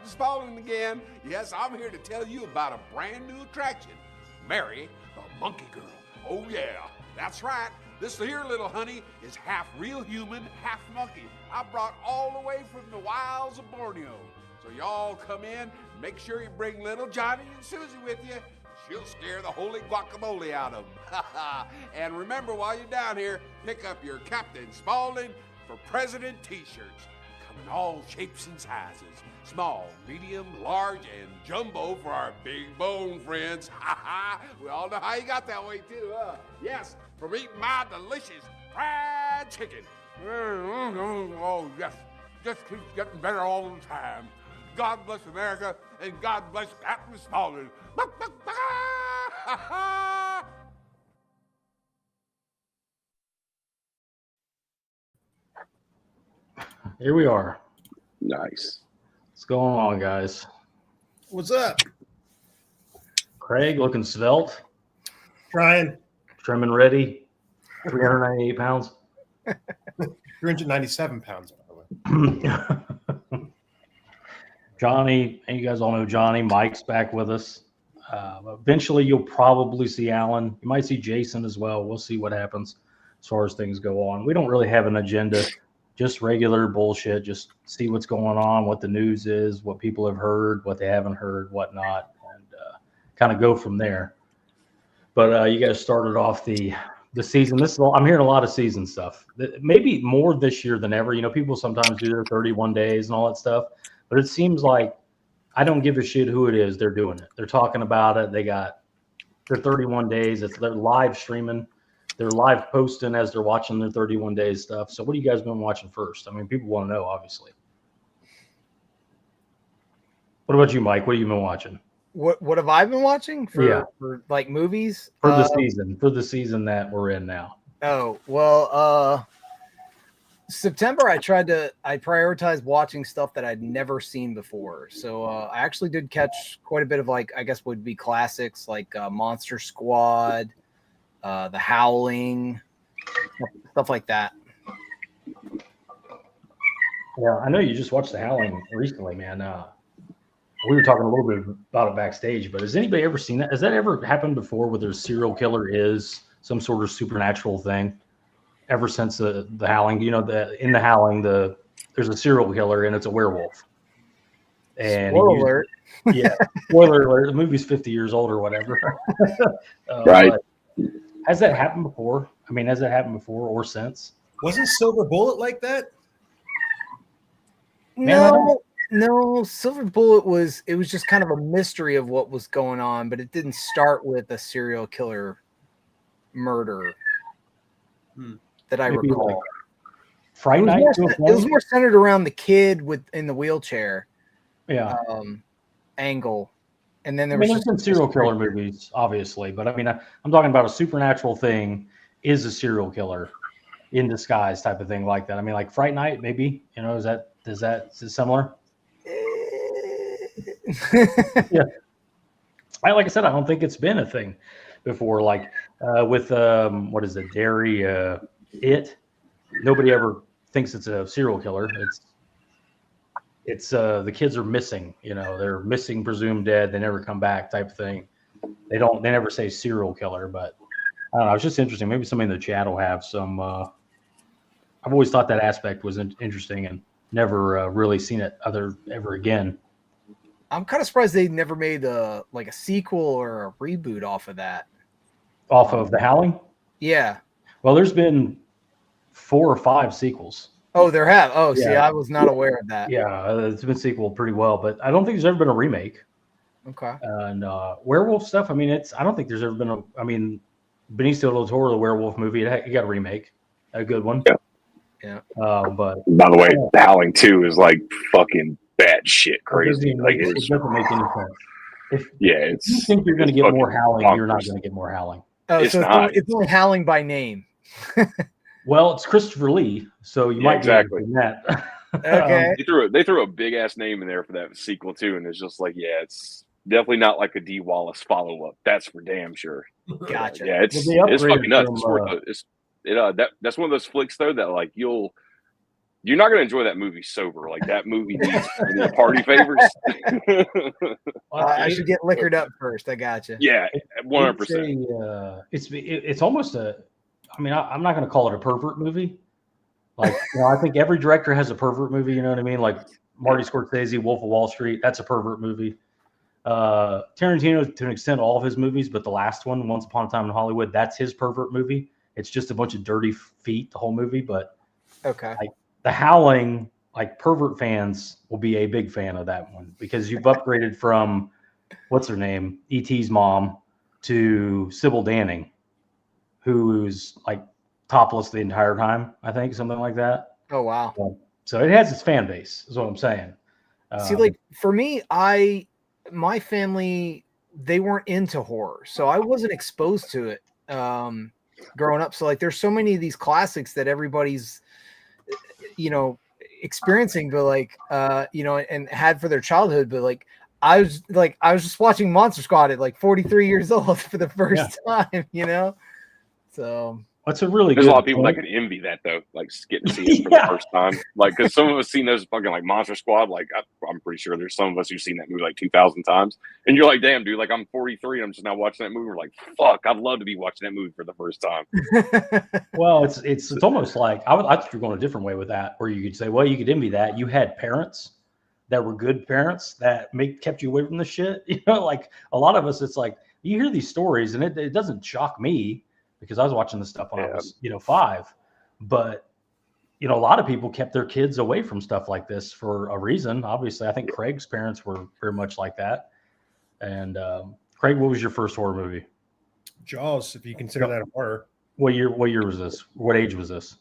Captain Spaulding again. Yes, I'm here to tell you about a brand new attraction, Mary the Monkey Girl. Oh yeah, that's right. This here little honey is half real human, half monkey. I brought all the way from the wilds of Borneo. So y'all come in, make sure you bring little Johnny and Susie with you. She'll scare the holy guacamole out of them. And remember, while you're down here, pick up your Captain Spaulding for President t-shirts. Come in all shapes and sizes. Small, medium, large, and jumbo for our big bone friends. We all know how you got that way too, huh? Yes, from eating my delicious fried chicken. Oh, yes. Just keeps getting better all the time. God bless America, and God bless Captain Spaulding. Here we are. Nice. What's going on, guys? What's up? Craig looking svelte, Trying. trim and ready, 398 pounds. 397 pounds, by the way. Johnny, and you guys all know Johnny. Mike's back with us. Eventually, you'll probably see Alan. You might see Jason as well. We'll see what happens as far as things go on. We don't really have an agenda, just regular bullshit. Just see what's going on, what the news is, what people have heard, what they haven't heard, whatnot, and kind of go from there. But you guys started off the season. I'm hearing a lot of season stuff. Maybe more this year than ever. You know, people sometimes do their 31 days and all that stuff. But it seems like I don't give a shit who it is. They're doing it. They're talking about it. They got their 31 days. They're live streaming. They're live posting as they're watching their 31 days stuff. So what have you guys been watching first? I mean, people want to know, obviously. What about you, Mike? What have you been watching? What have I been watching for like movies? For the season that we're in now. Oh, well, September I prioritized watching stuff that I'd never seen before. So I actually did catch quite a bit of, like, I guess would be classics like Monster Squad, The Howling, stuff like that. Yeah, I know you just watched The Howling recently, man. We were talking a little bit about it backstage, but has anybody ever seen that? Has that ever happened before where there's serial killer is some sort of supernatural thing? Ever since the Howling, you know, in the Howling, there's a serial killer and it's a werewolf. And spoiler alert. Yeah, spoiler alert. The movie's 50 years old or whatever. Right. Has that happened before? I mean, has that happened before or since? Wasn't Silver Bullet like that? No, Silver Bullet was just kind of a mystery of what was going on, but it didn't start with a serial killer murder that I recall. Like Fright Night. It was more centered around the kid in the wheelchair. Yeah. Angle. And then there's been serial killer movies, obviously, but I mean, I'm talking about a supernatural thing is a serial killer in disguise type of thing like that. I mean, like Fright Night, maybe, you know, is it similar? Yeah. Like I said, I don't think it's been a thing before. Like with what is it, Derry? It. Nobody ever thinks it's a serial killer. It's the kids are missing. You know, they're missing, presumed dead. They never come back, type of thing. They never say serial killer, but I don't know. It's just interesting. Maybe somebody in the chat will have some. I've always thought that aspect was interesting and never really seen it ever again. I'm kind of surprised they never made a sequel or a reboot off of that. Off of The Howling? Yeah. Well, there's been 4 or 5 sequels. Oh, there have. Oh, yeah. See, I was not aware of that. Yeah, it's been sequel pretty well, but I don't think there's ever been a remake. Okay. And werewolf stuff, I mean, I don't think there's ever been Benicio del Toro, the werewolf movie, it got a remake, a good one. Yeah. But by the way, The Howling 2 is like fucking bad shit crazy. It doesn't make any sense. If you think you're going to get more Howling, you're not going to get more Howling. Oh, it's only Howling by name. Well, it's Christopher Lee, so you might exactly get that. Okay. They threw a big ass name in there for that sequel too, and it's just like, yeah, it's definitely not like a D. Wallace follow up. That's for damn sure. Gotcha. Yeah, it's fucking nuts. That's one of those flicks though that like you'll You're not going to enjoy that movie sober. Like that movie needs party favors. I should get liquored up first. I gotcha. Yeah, 100%. It's almost a. I mean, I'm not going to call it a pervert movie. Like, I think every director has a pervert movie. You know what I mean? Like Marty Scorsese, Wolf of Wall Street. That's a pervert movie. Tarantino, to an extent, all of his movies, but the last one, Once Upon a Time in Hollywood, that's his pervert movie. It's just a bunch of dirty feet, the whole movie. But okay, The Howling, like pervert fans will be a big fan of that one because you've upgraded from what's her name, E.T.'s mom, to Sybil Danning, who's like topless the entire time. I think something like that. Oh wow! So it has its fan base, is what I'm saying. See, like for me, my family, they weren't into horror, so I wasn't exposed to it growing up. So like, there's so many of these classics that everybody's, experiencing, but like, and had for their childhood. But like, I was just watching Monster Squad at like 43 years old for the first time, So that's a really There's good a lot of people point. that could envy that though, like getting to see it for the first time. Like, because some of us seen those fucking like Monster Squad. Like, I'm pretty sure there's some of us who've seen that movie like 2,000 times, and you're like, damn, dude, like I'm 43, and I'm just now watching that movie. We're like, fuck, I'd love to be watching that movie for the first time. Well, it's almost like I thought you were going a different way with that, where you could say, well, you could envy that. You had parents that were good parents that kept you away from the shit. Like a lot of us, it's like you hear these stories, and it doesn't shock me because I was watching this stuff when I was 5, but a lot of people kept their kids away from stuff like this for a reason. Obviously, I think Craig's parents were very much like that. And Craig, what was your first horror movie? Jaws, if you consider that a horror. What year was this? What age was this?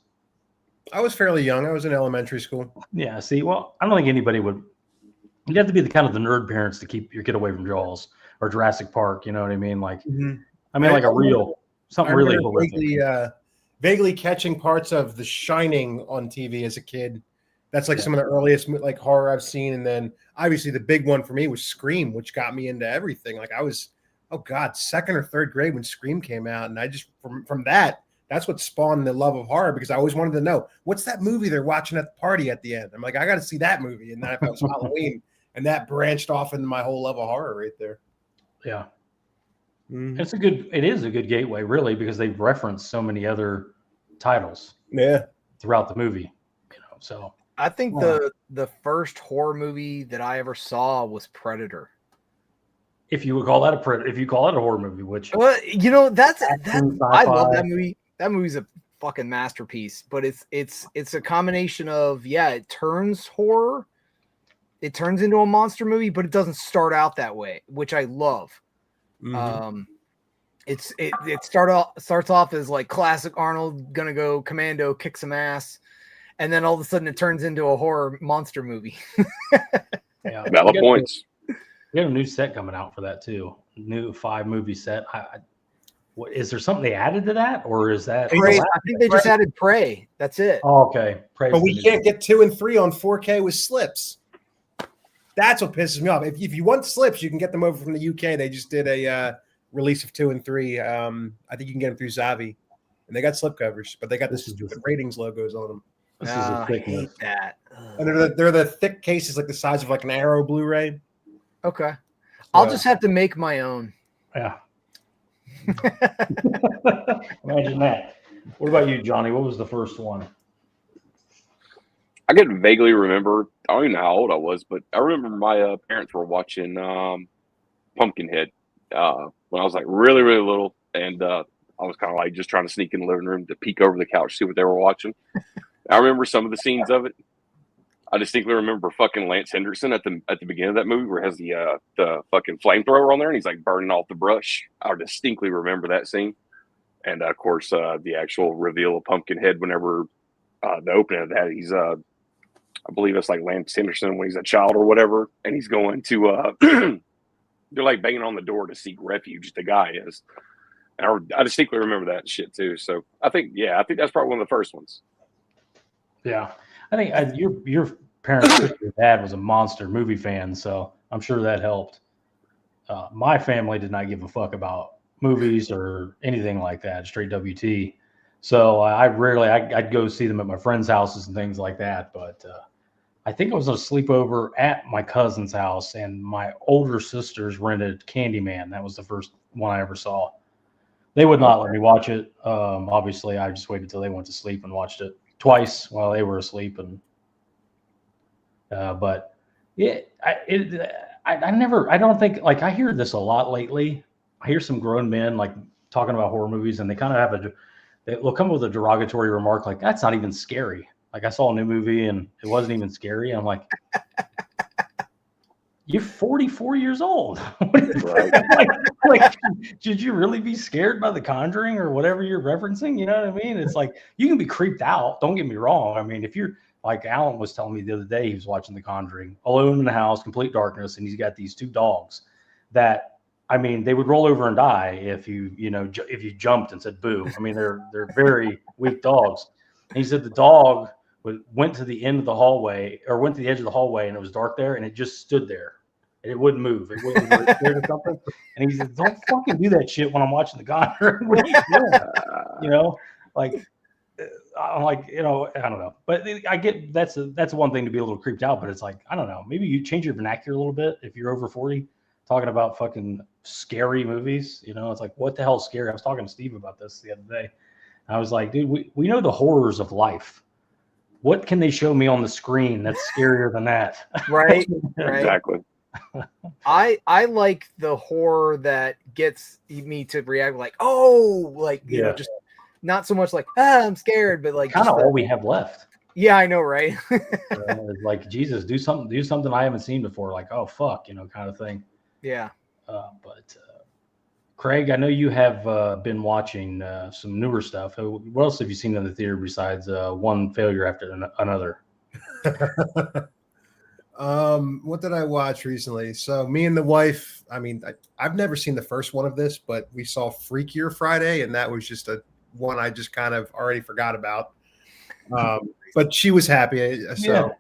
I was fairly young. I was in elementary school. Yeah. See, well, I don't think anybody would. You'd have to be the kind of the nerd parents to keep your kid away from Jaws or Jurassic Park. You know what I mean? Like, like a real something really horrific. Vaguely catching parts of The Shining on TV as a kid. That's like some of the earliest like horror I've seen. And then obviously the big one for me was Scream, which got me into everything. Like I was, second or third grade when Scream came out. And I just, from that's what spawned the love of horror because I always wanted to know, what's that movie they're watching at the party at the end? I'm like, I got to see that movie. And then if it was Halloween, and that branched off into my whole love of horror right there. Yeah. It is a good gateway, really, because they've referenced so many other titles throughout the movie. So I think the first horror movie that I ever saw was Predator. If you would call that if you call it a horror movie, which that's I love that movie. That movie's a fucking masterpiece. But it's a combination of it turns horror, it turns into a monster movie, but it doesn't start out that way, which I love. It starts off as like classic Arnold gonna go commando, kick some ass, and then all of a sudden it turns into a horror monster movie. Valid points. We have a new set coming out for that too. New 5-movie set. What is there something they added to that, or is that? Prey, I think they just added Prey. That's it. Oh, okay. Prey, but we can't get 2 and 3 on 4K with slips. That's what pisses me off. If you want slips, you can get them over from the UK. They just did a release of 2 and 3. I think you can get them through Zavi, and they got slip covers, but they got the stupid ratings logos on them. I hate that. And they're the thick cases, like the size of like an Arrow Blu-ray. Okay, I'll just have to make my own. Yeah. Imagine that. What about you, Johnny? What was the first one? I can vaguely remember. I don't even know how old I was, but I remember my parents were watching Pumpkinhead when I was like really, really little, and I was kind of like just trying to sneak in the living room to peek over the couch, see what they were watching. I remember some of the scenes of it. I distinctly remember fucking Lance Henriksen at the beginning of that movie where it has the fucking flamethrower on there and he's like burning off the brush. I distinctly remember that scene, and of course the actual reveal of Pumpkinhead whenever the opening of that he's I believe it's like Lance Henriksen when he's a child or whatever, and he's going to they're like banging on the door to seek refuge. The guy is, and I distinctly remember that shit too. So I think that's probably one of the first ones. Yeah, I think your parents, your dad was a monster movie fan, so I'm sure that helped. My family did not give a fuck about movies or anything like that. Straight WT. So I'd go see them at my friends' houses and things like that. But I think I was on a sleepover at my cousin's house, and my older sisters rented Candyman. That was the first one I ever saw. They would not let me watch it. Obviously, I just waited till they went to sleep and watched it twice while they were asleep. And but yeah, I don't think, like, I hear this a lot lately. I hear some grown men like talking about horror movies, and they kind of have they'll come up with a derogatory remark like, "That's not even scary." Like, I saw a new movie and it wasn't even scary. I'm like, you're 44 years old. like, should you really be scared by The Conjuring or whatever you're referencing? You know what I mean? It's like, you can be creeped out. Don't get me wrong. I mean, if you're like Alan was telling me the other day, he was watching The Conjuring alone in the house, complete darkness, and he's got these two dogs that, I mean, they would roll over and die if if you jumped and said boo. I mean, they're very weak dogs. And he said the dog went to the end of the hallway, or went to the edge of the hallway, and it was dark there, and it just stood there. And it wouldn't move. It wouldn't move or something. And he said, "Don't fucking do that shit when I'm watching The Conjuring." What are you doing? You know, like, I'm like, I don't know. But I get that's one thing to be a little creeped out, but it's like, I don't know. Maybe you change your vernacular a little bit if you're over 40, talking about fucking scary movies. It's like, what the hell is scary? I was talking to Steve about this the other day. I was like, dude, we know the horrors of life. What can they show me on the screen that's scarier than that? Right. Exactly. I like the horror that gets me to react like, oh, like, just not so much like, I'm scared, but like kind of all we have left. Yeah, I know, right? It's like, Jesus, do something I haven't seen before. Like, oh fuck, kind of thing. Yeah. But Craig, I know you have been watching some newer stuff. What else have you seen in the theater besides one failure after another? What did I watch recently? So me and the wife, I mean, I've never seen the first one of this, but we saw Freakier Friday, and that was just one I just kind of already forgot about. But she was happy, so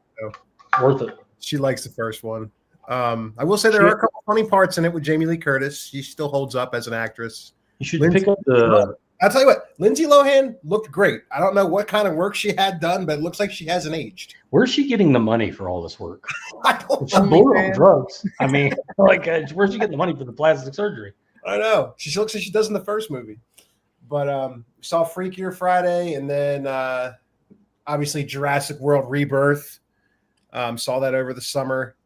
worth it. She likes the first one. I will say there are a couple funny parts in it with Jamie Lee Curtis. She still holds up as an actress. You should pick up the. I'll tell you what, Lindsay Lohan looked great. I don't know what kind of work she had done, but it looks like she hasn't aged. Where's she getting the money for all this work? I don't know. She blew it on drugs. I mean, like, where's she getting the money for the plastic surgery? I know. She looks like she does in the first movie. But saw Freakier Friday, and then obviously Jurassic World Rebirth. Saw that over the summer.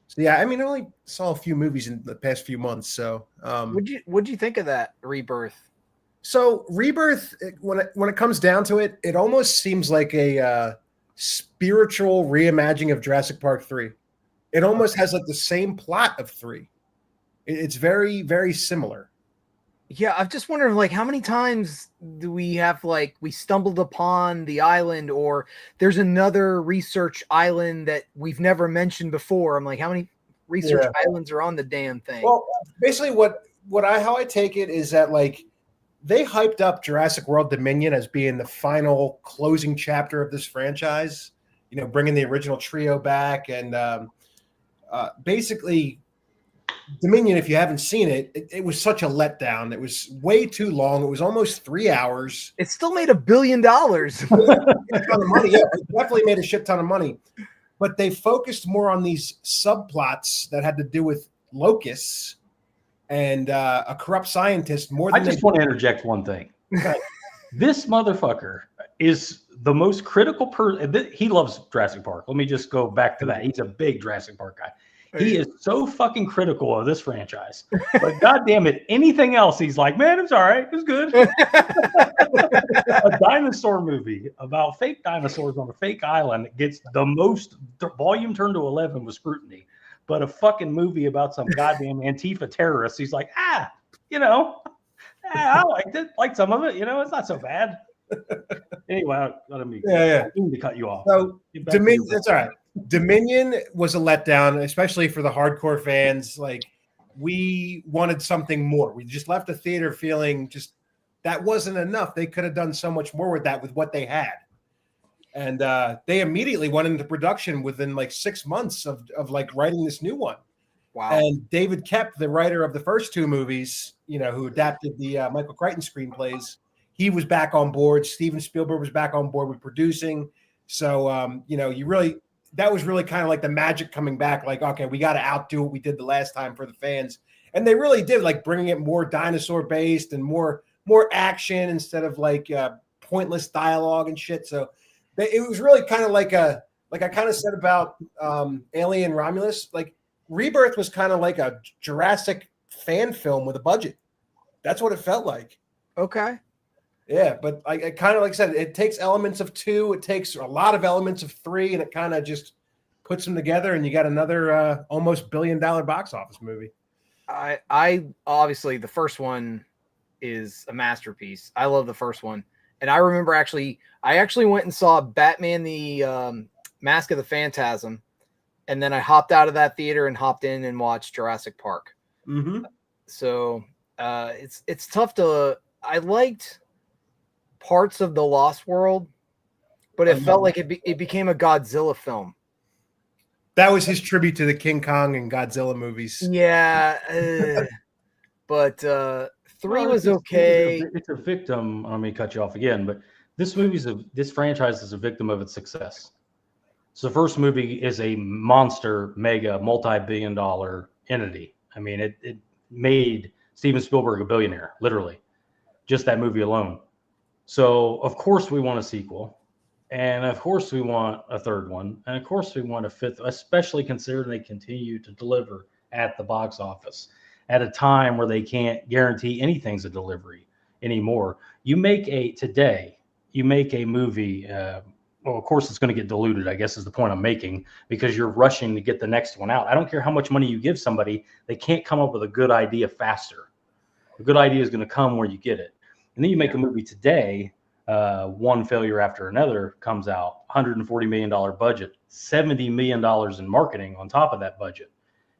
So yeah, I mean, I only saw a few movies in the past few months. So what'd you think of that Rebirth? So Rebirth, when it comes down to it, it almost seems like a spiritual reimagining of Jurassic Park 3. It almost has like the same plot of 3. It's very, very similar. Yeah, I'm just wondering, like, how many times do we have, like, we stumbled upon the island, or there's another research island that we've never mentioned before? I'm like, how many research islands are on the damn thing? Well, basically how I take it is that, like, they hyped up Jurassic World Dominion as being the final closing chapter of this franchise, bringing the original trio back. And basically, Dominion, if you haven't seen it, it was such a letdown. It was way too long. It was almost 3 hours. It still made $1 billion. A ton of money. Yeah, it definitely made a shit ton of money. But they focused more on these subplots that had to do with locusts and a corrupt scientist more than I just want to interject one thing. This motherfucker is the most critical person. He loves Jurassic Park. Let me just go back to that. He's a big Jurassic Park guy. He is so fucking critical of this franchise. But goddamn it, anything else, he's like, man, it's all right. It's good. A dinosaur movie about fake dinosaurs on a fake island gets the most volume turned to 11 with scrutiny. But a fucking movie about some goddamn Antifa terrorists, he's like, I liked it. Like some of it, it's not so bad. Anyway, I didn't mean to cut you off. So Dominion, that's all right. Dominion was a letdown, especially for the hardcore fans. Like, we wanted something more. We just left the theater feeling just that wasn't enough. They could have done so much more with that, with what they had. And they immediately went into production within like 6 months of like writing this new one. Wow. And David Koepp, the writer of the first two movies, who adapted the Michael Crichton screenplays, he was back on board. Steven Spielberg was back on board with producing. So, that was really kind of like the magic coming back. Like, okay, we got to outdo what we did the last time for the fans. And they really did, like bringing it more dinosaur based and more action instead of like pointless dialogue and shit. So it was really kind of like I kind of said about Alien Romulus, like Rebirth was kind of like a Jurassic fan film with a budget. That's what it felt like. Okay. Yeah, but I kind of like I said, it takes elements of 2, it takes a lot of elements of 3, and it kind of just puts them together, and you got another almost $1 billion box office movie. I obviously the first one is a masterpiece. I love the first one, and I remember I actually went and saw Batman the Mask of the Phantasm, and then I hopped out of that theater and hopped in and watched Jurassic Park. Mm-hmm. So it's tough to. I liked parts of The Lost World, but it felt like it became a Godzilla film. That was his tribute to the King Kong and Godzilla movies. Yeah, but 3 was okay. It's a victim. I don't mean to cut you off again, but this franchise is a victim of its success. So the first movie is a monster, mega, multi-billion-dollar entity. I mean, it made Steven Spielberg a billionaire, literally, just that movie alone. So of course we want a sequel. And of course we want a third one. And of course we want a fifth, especially considering they continue to deliver at the box office at a time where they can't guarantee anything's a delivery anymore. You make a movie, well, of course it's going to get diluted, I guess is the point I'm making, because you're rushing to get the next one out. I don't care how much money you give somebody, they can't come up with a good idea faster. A good idea is going to come where you get it. And then you make a movie today, one failure after another comes out, $140 million budget, $70 million in marketing on top of that budget.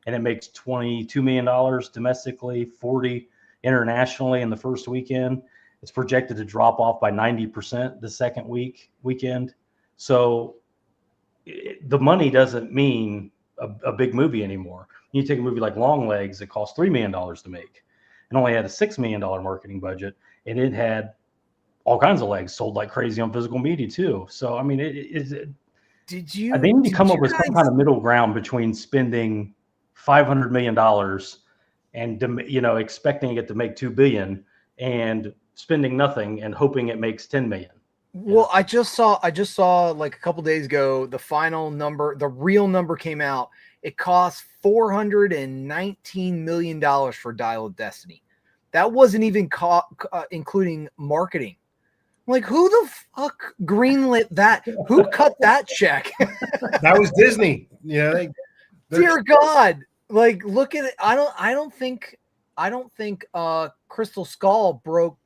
And it makes $22 million domestically, 40 internationally in the first weekend. It's projected to drop off by 90% the second weekend. So the money doesn't mean a big movie anymore. You take a movie like Longlegs, it cost $3 million to make and only had a $6 million marketing budget. And it had all kinds of legs, sold like crazy on physical media too. So, I mean, they need to come up with some kind of middle ground between spending $500 million and, expecting it to make $2 billion and spending nothing and hoping it makes $10 million. Well, I just saw like a couple days ago, the final number, the real number came out. It cost $419 million for Dial of Destiny. That wasn't even including marketing. Like, who the fuck greenlit that? Who cut that check? That was Disney. Dear God. Like, look at it. I don't think Crystal Skull broke.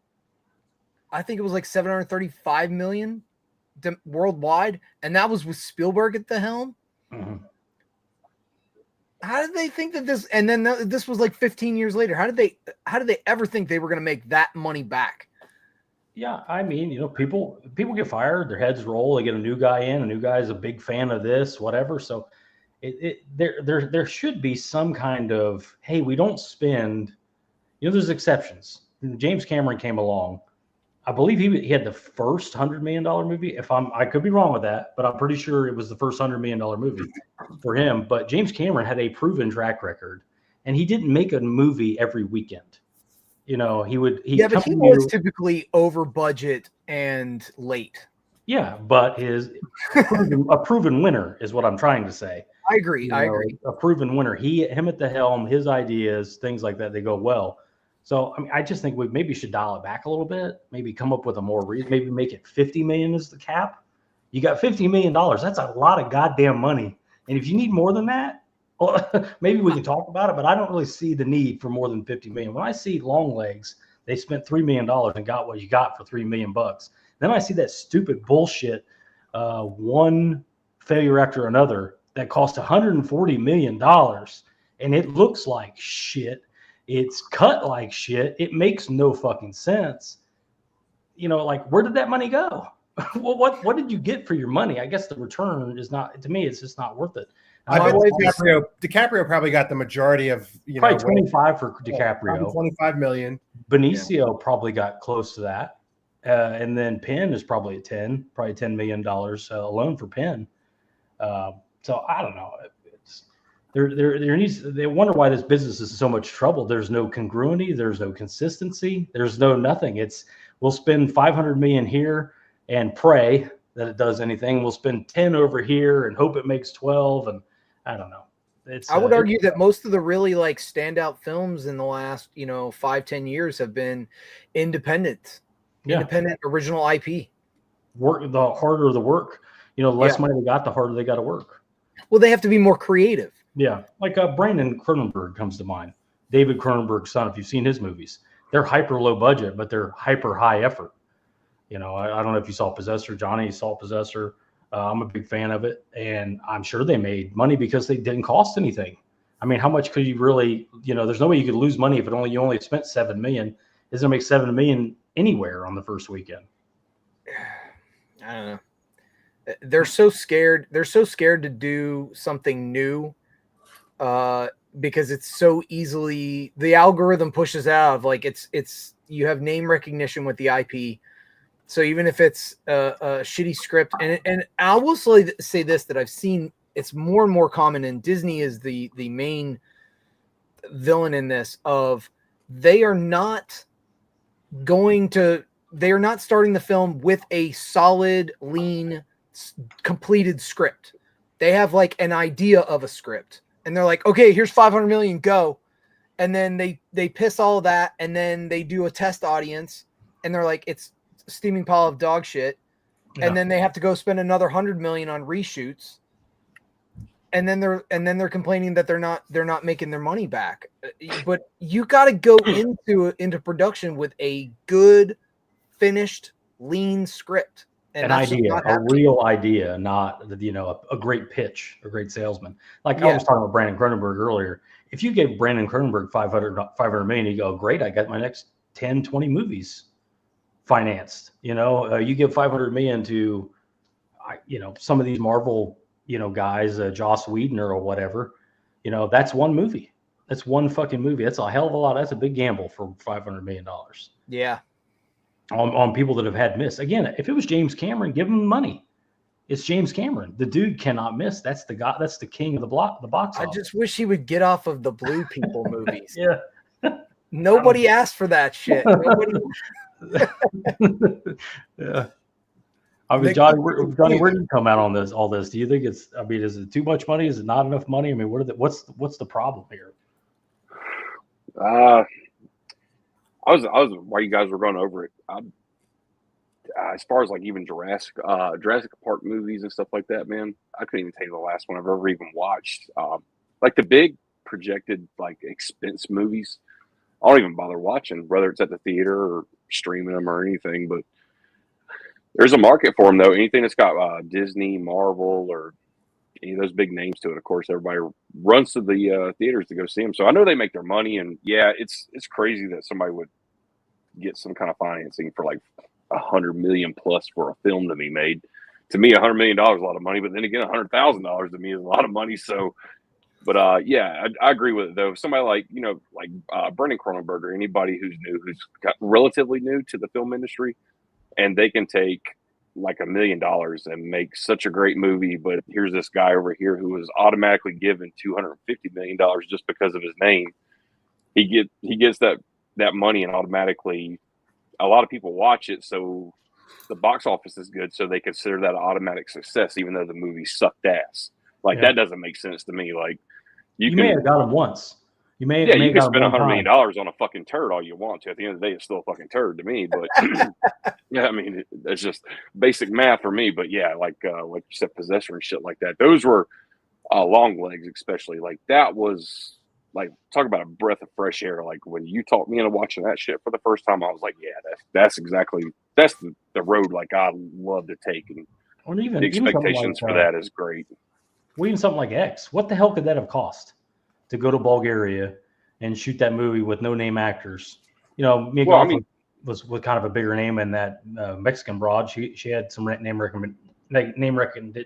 I think it was like 735 million worldwide, and that was with Spielberg at the helm. Mm-hmm. How did they think that this? And then this was like 15 years later. How did they ever think they were going to make that money back? Yeah, I mean, people get fired, their heads roll. They get a new guy in. A new guy is a big fan of this, whatever. So, there should be some kind of, hey, we don't spend. There's exceptions. James Cameron came along. I believe he had the first $100 million movie. I could be wrong with that, but I'm pretty sure it was the first $100 million movie for him. But James Cameron had a proven track record, and he didn't make a movie every weekend. He was typically over budget and late. Yeah, but a proven winner is what I'm trying to say. I agree. A proven winner. Him at the helm, his ideas, things like that, they go well. So, I mean, I just think we maybe should dial it back a little bit. Maybe come up with a more reason. Maybe make it $50 million as the cap. You got $50 million. That's a lot of goddamn money. And if you need more than that, well, maybe we can talk about it. But I don't really see the need for more than $50 million. When I see Longlegs, they spent $3 million and got what you got for $3 million. Then I see that stupid bullshit, one failure after another that cost $140 million, and it looks like shit. It's cut like shit. It makes no fucking sense. Like, where did that money go? Well, what did you get for your money? I guess the return is not, to me, it's just not worth it. I bet DiCaprio probably got the majority of, probably 25 for DiCaprio. 25 million. Benicio probably got close to that. And then Penn is probably at 10, probably $10 million alone for Penn. So I don't know. They wonder why this business is in so much trouble. There's no congruity. There's no consistency. There's no nothing. We'll spend 500 million here and pray that it does anything. We'll spend 10 over here and hope it makes 12. And I don't know. I would argue that most of the really like standout films in the last, 5-10 years have been independent original IP. Work, the harder the work, the less money they got, the harder they got to work. Well, they have to be more creative. Yeah. Like Brandon Cronenberg comes to mind. David Cronenberg's son, if you've seen his movies, they're hyper low budget, but they're hyper high effort. I don't know if you saw Possessor. Johnny saw Possessor. I'm a big fan of it, and I'm sure they made money because they didn't cost anything. I mean, how much could you really, there's no way you could lose money if you only spent $7 million. It's gonna make $7 million anywhere on the first weekend. I don't know. They're so scared. They're so scared to do something new, because it's so easily the algorithm pushes out of like it's you have name recognition with the IP. So even if it's a shitty script, and I will say this, that I've seen it's more and more common, and Disney is the main villain in this, of they are not starting the film with a solid, lean, completed script. They have like an idea of a script, and they're like, okay, here's 500 million, go. And then they piss all of that, and then they do a test audience, and they're like, it's steaming pile of dog shit. Yeah. And then they have to go spend another 100 million on reshoots. And then they're complaining that they're not making their money back. But you got to go into production with a good, finished, lean script. And an idea, a real idea, not a great pitch, a great salesman. Like I was talking about Brandon Cronenberg earlier. If you gave Brandon Cronenberg 500 million, you go, great, I got my next 10, 20 movies financed. You give 500 million to, some of these Marvel, guys, Joss Whedon or whatever, that's one movie. That's one fucking movie. That's a hell of a lot. That's a big gamble for $500 million. Yeah. On people that have had miss. Again, if it was James Cameron, give him money. It's James Cameron. The dude cannot miss. That's the guy. That's the king of the box office. I just wish he would get off of the Blue People movies. Yeah. Nobody asked for that shit. Yeah. I mean, Johnny, where do you come out on all this? Do you think is it too much money? Is it not enough money? I mean, what's the problem here? I was while you guys were going over it. As far as like even Jurassic Park movies and stuff like that, man, I couldn't even tell you the last one I've ever even watched. Like the big projected like expense movies, I don't even bother watching, whether it's at the theater or streaming them or anything. But there's a market for them, though. Anything that's got Disney, Marvel, or any of those big names to it, of course, everybody runs to the theaters to go see them. So I know they make their money, and yeah, it's crazy that somebody would get some kind of financing for like $100 million plus for a film to be made. To me, $100 million is a lot of money, but then again, $100,000 to me is a lot of money. So, but yeah, I agree with it though. Somebody like Brandon Cronenberg or anybody who's relatively new to the film industry, and they can take like $1 million and make such a great movie, but here's this guy over here who was automatically given $250 million just because of his name. He gets that money, and automatically a lot of people watch it, so the box office is good, so they consider that an automatic success, even though the movie sucked ass. Like that doesn't make sense to me. Like you may have got him once. You can spend $100 million on a fucking turd all you want to. At the end of the day, it's still a fucking turd to me. But yeah, I mean, it's just basic math for me. But yeah, like you said, Possessor and shit like that. Those were long legs, especially. Like that was like, talk about a breath of fresh air. Like when you talked me into watching that shit for the first time, I was like, yeah, that's the road like I love to take, and the expectations for that is great. Well, even something like X, what the hell could that have cost to go to Bulgaria and shoot that movie with no name actors? Mia Goth was kind of a bigger name in that Mexican broad. She had some name recognition,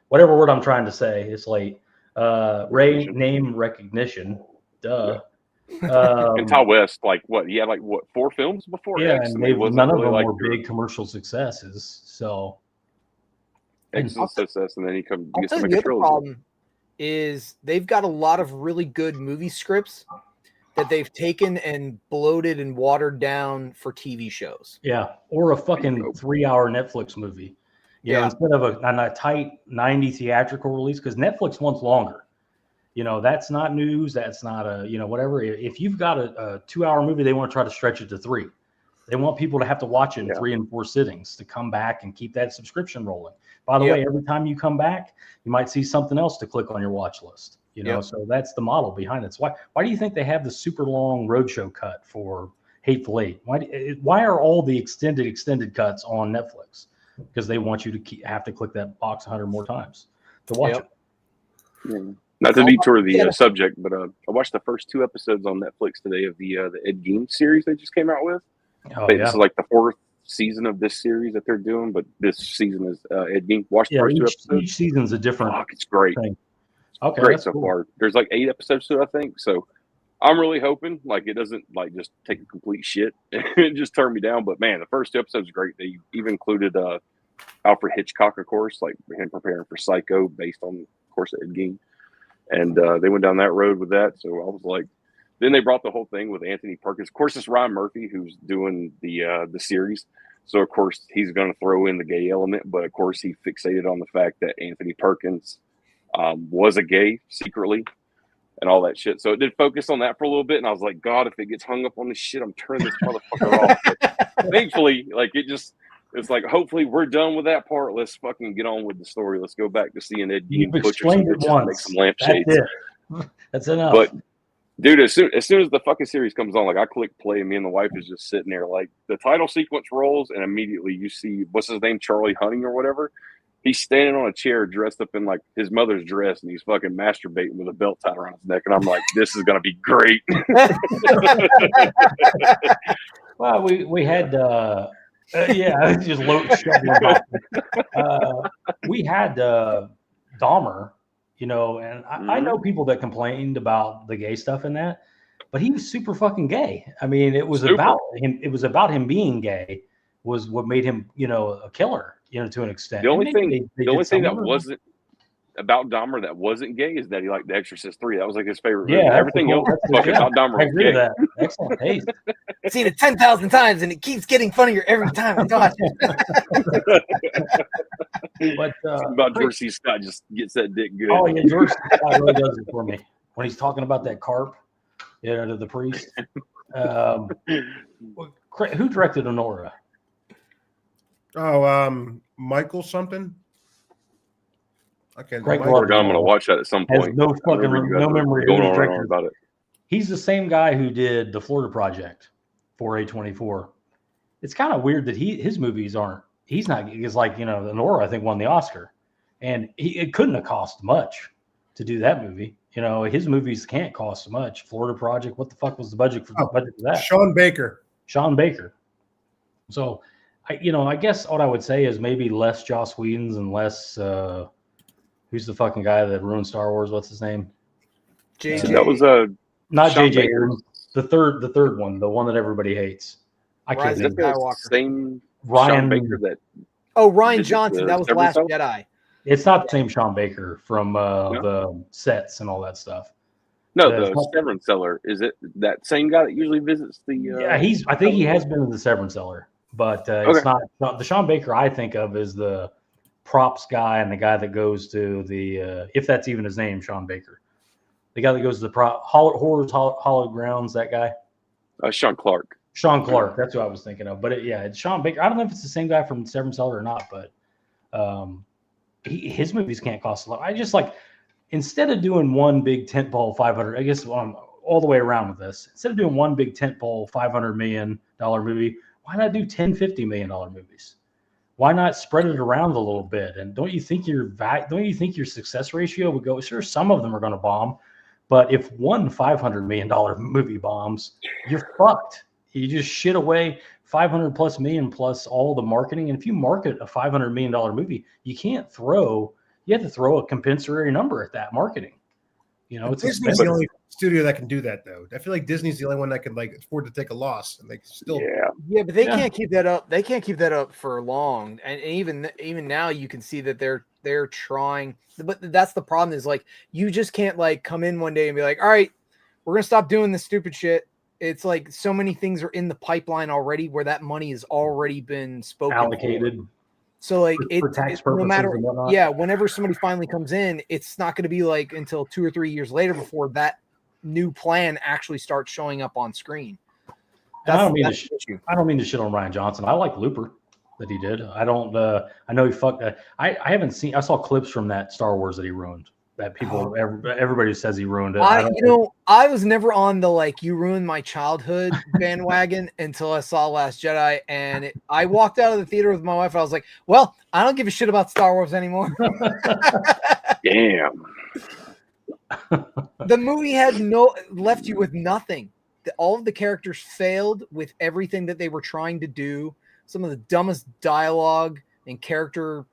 whatever word I'm trying to say. It's like name recognition. Duh. And Ty West, like what? He had like what 4 films before Yeah, X, and and they wasn't none of really them like were big commercial successes. So, X is a success, and then he I'll gets tell to you make the a other trilogy. problem is they've got a lot of really good movie scripts that they've taken and bloated and watered down for TV shows. yeah, or a fucking 3-hour Netflix movie. You know, instead of a tight 90 theatrical release, because Netflix wants longer. You know, that's not news. That's not a, you know, whatever. If you've got a 2-hour movie, they want to try to stretch it to 3. They want people to have to watch it in 3 and 4 sittings to come back and keep that subscription rolling. By the way, every time you come back, you might see something else to click on your watch list. You know, so that's the model behind it. So why do you think they have the super long roadshow cut for Hateful Eight? Why are all the extended cuts on Netflix? Because they want you to have to click that box 100 more times to watch it. Yeah. Not to detour the subject, but I watched the first 2 episodes on Netflix today of the Ed Gein series they just came out with. This is like the 4th season of this series that they're doing, but this season is Ed Gein. Watch the first 2 episodes. Each season's a different. Fuck, it's great. Thing. Okay, great so far. There's like 8 episodes to it, I think. So I'm really hoping like it doesn't like just take a complete shit and just turn me down. But man, the first 2 episodes are great. They even included Alfred Hitchcock, of course, like him preparing for Psycho based on, of course, Ed Gein. And they went down that road with that. So I was like, then they brought the whole thing with Anthony Perkins. Of course, it's Ryan Murphy who's doing the series. So, of course, he's going to throw in the gay element. But, of course, he fixated on the fact that Anthony Perkins was a gay secretly and all that shit. So it did focus on that for a little bit. And I was like, God, if it gets hung up on this shit, I'm turning this motherfucker off. But thankfully, like it's like, hopefully we're done with that part. Let's fucking get on with the story. Let's go back to seeing Ed Gein butcher some bitches and make some lampshades. That's enough. But dude, as soon as the fucking series comes on, like I click play and me and the wife is just sitting there, like the title sequence rolls and immediately you see what's his name, Charlie Hunting or whatever. He's standing on a chair dressed up in like his mother's dress and he's fucking masturbating with a belt tied around his neck. And I'm like, this is gonna be great. Well, we had just we had Dahmer, you know, and I know people that complained about the gay stuff in that, but he was super fucking gay. I mean, it was about him. It was about him being gay was what made him, you know, a killer, you know, to an extent. The only thing that wasn't about Dahmer that wasn't gay is that he liked The Exorcist 3. That was like his favorite movie. Everything else about Dahmer was gay. That. Excellent taste. I've seen it 10,000 times and it keeps getting funnier every time I watch it. But about George C. Scott just gets that dick good. Oh yeah, George C. Scott really does it for me when he's talking about that carp, you know, to the priest. Who directed Honora? Oh, Michael something. Okay, Greg I'm going to watch that at some point. Has no memory going on about it. He's the same guy who did the Florida Project for A24. It's kind of weird that his movies aren't. He's not. It's like, you know, Honora I think won the Oscar, and it couldn't have cost much to do that movie. You know, his movies can't cost much. Florida Project. What the fuck was the budget for that? Sean Baker. So, I guess what I would say is maybe less Joss Whedon's and less. Who's the fucking guy that ruined Star Wars? What's his name? JJ. That was not Sean JJ. Baker. The third one, the one that everybody hates. I can't think. Same Ryan Sean Baker that. Oh, Ryan Johnson. That was Last Jedi. It's not the same Sean Baker from the sets and all that stuff. No, the Severance Cellar. Is it that same guy that usually visits the? Yeah, I think he has been in the Severance Cellar, but it's not the Sean Baker I think of is the props guy and the guy that goes to the if that's even his name, Sean Baker, the guy that goes to the horrors, Hallowed Grounds, that guy. Sean Clark. That's who I was thinking of. But it's Sean Baker. I don't know if it's the same guy from Severance Cellar or not, but his movies can't cost a lot. I just like, instead of doing one big tentpole 500, I guess all the way around with this, instead of doing one big tentpole $500 million movie, why not do $10-50 million movies? Why not spread it around a little bit? And don't you think your success ratio would go? Sure, some of them are going to bomb, but if one $500 million movie bombs, you're fucked. You just shit away $500+ million plus all the marketing. And if you market a $500 million movie, you have to throw a compensatory number at that marketing. You know, it's Disney's the expensive. only studio that can do that, though. I feel like Disney's the only one that can like afford to take a loss, and they can still. Yeah, but they Yeah. can't keep that up. They can't keep that up for long. And even now, you can see that they're trying. But that's the problem. Is like you just can't like come in one day and be like, all right, we're gonna stop doing this stupid shit. It's like so many things are in the pipeline already where that money has already been spoken Allocated. for. So like For tax no purposes matter and whatnot. yeah, whenever somebody finally comes in, it's not going to be like until 2 or 3 years later before that new plan actually starts showing up on screen. And I don't That's the issue. mean to shit on Ryan Johnson. I like Looper that he did. I don't. I know he fucked. I haven't seen. I saw clips from that Star Wars that he ruined. That people, everybody says he ruined it. I was never on the like you ruined my childhood bandwagon until I saw Last Jedi, and I walked out of the theater with my wife. I was like, well, I don't give a shit about Star Wars anymore. Damn. The movie had left you with nothing. All of the characters failed with everything that they were trying to do. Some of the dumbest dialogue and character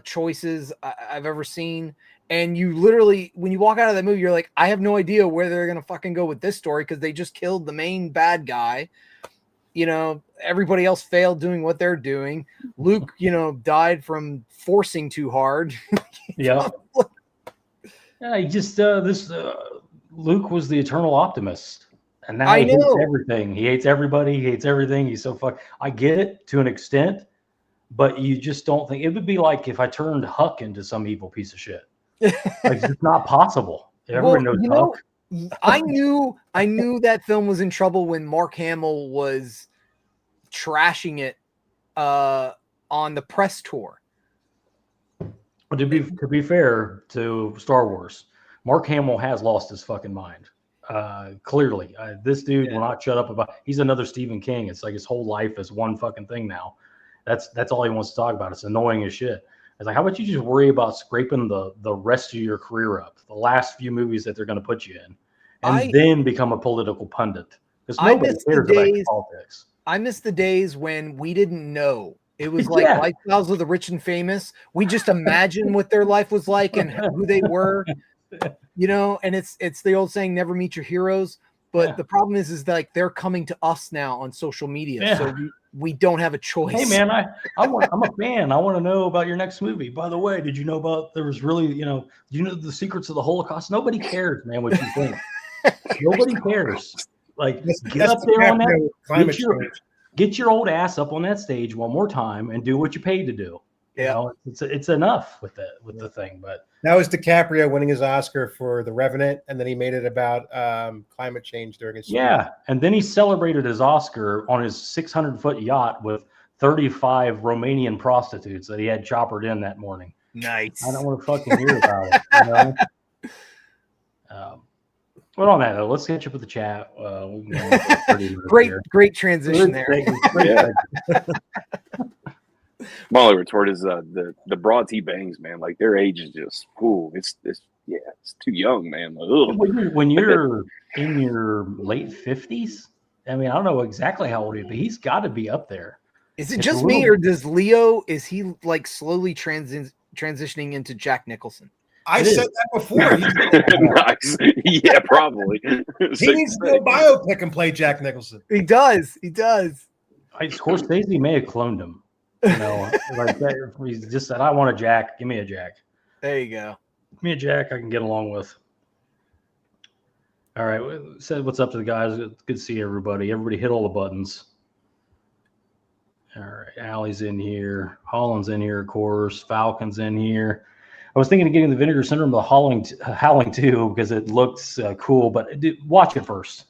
choices I've ever seen. And you literally, when you walk out of that movie, you're like, I have no idea where they're going to fucking go with this story because they just killed the main bad guy. You know, everybody else failed doing what they're doing. Luke, died from forcing too hard. Yeah. Yeah, he just Luke was the eternal optimist, and now he hates everything. He hates everybody. He hates everything. He's so fuck. I get it to an extent, but you just don't think it would be like if I turned Huck into some evil piece of shit. Like, it's not possible. Everyone knows Huck. I knew that film was in trouble when Mark Hamill was trashing it on the press tour. But to be fair to Star Wars, Mark Hamill has lost his fucking mind. Clearly, this dude will not shut up about. He's another Stephen King. It's like his whole life is one fucking thing now. That's all he wants to talk about. It's annoying as shit. It's like, how about you just worry about scraping the rest of your career up, the last few movies that they're going to put you in, and then become a political pundit. Because nobody cares about politics. I miss the days when we didn't know. It was like Lifestyles of the Rich and Famous. We just imagined what their life was like and who they were, and it's the old saying, never meet your heroes. But the problem is like they're coming to us now on social media. So we don't have a choice. Hey man, I'm a fan. I want to know about your next movie. By the way, did you know about there was really, the secrets of the Holocaust? Nobody cares, man, what you think. Nobody cares. Like, get up there on that. Get your old ass up on that stage one more time and do what you're paid to do. Yeah, it's enough with the thing. But that was DiCaprio winning his Oscar for The Revenant, and then he made it about climate change during his and then he celebrated his Oscar on his 600-foot yacht with 35 Romanian prostitutes that he had choppered in that morning. Nice. I don't want to fucking hear about it. But on that, let's catch up with the chat. Great transition there. My only retort is the broads he bangs, man. Like, their age is just it's too young, man. When you're in your late 50s, I mean, I don't know exactly how old he is, but he's got to be up there. Is it just me, or does Leo? Is he like slowly transitioning into Jack Nicholson? I said that before. Nice. Yeah, probably. He needs to go biopic and play Jack Nicholson. He does. Scorsese may have cloned him. Like that. He just said, "I want a Jack. Give me a Jack." There you go. Give me a Jack I can get along with. All right. Said what's up to the guys. Good to see everybody. Everybody hit all the buttons. All right. Allie's in here. Holland's in here, of course. Falcon's in here. I was thinking of getting the Vinegar Syndrome, the Howling 2, because it looks cool, but watch it first.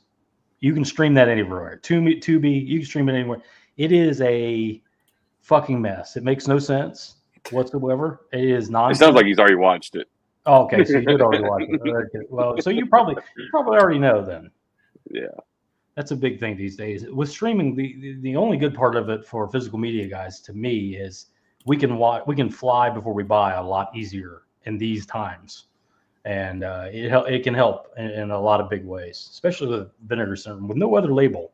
You can stream that anywhere. Tubi, you can stream it anywhere. It is a fucking mess. It makes no sense whatsoever. It is nonsense. It sounds like he's already watched it. Oh, okay, so you did already watch it. Okay. Well, so you probably already know then. Yeah. That's a big thing these days. With streaming, the only good part of it for physical media guys, to me, is we can fly before we buy a lot easier in these times, and it can help in a lot of big ways, especially with Vinegar Syndrome with no other label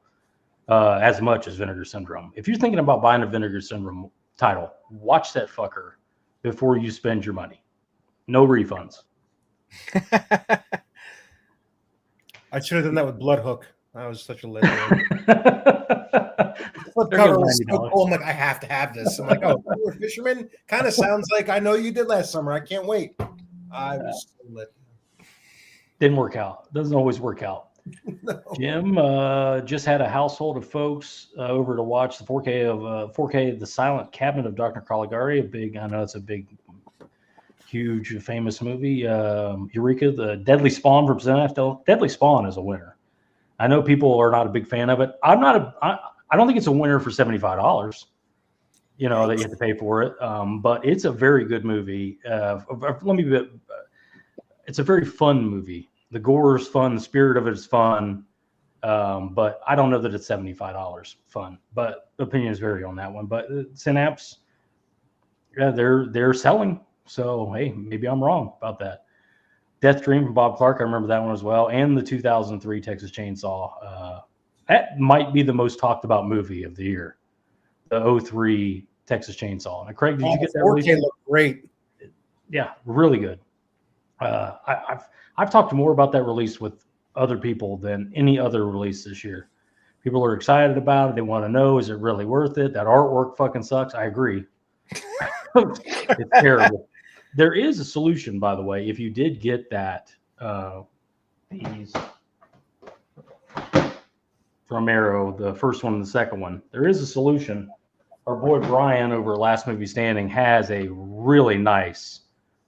as much as Vinegar Syndrome. If you're thinking about buying a Vinegar Syndrome title, watch that fucker before you spend your money. No refunds. I should have done that with Bloodhook. I was such a legend. Flip They're cover good was so $90. cool. I'm like, I have to have this. I'm like, oh, you're a fisherman? Kind of sounds like I know you did last summer. I can't wait. I was so lit. Didn't work out. Doesn't always work out. No. Jim just had a household of folks over to watch the 4K of The Silent Cabinet of Dr. Caligari. I know it's a big, huge, famous movie. Eureka, the Deadly Spawn from ZNF. Deadly Spawn is a winner. I know people are not a big fan of it. I don't think it's a winner for $75. You know, that you have to pay for it. But it's a very good movie. It's a very fun movie. The gore is fun. The spirit of it is fun. But I don't know that it's $75 fun. But opinions vary on that one. But Synapse, yeah, they're selling. So hey, maybe I'm wrong about that. Death Dream from Bob Clark, I remember that one as well, and the 2003 Texas Chainsaw. That might be the most talked about movie of the year. The 03 Texas Chainsaw. Now, Craig, did you get that? 4K looked great. Yeah, really good. I've talked more about that release with other people than any other release this year. People are excited about it. They want to know, is it really worth it? That artwork fucking sucks. I agree. It's terrible. There is a solution, by the way, if you did get that these from Arrow, the first one and the second one. There is a solution. Our boy Brian over at Last Movie Standing has a really nice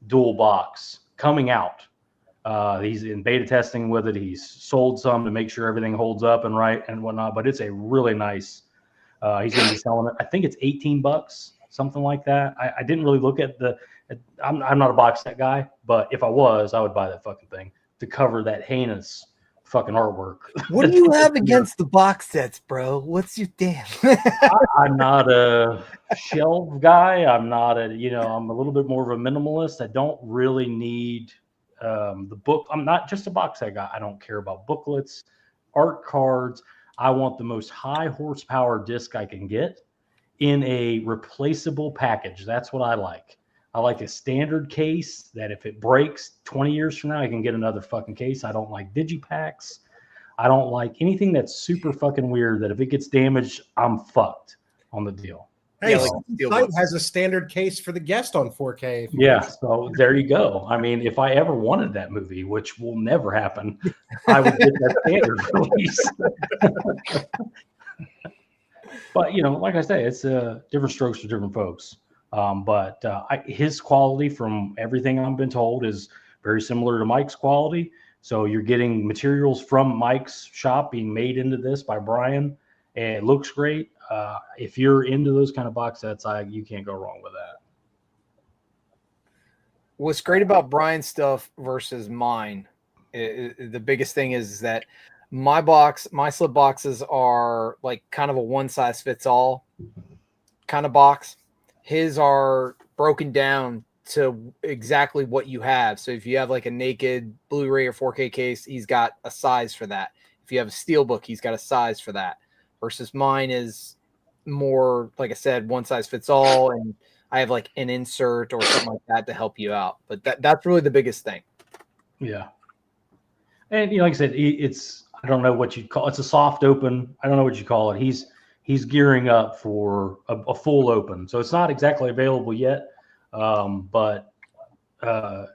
dual box coming out. He's in beta testing with it. He's sold some to make sure everything holds up and right and whatnot, but it's a really nice, he's going to be selling it. I think it's $18, something like that. I didn't really look at I'm not a box set guy, but if I was, I would buy that fucking thing to cover that heinous fucking artwork. What do you have against the box sets, bro? What's your damn? I'm not a shelf guy. I'm not I'm a little bit more of a minimalist. I don't really need the book. I'm not just a box set guy. I don't care about booklets, art cards. I want the most high horsepower disc I can get in a replaceable package. That's what I like. I like a standard case that if it breaks 20 years from now, I can get another fucking case. I don't like digipacks. I don't like anything that's super fucking weird that if it gets damaged, I'm fucked on the deal. Hey, Yeah, Site has a standard case for the guest on 4K. Yeah, so there you go. I mean, if I ever wanted that movie, which will never happen, I would get that standard release. But, like I say, it's different strokes for different folks. But his quality, from everything I've been told, is very similar to Mike's quality. So you're getting materials from Mike's shop being made into this by Brian, and it looks great. If you're into those kind of box sets, you can't go wrong with that. What's great about Brian's stuff versus mine, the biggest thing is that my slip boxes are like kind of a one size fits all kind of box. His are broken down to exactly what you have. So if you have like a naked Blu-ray or 4K case, he's got a size for that. If you have a steelbook, he's got a size for that. Versus mine is more, like I said, one size fits all, and I have like an insert or something like that to help you out. But that's really the biggest thing. Yeah. And like I said, I don't know what you'd call it's a soft open. I don't know what you call it. He's gearing up for a full open. So it's not exactly available yet. But I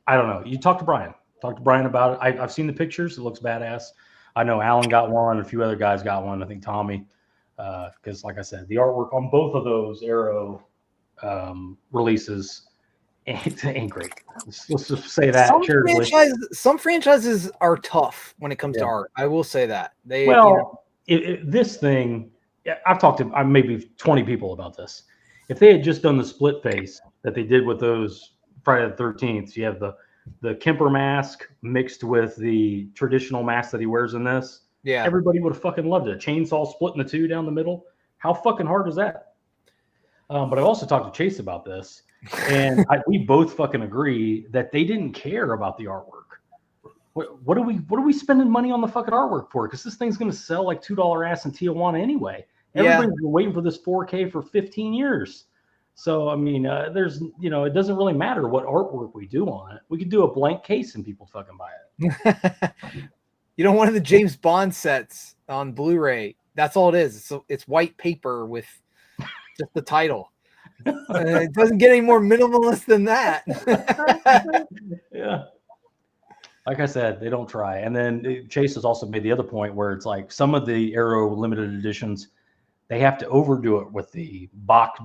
don't know. You talk to Brian about it. I've seen the pictures. It looks badass. I know Alan got one. A few other guys got one. I think Tommy, because like I said, the artwork on both of those Arrow releases ain't great. Let's just say that. Some franchises are tough when it comes to art. I will say that. This thing, I've talked to maybe 20 people about this. If they had just done the split face that they did with those Friday the 13th, you have the Kemper mask mixed with the traditional mask that he wears in this. Yeah, everybody would have fucking loved it. Chainsaw splitting the two down the middle. How fucking hard is that? But I've also talked to Chase about this, and we both fucking agree that they didn't care about the artwork. What are we spending money on the fucking artwork for? Because this thing's going to sell like $2 ass in Tijuana anyway. Everybody's been waiting for this 4K for 15 years. So, I mean, it doesn't really matter what artwork we do on it. We could do a blank case and people fucking buy it. You know, one of the James Bond sets on Blu-ray. That's all it is. It's white paper with just the title. It doesn't get any more minimalist than that. Yeah. Like I said, they don't try. And then Chase has also made the other point where it's like some of the Arrow limited editions, they have to overdo it with the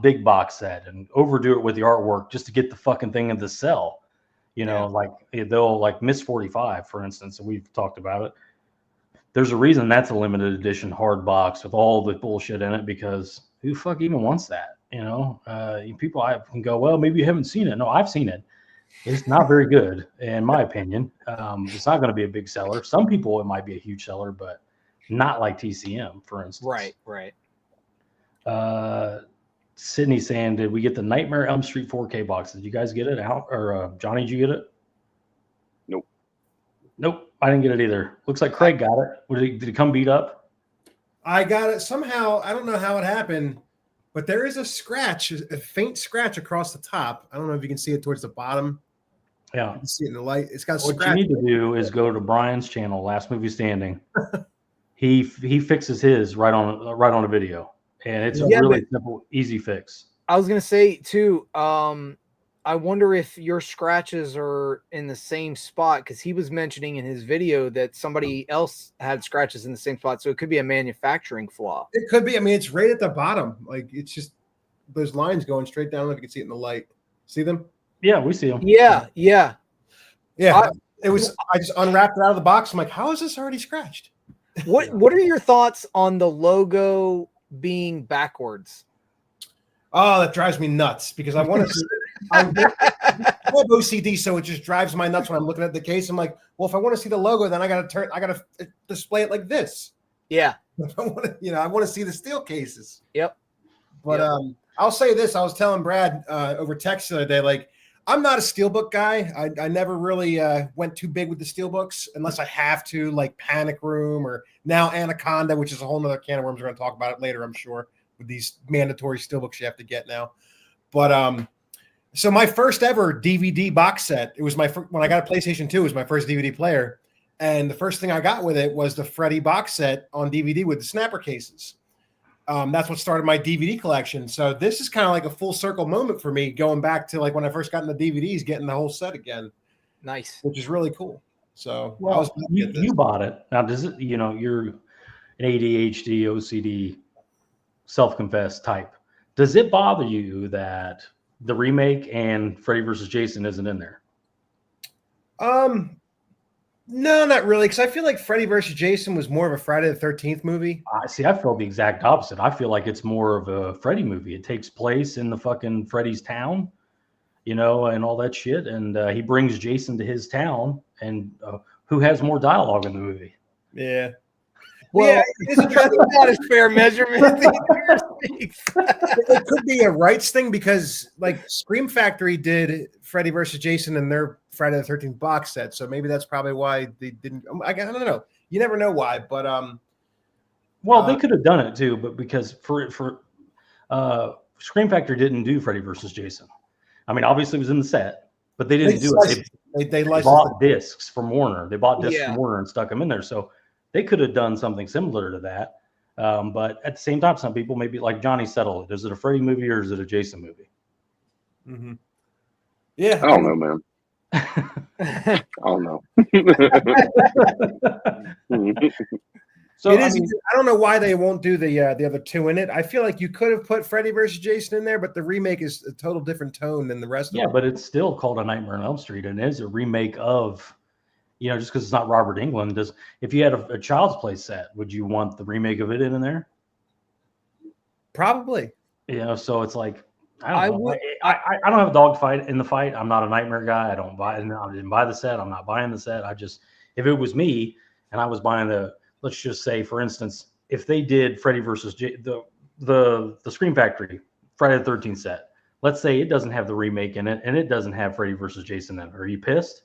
big box set and overdo it with the artwork just to get the fucking thing in the cell. You know, like they'll like Miss 45, for instance, and we've talked about it. There's a reason that's a limited edition hard box with all the bullshit in it, because who the fuck even wants that? You know, people can go, well, maybe you haven't seen it. No, I've seen it. It's not very good, in my opinion. It's not going to be a big seller. Some people, it might be a huge seller, but not like TCM, for instance. Right. Sydney saying, did we get the Nightmare Elm Street 4K box? Did you guys get it out? Or Johnny, did you get it? Nope. I didn't get it either. Looks like Craig got it. Did it come beat up? I got it somehow. I don't know how it happened, but there is a scratch, a faint scratch across the top. I don't know if you can see it towards the bottom. Yeah. You can see it in the light. It's got a What scratch. you need to do is go to Brian's channel, Last Movie Standing. He fixes his right on a video, and it's a really simple, easy fix. I was gonna say too. I wonder if your scratches are in the same spot, because he was mentioning in his video that somebody else had scratches in the same spot, so it could be a manufacturing flaw. It could be. I mean, it's right at the bottom. Like, it's just those lines going straight down. I don't know if you can see it in the light. See them? Yeah, we see them. Yeah. I just unwrapped it out of the box. I'm like, how is this already scratched? What are your thoughts on the logo being backwards? Oh, that drives me nuts, because I want to see it. I have OCD, so it just drives my nuts when I'm looking at the case. I'm like, well, if I want to see the logo, then I got to display it like this. Yeah. I want to see the steel cases. Yep. But I'll say this. I was telling Brad over text the other day, like, I'm not a steelbook guy. I never really went too big with the steelbooks unless I have to, like Panic Room or now Anaconda, which is a whole nother can of worms. We're going to talk about it later, I'm sure, with these mandatory steelbooks you have to get now. But so my first ever DVD box set, it was when I got a PlayStation 2, it was my first DVD player. And the first thing I got with it was the Freddy box set on DVD with the snapper cases. That's what started my DVD collection. So this is kind of like a full circle moment for me, going back to like when I first got into DVDs, getting the whole set again. Nice. Which is really cool. So well, you bought it. Now, does it, you're an ADHD, OCD, self-confessed type. Does it bother you that the remake and Freddy vs. Jason isn't in there? No, not really, because I feel like Freddy vs. Jason was more of a Friday the 13th movie. I feel the exact opposite. I feel like it's more of a Freddy movie. It takes place in the fucking Freddy's town, and all that shit. And he brings Jason to his town, and who has more dialogue in the movie? Yeah. Well, it's not a fair measurement. It could be a rights thing, because like Scream Factory did Freddy vs. Jason in their Friday the 13th box set, so maybe that's probably why they didn't. I don't know. You never know why, but well, they could have done it too, but because for Scream Factory didn't do Freddy vs. Jason. I mean, obviously it was in the set, but they didn't do it. They bought discs from Warner. They bought discs from Warner and stuck them in there. So they could have done something similar to that. But at the same time, some people maybe like Johnny settled it. Is it a Freddy movie or is it a Jason movie? Mm-hmm. Yeah. I don't know, man. I don't know. So I don't know why they won't do the other two in it. I feel like you could have put Freddy vs. Jason in there, but the remake is a total different tone than the rest of them. Yeah, but it's still called A Nightmare on Elm Street, and it is a remake of, just because it's not Robert Englund. If you had a Child's Play set, would you want the remake of it in there? Probably. So it's like, I don't know. I don't have a dog fight in the fight. I'm not a Nightmare guy. I didn't buy the set. I'm not buying the set. If it was me and I was buying let's just say, for instance, if they did Freddy versus the Scream Factory Friday the 13th set, let's say it doesn't have the remake in it and it doesn't have Freddy versus Jason in it. Are you pissed?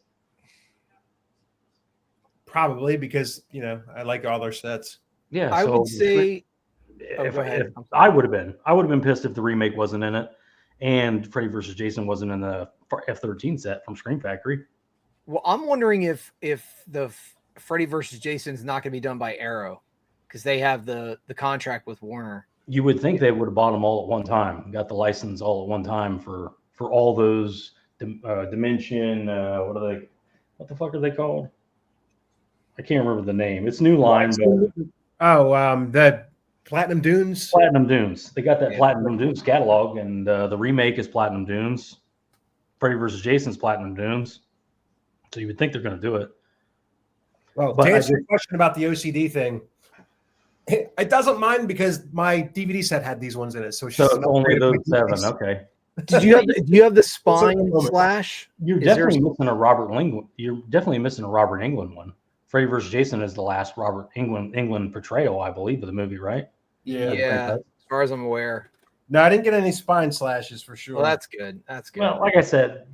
Probably, because I like all their sets. Yeah, I would say. I would have been pissed if the remake wasn't in it and Freddy vs. Jason wasn't in the F-13 set from Scream Factory. Well, I'm wondering if the Freddy versus Jason is not going to be done by Arrow because they have the contract with Warner. You would think they would have bought them all at one time, got the license all at one time for all those Dimension. What the fuck are they called? I can't remember the name. It's New Line, but the Platinum Dunes. Platinum Dunes. They got that Platinum Dunes catalog, and the remake is Platinum Dunes. Freddy vs. Jason's Platinum Dunes. So you would think they're going to do it. Well, But to I answer your did- question about the OCD thing, it doesn't mind because my DVD set had these ones in it. So it's So just it's an only upgrade of those my 7. DVDs. Okay. Do you have the spine moment. slash? You're Is there definitely missing a Robert England. You're definitely missing a Robert England one. Freddy vs. Jason is the last Robert England portrayal, I believe, of the movie, right? Yeah. Yeah, as far as I'm aware. No, I didn't get any spine slashes for sure. Well, that's good. That's good. Well, like I said,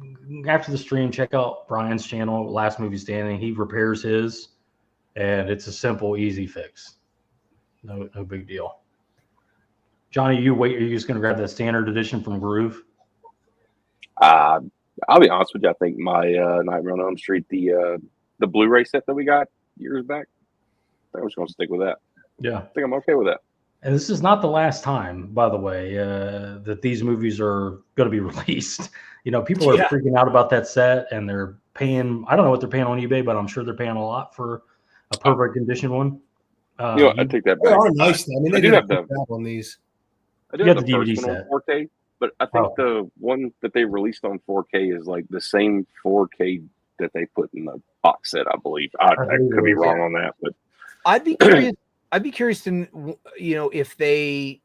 after the stream, check out Brian's channel, Last Movie Standing. He repairs his, and it's a simple, easy fix. No big deal. Johnny, are you just going to grab that standard edition from Groove? I'll be honest with you. I think my Nightmare on Elm Street, the Blu-ray set that we got years back, I think I'm just going to stick with that. Yeah. I think I'm okay with that. And this is not the last time, by the way, that these movies are going to be released. You know, people are freaking out about that set, and they're paying. I don't know what they're paying on eBay, but I'm sure they're paying a lot for a perfect condition one. I take that They back. are nice. I mean, they I do do have have the- job on these. I do You have have the the first DVD one set. on 4K, but I think the one that they released on 4K is like the same 4K that they put in the box set, I believe. I believe could be it is, wrong on that, but I'd be curious. I'd be curious to, if they,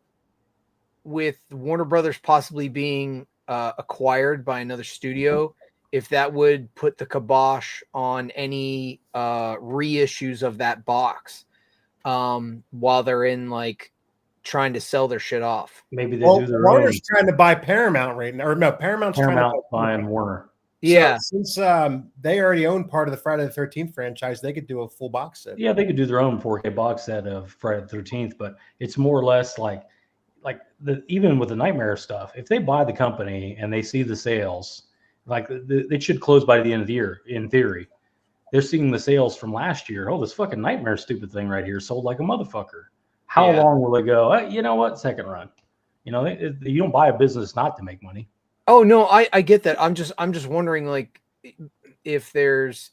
with Warner Brothers possibly being acquired by another studio, if that would put the kibosh on any reissues of that box while they're in like trying to sell their shit off. Maybe they Well, do their Warner's own. trying to buy Paramount right now, or no, Paramount's Paramount trying to buying Warner. Yeah. Since they already own part of the Friday the 13th franchise, they could do a full box set. Yeah, they could do their own 4K box set of Friday the 13th, but it's more or less like even with the Nightmare stuff. If they buy the company and they see the sales, like they should close by the end of the year. In theory, they're seeing the sales from last year. Oh, this fucking Nightmare stupid thing right here sold like a motherfucker. How long will they go? You know what? Second run. You know, you don't buy a business not to make money. Oh no, I get that. I'm just wondering like if there's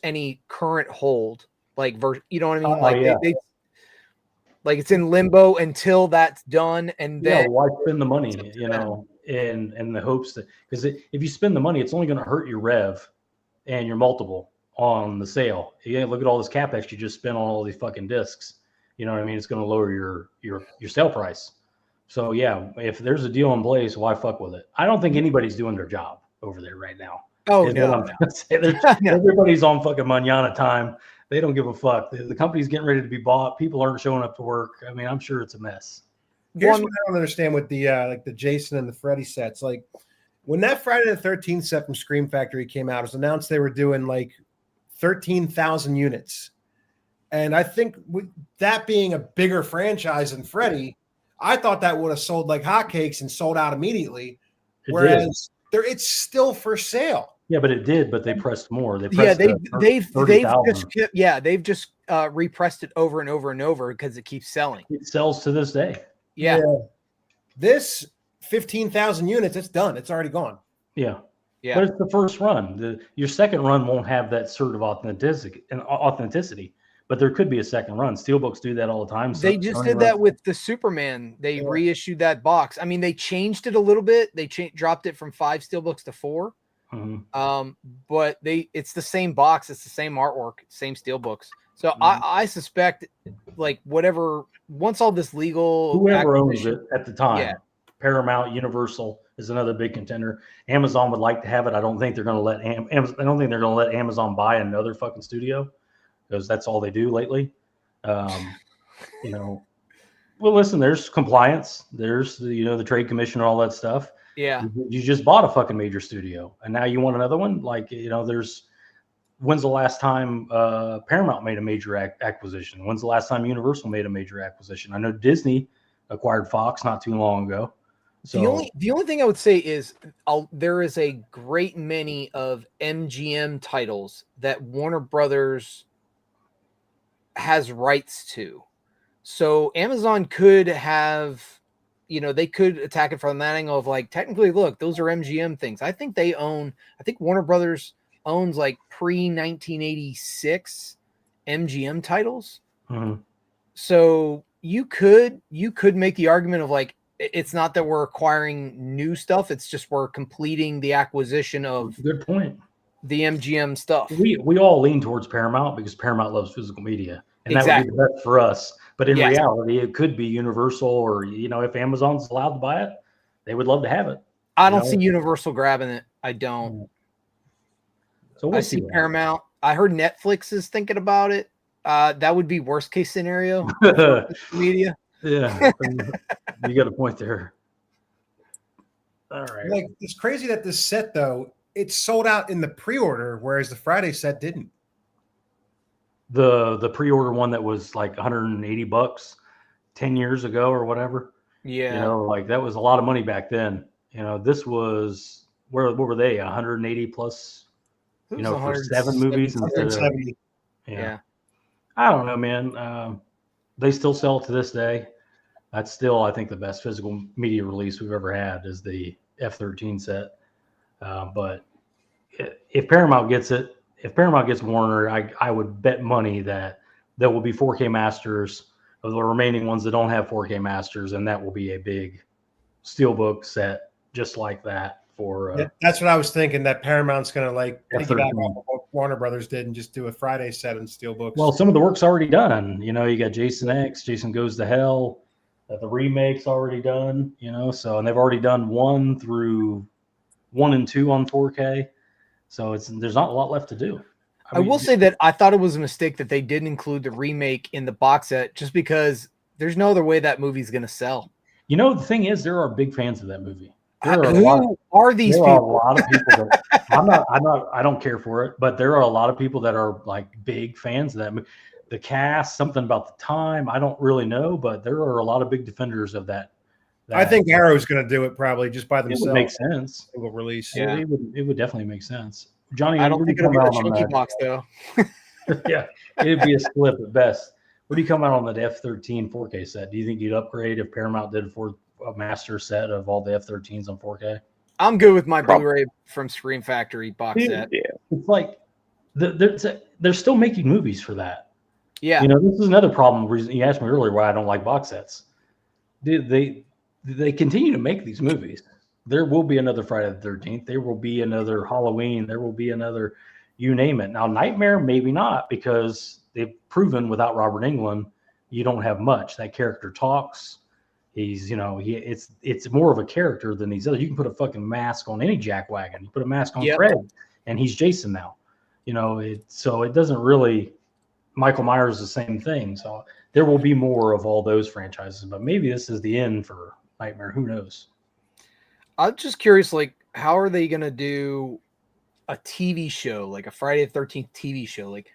any current hold, like you know what I mean? Like yeah. they like it's in limbo until that's done, and then Yeah, why spend the money? You know, in the hopes that because if you spend the money, it's only going to hurt your rev and your multiple on the sale. Yeah, look at all this capex you just spent on all these fucking discs. You know what I mean? It's going to lower your sale price. So yeah, if there's a deal in place, why fuck with it? I don't think anybody's doing their job over there right now. oh Is no, what I'm trying to say. Everybody's on fucking manana time. They don't give a fuck. The company's getting ready to be bought. People aren't showing up to work. I mean, I'm sure it's a mess. Here's what I don't understand with the like the Jason and the Freddy sets. Like when that Friday the 13th set from Scream Factory came out, it was announced they were doing like 13,000 units. And I think with that being a bigger franchise than Freddy, I thought that would have sold like hotcakes and sold out immediately. It did. Whereas it's still for sale. Yeah, but it did. But they pressed more. They yeah, pressed they've just repressed it over and over and over because it keeps selling. It sells to this day. Yeah. This 15,000 units, it's done. It's already gone. Yeah. Yeah. But it's the first run. Your second run won't have that sort of authenticity. But there could be a second run. Steelbooks do that all the time. They just did that with the Superman. They reissued that box. I mean, they changed it a little bit. They dropped it from 5 steelbooks to 4. Mm-hmm. But it's the same box. It's the same artwork, same steelbooks. So I suspect, like once all this legal, whoever owns it at the time, yeah. Paramount, Universal is another big contender. Amazon would like to have it. I don't think they're going to let Amazon buy another fucking studio, because that's all they do lately. You know, well, listen, there's compliance. There's the trade commission and all that stuff. Yeah. You just bought a fucking major studio and now you want another one. Like, when's the last time Paramount made a major acquisition? When's the last time Universal made a major acquisition? I know Disney acquired Fox not too long ago. So the only thing I would say is there is a great many of MGM titles that Warner Brothers has rights to. So Amazon could have, they could attack it from that angle of like, technically, look, those are MGM things. I think Warner Brothers owns like pre-1986 MGM titles. mhm. So you could make the argument of like, it's not that we're acquiring new stuff, it's just we're completing the acquisition of Good point. the MGM stuff. We all lean towards Paramount because Paramount loves physical media, and that Exactly. would be the best for us. But in Yes. reality, it could be Universal, or if Amazon's allowed to buy it, they would love to have it. I don't see Universal grabbing it. I don't. So we'll I see Paramount. I heard Netflix is thinking about it. That would be worst case scenario for media. Yeah, you got a point there. All right. Like, it's crazy that this set though, it's sold out in the pre-order, whereas the Friday set didn't. The pre-order one that was like $180 10 years ago or whatever. Yeah. Like that was a lot of money back then. This was what were they? 180 plus, It was for 7 movies instead of, 170. Yeah. I don't know, man. They still sell it to this day. That's still, I think, the best physical media release we've ever had is the F-13 set. But if Paramount gets it, if Paramount gets Warner, I would bet money that there will be 4K masters of the remaining ones that don't have 4K masters, and that will be a big steelbook set just like that for. Yeah, that's what I was thinking. That Paramount's going to like piggyback F-13. off of what Warner Brothers did and just do a Friday set in steelbooks. Well, some of the work's already done. You got Jason X, Jason Goes to Hell. The remake's already done. So and they've already done 1 through 1 and 2 on 4K. So there's not a lot left to do. I will say that I thought it was a mistake that they didn't include the remake in the box set, just because there's no other way that movie's going to sell. The thing is, there are big fans of that movie. Who are these There are a people? lot of people that I don't care for it, but there are a lot of people that are like big fans of that movie. The cast, something about the time, I don't really know, but there are a lot of big defenders of that. I think Arrow's going to do it probably just by it themselves. would make sense. Single release. Yeah. It would definitely make sense. Johnny, I don't where do think you it'll come be out the on chunky that? box though. Yeah, it'd be a slip at best. Where do you come out on that F-13 4K set? Do you think you'd upgrade if Paramount did a master set of all the F-13s on 4K? I'm good with my Blu-ray from Scream Factory box set. Yeah. It's like they're still making movies for that. Yeah. This is another problem. Reason you asked me earlier why I don't like box sets. They continue to make these movies. There will be another Friday the 13th. There will be another Halloween. There will be another, you name it. Now Nightmare, maybe not, because they've proven without Robert Englund, you don't have much. That character talks. He's, it's more of a character than these other. You can put a fucking mask on any jackwagon. You put a mask on Yep. Fred, and he's Jason now. So it doesn't really. Michael Myers is the same thing. So there will be more of all those franchises, but maybe this is the end for Nightmare. Who knows? I'm just curious, like, how are they going to do a TV show, like a Friday the 13th TV show? Like,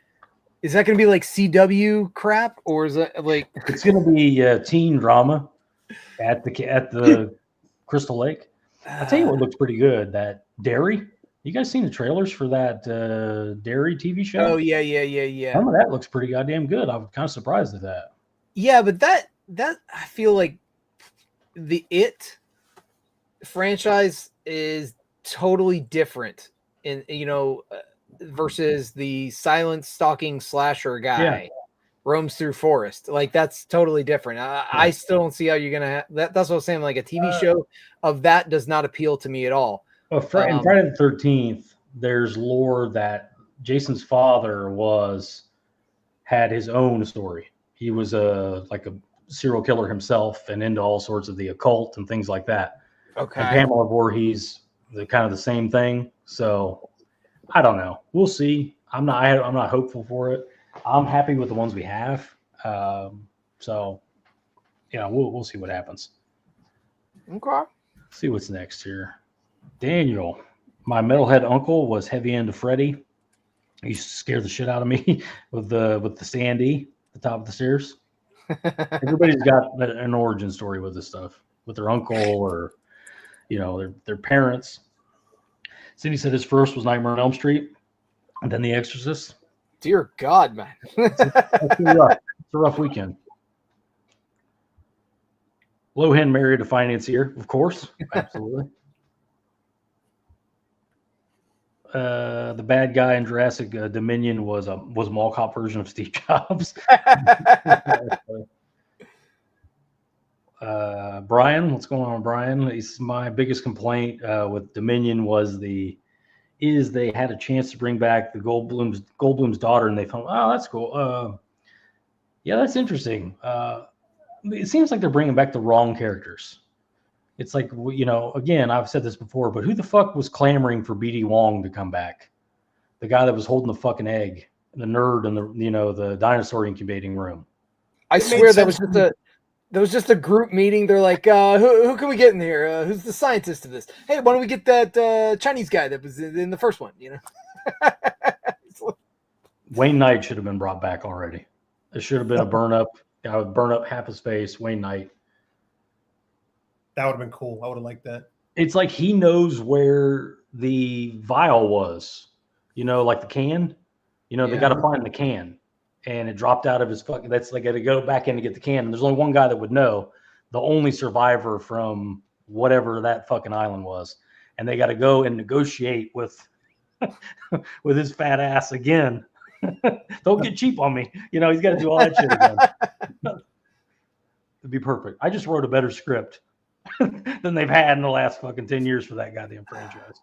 is that going to be like CW crap, or is that like It's going to be teen drama at the Crystal Lake. I'll tell you what looks pretty good. That Dairy. You guys seen the trailers for that Dairy TV show? Oh yeah. Some of that looks pretty goddamn good. I'm kind of surprised at that. Yeah, but that I feel like the It franchise is totally different in versus the silent stalking slasher guy roams through forest. Like that's totally different. I still don't see how you're gonna have that. That's what I'm saying. Like a TV show of that does not appeal to me at all. Well, in Friday the 13th, there's lore that Jason's father had his own story. He was like a serial killer himself and into all sorts of the occult and things like that. Okay. And Pamela Voorhees, the same thing. So I don't know. We'll see. I'm not hopeful for it. I'm happy with the ones we have. So we'll see what happens. Okay. See what's next here. Daniel, my metalhead uncle was heavy into Freddy. He used to scare the shit out of me with the Sandy at the top of the stairs. Everybody's got an origin story with this stuff, with their uncle or their parents. Cindy said his first was Nightmare on Elm Street, and then The Exorcist. Dear God, man. It's a rough weekend. Lohan married a financier, of course. Absolutely. The bad guy in Jurassic Dominion was a mall cop version of Steve Jobs. Brian, what's going on, Brian? My biggest complaint with Dominion is they had a chance to bring back the Goldblum's daughter, and they thought, oh, that's cool. Yeah, that's interesting. It seems like they're bringing back the wrong characters. It's like, again, I've said this before, but who the fuck was clamoring for BD Wong to come back? The guy that was holding the fucking egg, the nerd in the dinosaur incubating room. I swear that was just a group meeting. They're like, who can we get in here? Who's the scientist of this? Hey, why don't we get that Chinese guy that was in the first one? Wayne Knight should have been brought back already. It should have been a burn up. I would burn up half his face. Wayne Knight. That would have been cool. I would have liked that. It's like he knows where the vial was, like the can. They got to find the can, and it dropped out of his fucking. That's like got to go back in to get the can. And there's only one guy that would know, the only survivor from whatever that fucking island was, and they got to go and negotiate with with his fat ass again. Don't get cheap on me. He's got to do all that shit again. It'd be perfect. I just wrote a better script than they've had in the last fucking 10 years for that goddamn franchise.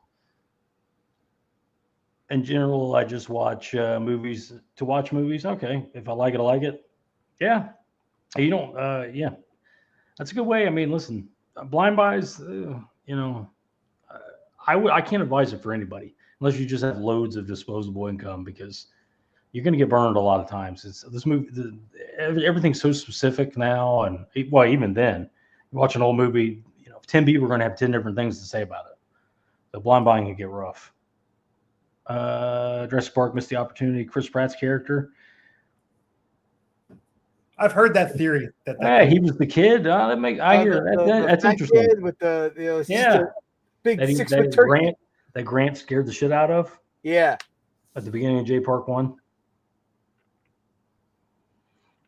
In general, I just watch movies to watch movies. Okay. If I like it, I like it. Yeah. You don't, yeah. That's a good way. I mean, listen, blind buys, I can't advise it for anybody unless you just have loads of disposable income, because you're going to get burned a lot of times. This movie, everything's so specific now. And even then, you watch an old movie, 10 people are going to have 10 different things to say about it. The blind buying can get rough. Jurassic Park missed the opportunity. Chris Pratt's character. I've heard that theory. He was the kid. I hear that. That's interesting. Kid with the big 6 foot turkey. Grant scared the shit out of. Yeah. At the beginning of J Park 1.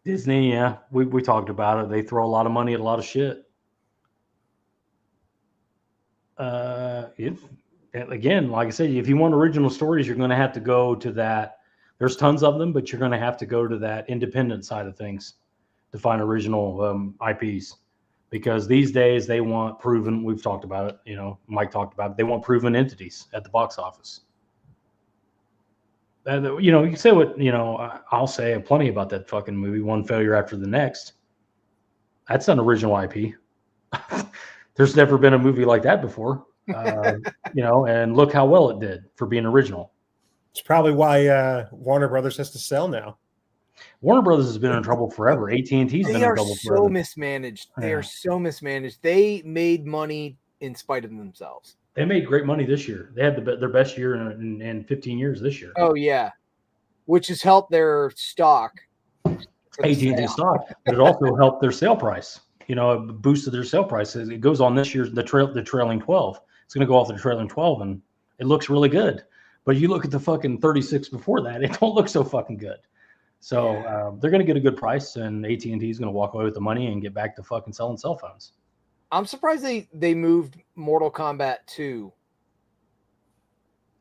Disney, yeah, we talked about it. They throw a lot of money at a lot of shit. Again, like I said, if you want original stories, you're going to have to go to that. There's tons of them, but you're going to have to go to that independent side of things to find original IPs, because these days they want proven. We've talked about it. Mike talked about it. They want proven entities at the box office. You can say what, I'll say plenty about that fucking movie, one failure after the next. That's an original IP. There's never been a movie like that before, and look how well it did for being original. It's probably why Warner Brothers has to sell now. Warner Brothers has been in trouble forever. AT&T's been in trouble forever. They are so mismanaged. They are so mismanaged. They made money in spite of themselves. They made great money this year. They had their best year in 15 years this year. Oh, yeah. Which has helped their stock. AT&T stock. But it also helped their sale price. It boosted their sale price. It goes on this year's the trailing 12. It's going to go off the trailing 12, and it looks really good. But you look at the fucking 36 before that, it don't look so fucking good. So they're going to get a good price, and AT&T is going to walk away with the money and get back to fucking selling cell phones. I'm surprised they moved Mortal Kombat 2.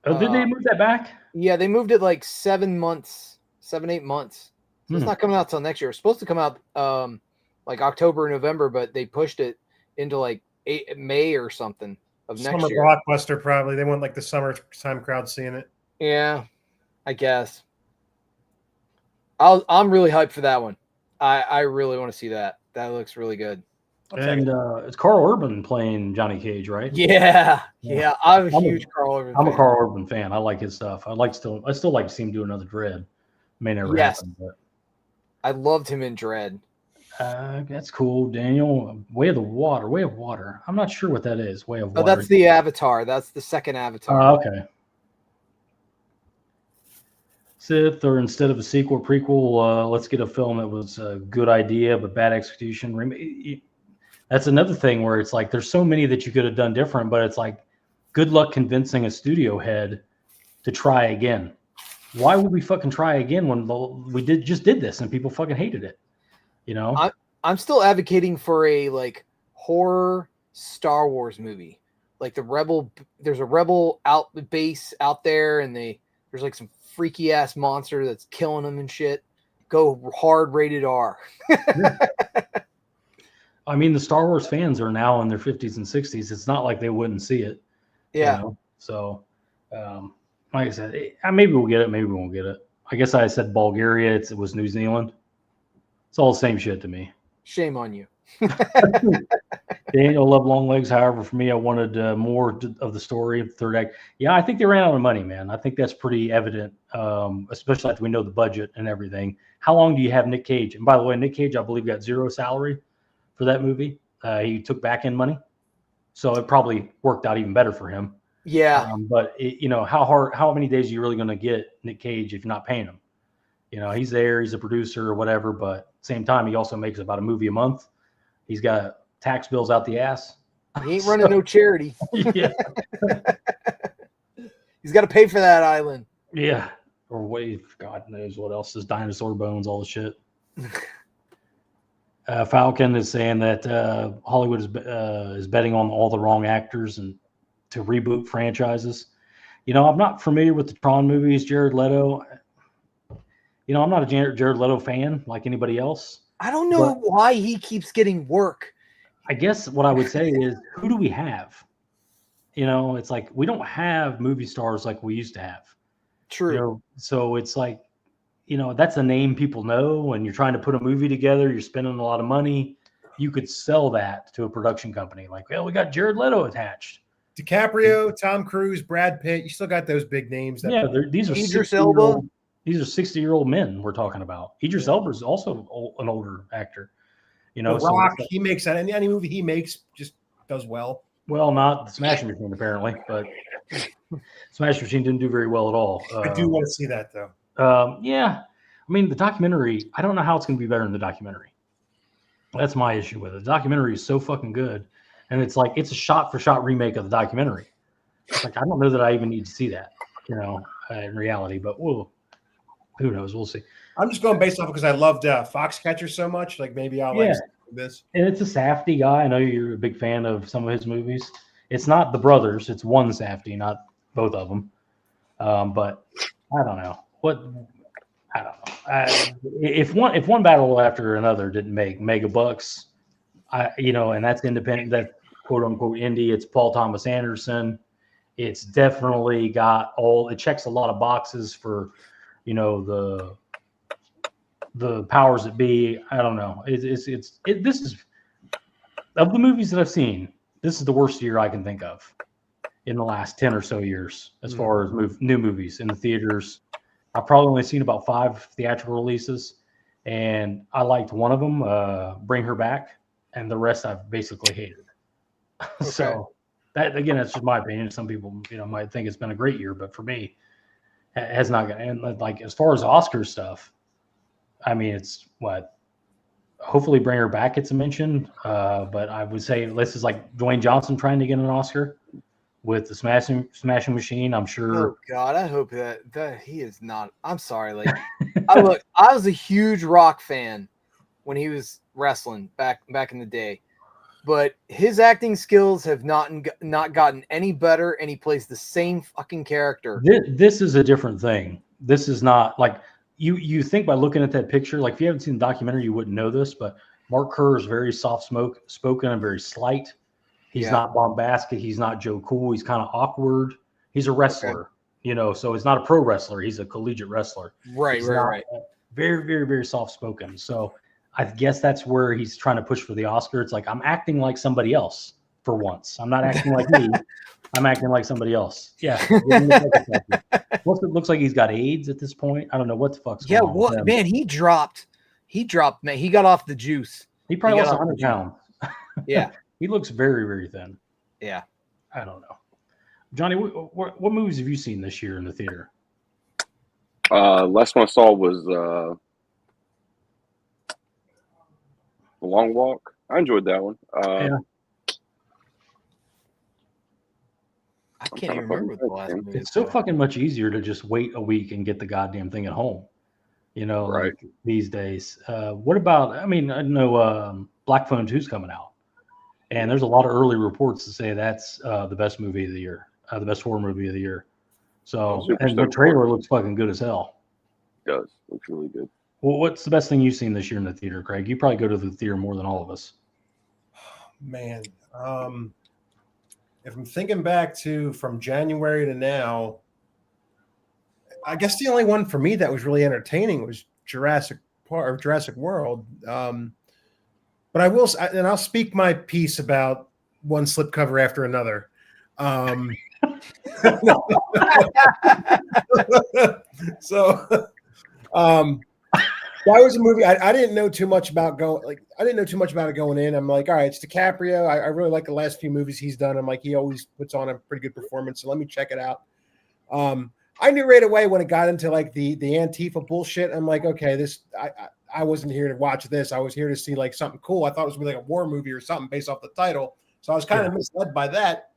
Oh, did they move that back? Yeah, they moved it like 7 months, 7-8 months. So it's not coming out till next year. It's supposed to come out like October or November, but they pushed it into like May or something of next year. Summer blockbuster, probably. They want like the summertime crowd seeing it. Yeah, I guess. I'm really hyped for that one. I really want to see that. That looks really good. And it's Carl Urban playing Johnny Cage, right? Yeah. I'm a huge Carl Urban fan. I'm a Carl Urban fan. I like his stuff. I still like to see him do another Dredd. May never happen. But I loved him in Dredd. That's cool, Daniel. Way of Water. I'm not sure what that is. Way of Water. Oh, that's the Avatar. That's the second Avatar. Oh, okay. Sith, or instead of a sequel, prequel, let's get a film that was a good idea but bad execution. That's another thing where it's like there's so many that you could have done different, but it's like good luck convincing a studio head to try again. Why would we fucking try again when we just did this and people fucking hated it? You know? I'm still advocating for a like horror Star Wars movie. Like there's a rebel base out there, and there's like some freaky ass monster that's killing them and shit. Go hard, rated R. I mean, the Star Wars fans are now in their 50s and 60s. It's not like they wouldn't see it. Yeah. You know? So, like I said, maybe we'll get it. Maybe we won't get it. I guess I said Bulgaria. It was New Zealand. It's all the same shit to me. Shame on you. Daniel loved Long Legs. However, for me, I wanted more of the story of the third act. Yeah, I think they ran out of money, man. I think that's pretty evident, especially after we know the budget and everything. How long do you have Nick Cage? And by the way, Nick Cage, I believe, got zero salary for that movie. He took back end money, so it probably worked out even better for him. Yeah. But how many days are you really going to get Nick Cage if you're not paying him? You know, he's there, he's a producer or whatever, but at the same time, he also makes about a movie a month. He's got tax bills out the ass. He ain't running no charity. Yeah. He's got to pay for that island. Yeah. Or wait, God knows what else is dinosaur bones, all the shit. Falcon is saying that Hollywood is betting on all the wrong actors and to reboot franchises. You know, I'm not familiar with the Tron movies. Jared Leto. You know, I'm not a Jared Leto fan like anybody else. I don't know why he keeps getting work. I guess what I would say is, who do we have? You know, it's like we don't have movie stars like we used to have. True. You know, so it's like, you know, that's a name people know, and you're trying to put a movie together. You're spending a lot of money. You could sell that to a production company. Like, well, we got Jared Leto attached. DiCaprio, Tom Cruise, Brad Pitt. You still got those big names. These are Idris Elba. These are 60-year-old men we're talking about. Idris Elba is also an older actor. You know, The Rock, he makes that. Any movie he makes just does well. Well, not the Smashing Machine apparently, but Smashing Machine didn't do very well at all. I do want to see that though. Yeah, I mean the documentary. I don't know how it's going to be better than the documentary. That's my issue with it. The documentary is so fucking good, and it's like it's a shot-for-shot remake of the documentary. It's like I don't know that I even need to see that, you know, in reality. But who knows? We'll see. I'm just going based off because I loved Foxcatcher so much. Like maybe I'll like this. And it's a Safdie guy. I know you're a big fan of some of his movies. It's not the brothers. It's one Safdie, not both of them. But I don't know. I don't know. If one battle after another didn't make mega bucks, and that's independent, that quote unquote indie. It's Paul Thomas Anderson. It's definitely it checks a lot of boxes for, you know, the powers that be. I don't know. This is of the movies that I've seen, this is the worst year I can think of in the last 10 or so years as far as new movies in the theaters. I've probably only seen about 5 theatrical releases, and I liked one of them, Bring Her Back, and the rest I've basically hated. Okay. So that, again, that's just my opinion. Some people, might think it's been a great year, but for me, it has not. And like as far as Oscar stuff, I mean, it's what. Hopefully, Bring Her Back gets a mention, but I would say this is like Dwayne Johnson trying to get an Oscar with the Smashing Machine. I'm sure. Oh God, I hope that he is not. I'm sorry, like I was a huge Rock fan when he was wrestling back in the day, but his acting skills have not gotten any better, and he plays the same fucking character. This is a different thing. This is not like. You think by looking at that picture, like if you haven't seen the documentary, you wouldn't know this, but Mark Kerr is very soft-spoken and very slight. He's not bombastic. He's not Joe Cool. He's kind of awkward. He's a wrestler, so he's not a pro wrestler. He's a collegiate wrestler. Right. Very, very, very soft-spoken. So I guess that's where he's trying to push for the Oscar. It's like, I'm acting like somebody else for once. I'm not acting like me. I'm acting like somebody else. Yeah. It looks like he's got AIDS at this point. I don't know what the fuck's going on. Yeah, man, he dropped, man. He got off the juice. He probably lost 100 pounds. Yeah. He looks very, very thin. Yeah. I don't know. Johnny, what movies have you seen this year in the theater? Last one I saw was The Long Walk. I enjoyed that one. Yeah. I can't even remember what the last movie It's so was. fucking much easier to just wait a week and get the goddamn thing at home. You know, Right. like these days. What about? I mean, I know Black Phone 2's coming out, and there's a lot of early reports to say that's the best movie of the year, the best horror movie of the year. So, Super and the stoked for trailer looks fucking good as hell. It does. Looks really good. Well, what's the best thing you've seen this year in the theater, Craig? You probably go to the theater more than all of us. Man, if I'm thinking back to from January to now, I guess the only one for me that was really entertaining was Jurassic Park or Jurassic World. But I will, and I'll speak my piece about one slipcover after another. So, that was a movie I didn't know too much about I didn't know too much about it going in. I'm like, all right, it's DiCaprio. I really like the last few movies he's done. I'm like, he always puts on a pretty good performance. So let me check it out. I knew right away when it got into like the Antifa bullshit. I'm like, okay, I wasn't here to watch this. I was here to see like something cool. I thought it was gonna be like a war movie or something based off the title. So I was kind of misled by that.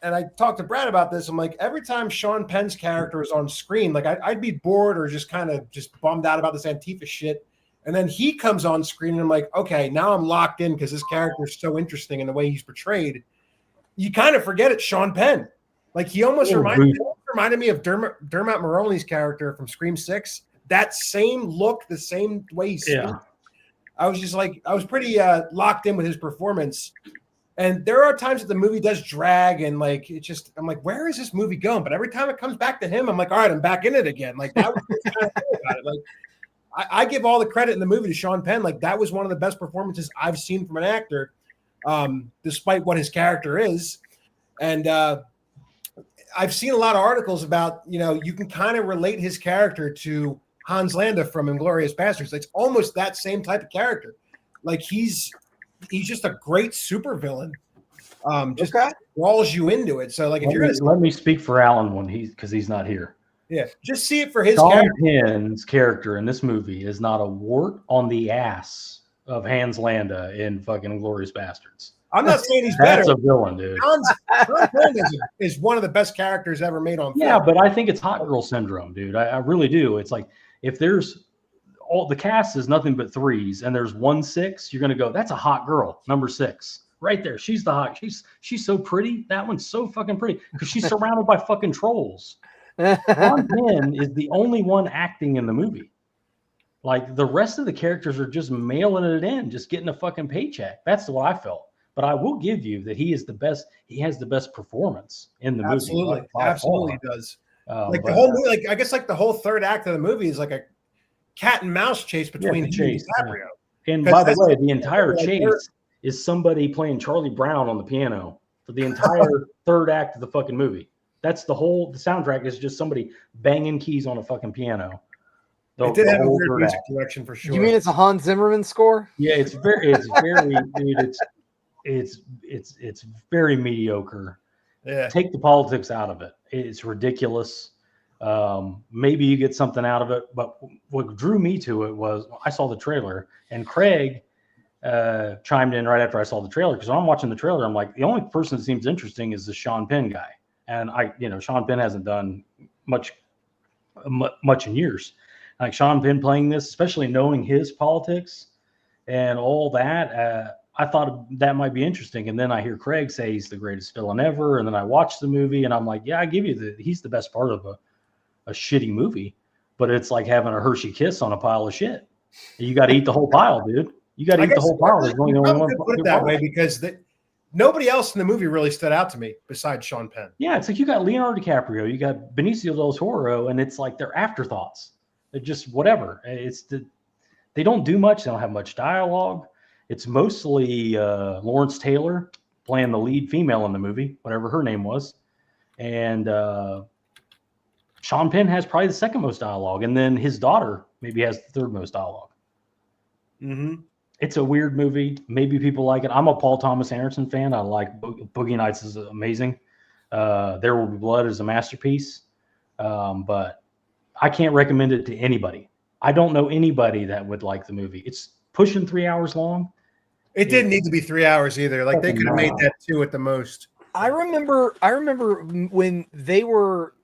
And I talked to Brad about this. I'm like, every time Sean Penn's character is on screen, like I'd be bored or just kind of just bummed out about this Antifa shit. And then he comes on screen and I'm like, okay, now I'm locked in because this character is so interesting in the way he's portrayed. You kind of forget it's Sean Penn. Like he almost reminded me of Dermot Mulroney's character from Scream 6. That same look, the same way he's I was just like, I was pretty locked in with his performance. And there are times that the movie does drag and like it just, I'm like, where is this movie going? But every time it comes back to him, I'm like, all right, I'm back in it again. Like that was kind of cool about it. Like I give all the credit in the movie to Sean Penn. Like that was one of the best performances I've seen from an actor, despite what his character is. And I've seen a lot of articles about, you can kind of relate his character to Hans Landa from Inglourious Basterds. It's almost that same type of character. Like he's just a great supervillain. Just draws you into it. So like if let me speak for Alan because he's not here. Yeah, just see it for his Sean character. Penn's character in this movie is not a wart on the ass of Hans Landa in fucking Inglourious Basterds. I'm not saying he's better. That's a villain, dude. Hans Landa is one of the best characters ever made on film. Yeah, but I think it's hot girl syndrome, dude. I really do. It's like if there's the cast is nothing but threes and there's 1 6, you're gonna go, that's a hot girl, number 6. Right there. She's the hot. She's so pretty. That one's so fucking pretty because she's surrounded by fucking trolls. Sean Penn is the only one acting in the movie. Like the rest of the characters are just mailing it in, just getting a fucking paycheck. That's what I felt. But I will give you that he is the best. He has the best performance in the movie. Absolutely does. The whole movie, like I guess, like the whole third act of the movie is like a cat and mouse chase between him and DiCaprio. Yeah. And by the way, the entire chase is somebody playing Charlie Brown on the piano for the entire third act of the fucking movie. That's the soundtrack is just somebody banging keys on a fucking piano. It did have a weird music direction for sure. You mean it's a Hans Zimmerman score? Yeah, it's very, dude, it's very mediocre. Yeah. Take the politics out of it. It's ridiculous. Maybe you get something out of it, but what drew me to it was I saw the trailer and Craig chimed in right after I saw the trailer because when I'm watching the trailer, I'm like, the only person that seems interesting is the Sean Penn guy. And Sean Penn hasn't done much in years. Like Sean Penn playing this, especially knowing his politics and all that, I thought that might be interesting. And then I hear Craig say he's the greatest villain ever. And then I watch the movie and I'm like, yeah, I give you he's the best part of a shitty movie. But it's like having a Hershey Kiss on a pile of shit. You got to eat the whole pile, dude. You got to eat the whole pile. There's only one. Put it that way because nobody else in the movie really stood out to me besides Sean Penn. Yeah, it's like you got Leonardo DiCaprio, you got Benicio del Toro, and it's like they're afterthoughts. They're just whatever. They don't do much. They don't have much dialogue. It's mostly Lawrence Taylor playing the lead female in the movie, whatever her name was, and Sean Penn has probably the second most dialogue, and then his daughter maybe has the third most dialogue. Mm-hmm. It's a weird movie. Maybe people like it. I'm a Paul Thomas Anderson fan. I like Boogie Nights is amazing. There Will Be Blood is a masterpiece. But I can't recommend it to anybody. I don't know anybody that would like the movie. It's pushing 3 hours long. It didn't need to be 3 hours either. Like they could have made that 2 at the most. I remember when they were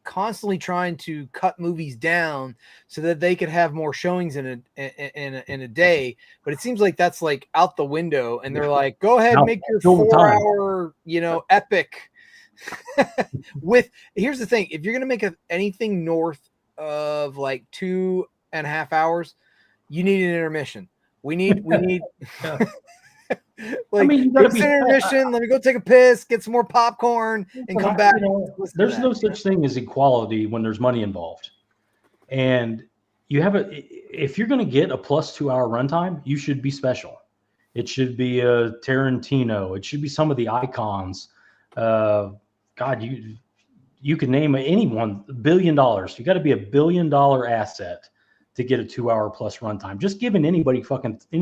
constantly trying to cut movies down so that they could have more showings in a day, but it seems like that's like out the window, and they're like, go ahead, make your 4-hour, epic. Here's the thing: if you're gonna make anything north of like 2.5 hours, you need an intermission. We need like, let's intermission. Let me go take a piss, get some more popcorn, and come back. There's no such thing as equality when there's money involved. And you have if you're going to get a plus 2 hour runtime, you should be special. It should be a Tarantino. It should be some of the icons. God, you can name anyone. $1 billion. You got to be $1 billion asset to get a 2 hour plus runtime. Just giving any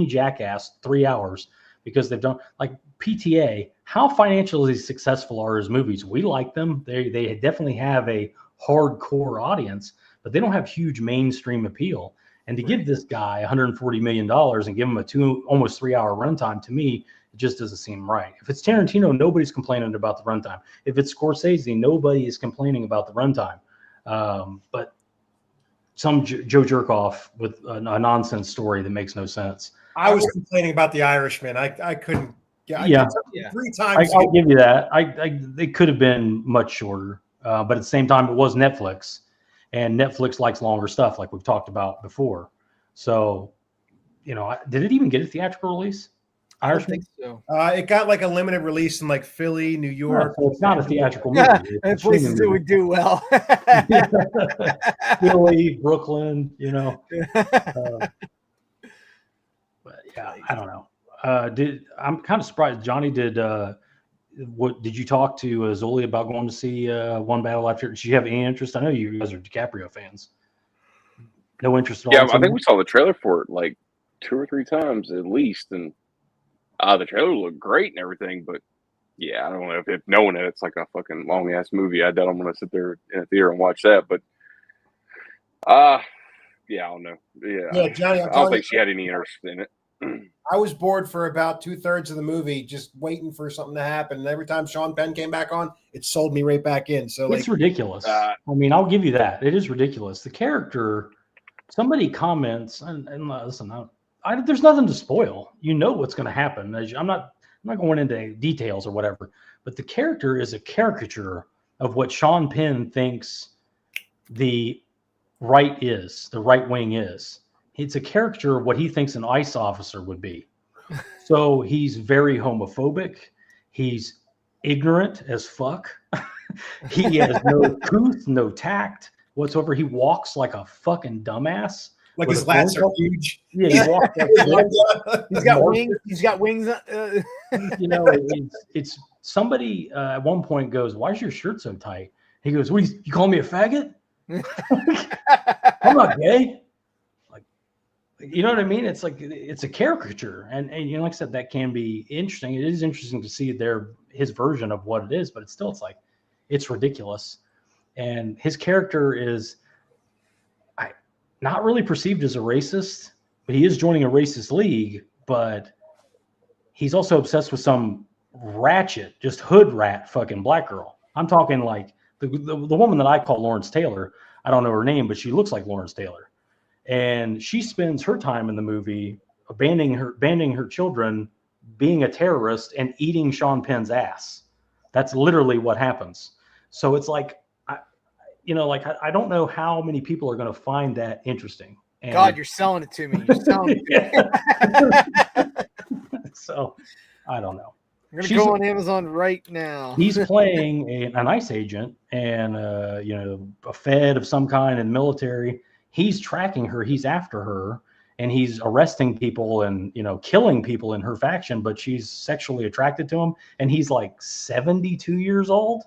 jackass 3 hours. Because they've done like PTA, how financially successful are his movies? We like them. They definitely have a hardcore audience, but they don't have huge mainstream appeal. And to give this guy $140 million and give him a almost 3 hour runtime, to me, it just doesn't seem right. If it's Tarantino, nobody's complaining about the runtime. If it's Scorsese, nobody is complaining about the runtime. But some Joe Jerkoff with a nonsense story that makes no sense. I was complaining about The Irishman. I couldn't. 3 times. I'll give you that. They could have been much shorter, but at the same time, it was Netflix, and Netflix likes longer stuff, like we've talked about before. So, did it even get a theatrical release? I don't think so. It got like a limited release in like Philly, New York. So it's not a theatrical movie. And places it would do well. Philly, Brooklyn, But yeah, I don't know. I'm kind of surprised. Johnny, did you talk to Zoli about going to see One Battle After? Did you have any interest? I know you guys are DiCaprio fans. No interest at all. Yeah, I think we saw the trailer for it like 2 or 3 times at least, and the trailer looked great and everything. But yeah, I don't know if knowing that it's like a fucking long ass movie, I doubt I'm gonna sit there in a theater and watch that. But yeah, I don't know. Yeah, Johnny, I don't think she had any interest in it. I was bored for about 2/3 of the movie, just waiting for something to happen. And every time Sean Penn came back on, it sold me right back in. So it's ridiculous. I mean, I'll give you that. It is ridiculous. The character. Somebody comments, and listen, there's nothing to spoil. You know what's going to happen. I'm not going into details or whatever. But the character is a caricature of what Sean Penn thinks the right wing is. It's a caricature of what he thinks an ICE officer would be. So he's very homophobic. He's ignorant as fuck. He has no truth, no tact whatsoever. He walks like a fucking dumbass. Like his lats are huge. Yeah, he walks like He's got wings. He's got wings. It's somebody at one point goes, "Why is your shirt so tight?" He goes, "What? You call me a faggot?" I'm not gay. You know what I mean? It's like it's a caricature, and like I said, that can be interesting. It is interesting to see his version of what it is, but it's it's ridiculous. And his character is not really perceived as a racist, but he is joining a racist league. But he's also obsessed with some ratchet, just hood rat fucking black girl. I'm talking like the woman that I call Lawrence Taylor. I don't know her name, but she looks like Lawrence Taylor. And she spends her time in the movie abandoning her children, being a terrorist, and eating Sean Penn's ass. That's literally what happens. So it's like, I don't know how many people are going to find that interesting. And God, you're selling it to me. You're selling it to me. So I don't know. I'm going to go on Amazon right now. He's playing an ICE agent and, a Fed of some kind in the military. He's tracking her. He's after her, and he's arresting people and, killing people in her faction, but she's sexually attracted to him. And he's like 72 years old.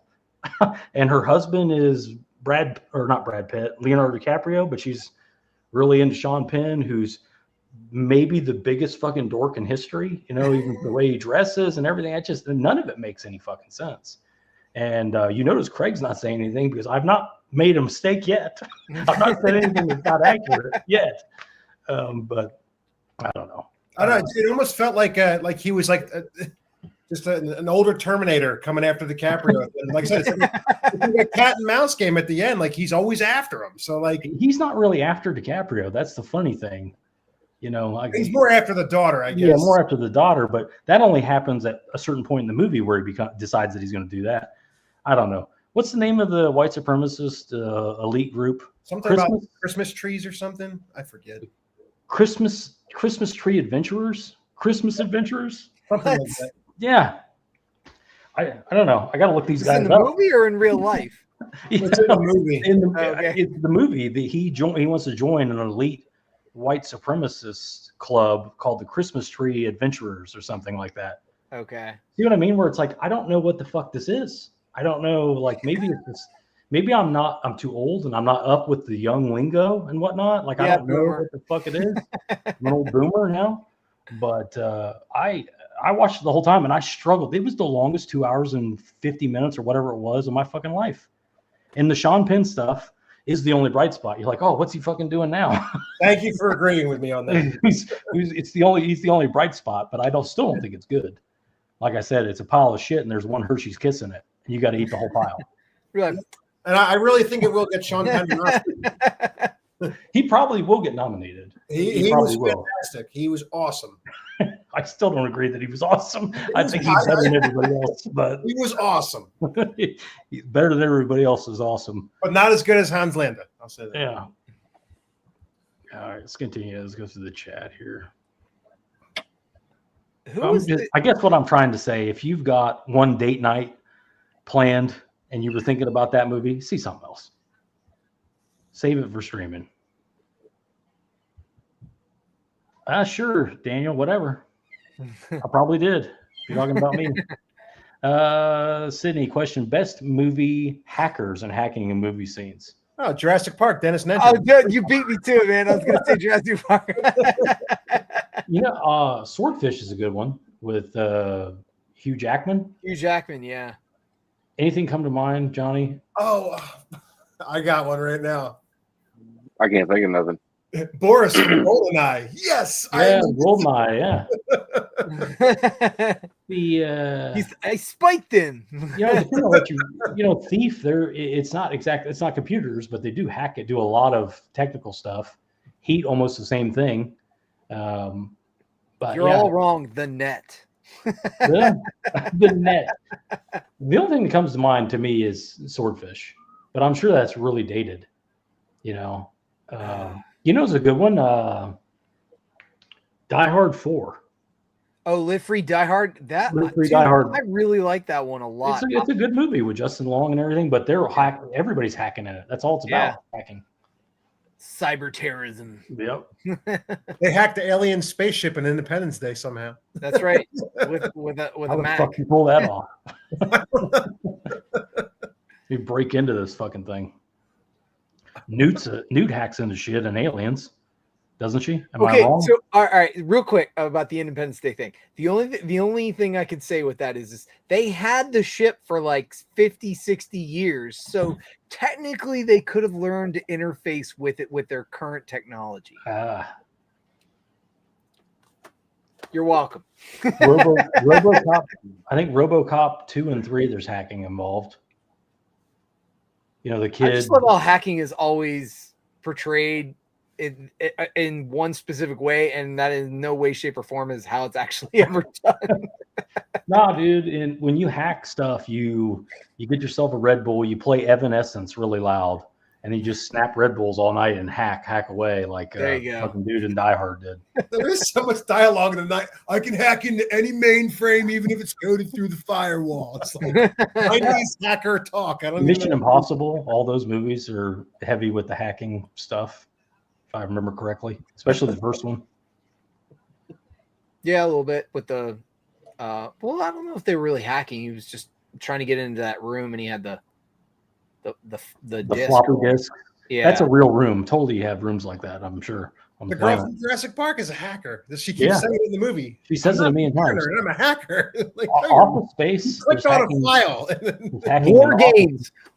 And her husband is not Brad Pitt, Leonardo DiCaprio, but she's really into Sean Penn, who's maybe the biggest fucking dork in history, even the way he dresses and everything. None of it makes any fucking sense. And you notice Craig's not saying anything because I've not made a mistake yet. I've not said anything that's not accurate yet. But I don't know. I don't know. It almost felt like he was like just an older Terminator coming after DiCaprio. And like I said, it's like a cat and mouse game at the end. Like he's always after him. So like he's not really after DiCaprio. That's the funny thing. You know, like he's more after the daughter, I guess. Yeah, more after the daughter, but that only happens at a certain point in the movie where he decides that he's going to do that. I don't know. What's the name of the white supremacist elite group? Something about Christmas trees or something. I forget. Christmas tree adventurers. Christmas adventurers. Something like that. Yeah. I don't know. I got to look these guys in up. the movie or in real life? It's in the movie. It's the movie that he wants to join an elite white supremacist club called the Christmas Tree Adventurers or something like that. Okay. See what I mean? Where it's like, I don't know what the fuck this is. I don't know. Like maybe I'm too old and I'm not up with the young lingo and whatnot. Like I don't know what the fuck it is. I'm an old boomer now. But I watched it the whole time and I struggled. It was the longest 2 hours and 50 minutes or whatever it was of my fucking life. And the Sean Penn stuff is the only bright spot. You're like, oh, what's he fucking doing now? Thank you for agreeing with me on that. He's the only bright spot, but I still don't think it's good. Like I said, it's a pile of shit, and there's one Hershey's Kiss in it, and you got to eat the whole pile. Really? And I really think it will get Sean Penn. He probably will get nominated. He was fantastic. He was awesome. I still don't agree that he was awesome. I think he's better than everybody else, but he was awesome. He's better than everybody else is awesome, but not as good as Hans Landa. I'll say that. Yeah. All right, let's continue. Let's go through the chat here. I guess what I'm trying to say, if you've got one date night planned and you were thinking about that movie, see something else. Save it for streaming. Sure, Daniel, whatever. I probably did. If you're talking about me. Sydney, question: best movie hackers and hacking in movie scenes. Oh, Jurassic Park, Dennis Nedry. Oh, you beat me too, man. I was going to say Jurassic Park. Swordfish is a good one with Hugh Jackman. Hugh Jackman, yeah. Anything come to mind, Johnny? Oh, I got one right now. I can't think of nothing. Boris from GoldenEye. Yes. Yeah, GoldenEye. Yeah. I spiked him. Thief. It's not computers, but they do hack it. Do a lot of technical stuff. Heat, almost the same thing. But you're all wrong. The net. The net. The only thing that comes to mind to me is Swordfish, but I'm sure that's really dated. It's a good one. Die Hard 4. Oh, Live Free, Die Hard. Live Free, Die Hard. I really like that one a lot. It's a good movie with Justin Long and everything, but everybody's hacking in it. That's all it's about. Hacking. Cyber terrorism. Yep. They hacked the alien spaceship in Independence Day somehow. That's right. With a Mac. How the fuck you pull that off? You break into this fucking thing. Newt hacks into shit and aliens, doesn't she? Am I wrong? So all right, real quick about the Independence Day thing. The only thing I could say with that is they had the ship for like 50, 60 years. So technically they could have learned to interface with it with their current technology. You're welcome. RoboCop. I think RoboCop 2 and 3, there's hacking involved. The kid. I just love how hacking is always portrayed in one specific way, and that in no way, shape, or form is how it's actually ever done. Nah, dude. And when you hack stuff, you get yourself a Red Bull, you play Evanescence really loud, and you just snap Red Bulls all night and hack away like fucking dude in Die Hard did. There is so much dialogue in the night. I can hack into any mainframe, even if it's coded through the firewall. It's like Chinese hacker talk. I don't Mission Impossible. All those movies are heavy with the hacking stuff, if I remember correctly, especially the first one. Yeah, a little bit with the. I don't know if they were really hacking. He was just trying to get into that room, and he had the disc. Floppy disk. Yeah, that's a real room. Totally, you have rooms like that. I'm sure. The girl from Jurassic Park is a hacker. She keeps saying it in the movie. She says it a million times. I'm a hacker. Like, Office Space. Clicked on a file.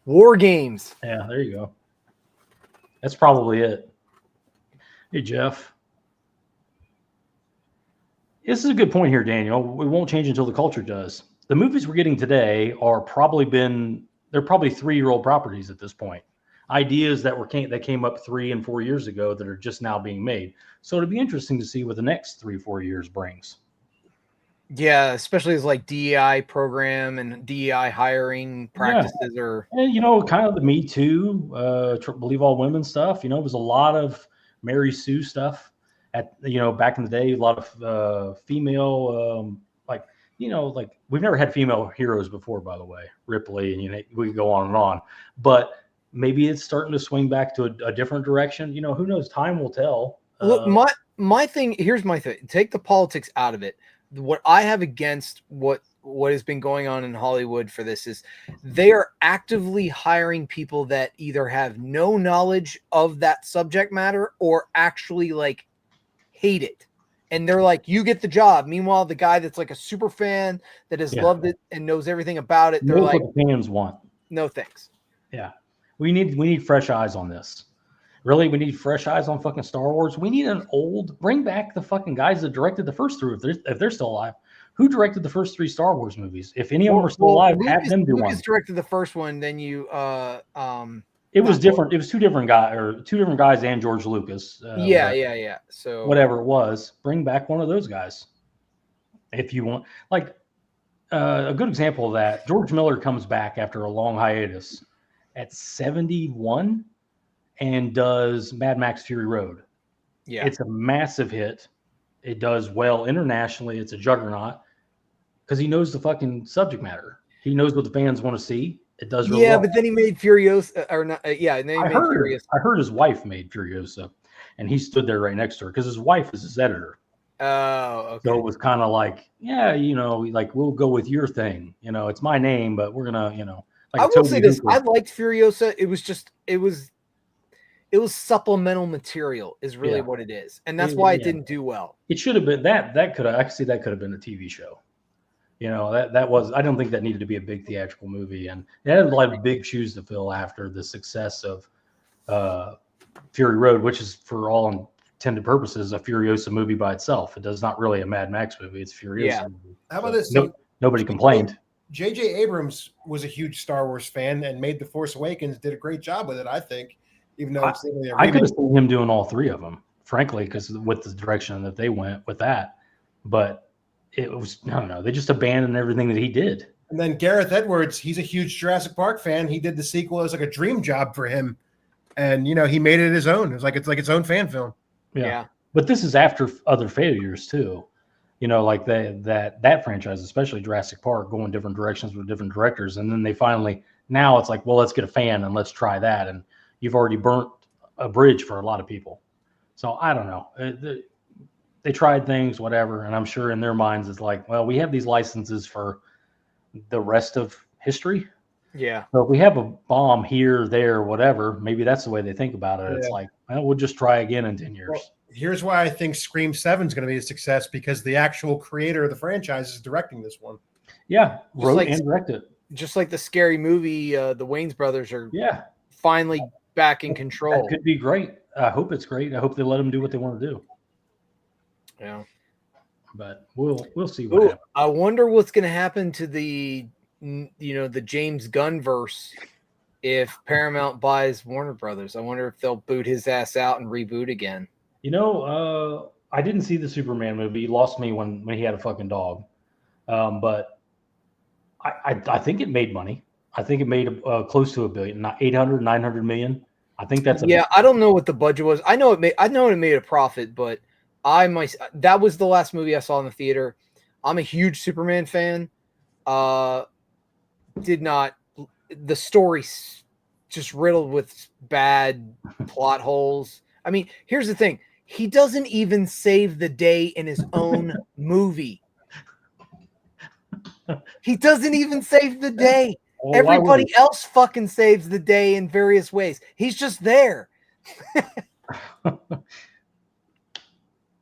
War games. Yeah, there you go. That's probably it. Hey, Jeff. This is a good point here, Daniel. It won't change until the culture does. The movies we're getting today they're probably 3-year-old properties at this point. Ideas that came up 3 and 4 years ago that are just now being made. So it'll be interesting to see what the next 3-4 years brings. Yeah, especially as like DEI program and DEI hiring practices are. And, kind of the Me Too, believe all women stuff. It was a lot of Mary Sue stuff back in the day. A lot of female, like we've never had female heroes before, by the way, Ripley, and we could go on and on. But maybe it's starting to swing back to a different direction. Who knows? Time will tell. Look, my thing. Here's my thing. Take the politics out of it. What I have against what has been going on in Hollywood for this is they are actively hiring people that either have no knowledge of that subject matter or actually like hate it. And they're like, you get the job. Meanwhile, the guy that's like a super fan that has loved it and knows everything about it, they're like, what the fans want. No thanks. Yeah. We need fresh eyes on this. Really, we need fresh eyes on fucking Star Wars. We need bring back the fucking guys that directed the first 3, if they're still alive. Who directed the first 3 Star Wars movies? If any of them are still alive, have them do one. Lucas directed the first one, then you it was different. It was 2 different guys and George Lucas. Yeah. So whatever it was, bring back one of those guys. If you want, like a good example of that, George Miller comes back after a long hiatus at 71 and does Mad Max Fury Road. Yeah. It's a massive hit. It does well internationally. It's a juggernaut because he knows the fucking subject matter. He knows what the fans want to see. It does really well. But then he made Furiosa, or not? And then he made Furiosa. I heard his wife made Furiosa, and he stood there right next to her because his wife is his editor. Oh, okay. So it was kind of like, like we'll go with your thing. It's my name, but we're gonna, like I will say this: I liked Furiosa. It was supplemental material, is really what it is, and that's why it didn't do well. It should have been that could have. I could see that could have been a TV show. That was. I don't think that needed to be a big theatrical movie, and it had a lot of big shoes to fill after the success of Fury Road, which is for all intended purposes a Furiosa movie by itself. It does not really a Mad Max movie; it's Furiosa. Movie. How about this? Nobody complained. J.J. Abrams was a huge Star Wars fan and made The Force Awakens. Did a great job with it, I think. Even though it's really I could have seen him doing all 3 of them, frankly, because with the direction that they went with that. But it was, I don't know, they just abandoned everything that he did. And then Gareth Edwards, he's a huge Jurassic Park fan. He did the sequel as like a dream job for him, and he made it his own. It's like its own fan film. Yeah. But this is after other failures too. Like that franchise, especially Jurassic Park, going different directions with different directors, and then they finally now it's like, well, let's get a fan and let's try that, and you've already burnt a bridge for a lot of people. So I don't know. They tried things, whatever, and I'm sure in their minds it's like, well, we have these licenses for the rest of history. Yeah. So if we have a bomb here, there, whatever, maybe that's the way they think about it. Yeah. It's like, well, we'll just try again in 10 years. Well, here's why I think Scream 7 is going to be a success, because the actual creator of the franchise is directing this one. Yeah, wrote and directed. Just like the Scary Movie, the Wayans brothers are finally back in control. That could be great. I hope it's great. I hope they let them do what they want to do. Yeah. But we'll see what happens. I wonder what's going to happen to the James Gunn verse if Paramount buys Warner Brothers. I wonder if they'll boot his ass out and reboot again. I didn't see the Superman movie. He lost me when he had a fucking dog. But I think it made money. I think it made close to $1 billion, not 800, 900 million. I think that's I don't know what the budget was. I know it made a profit, but that was the last movie I saw in the theater. I'm a huge Superman fan. The story's just riddled with bad plot holes. I mean, here's the thing. He doesn't even save the day in his own movie. He doesn't even save the day. Well, everybody else fucking saves the day in various ways. He's just there.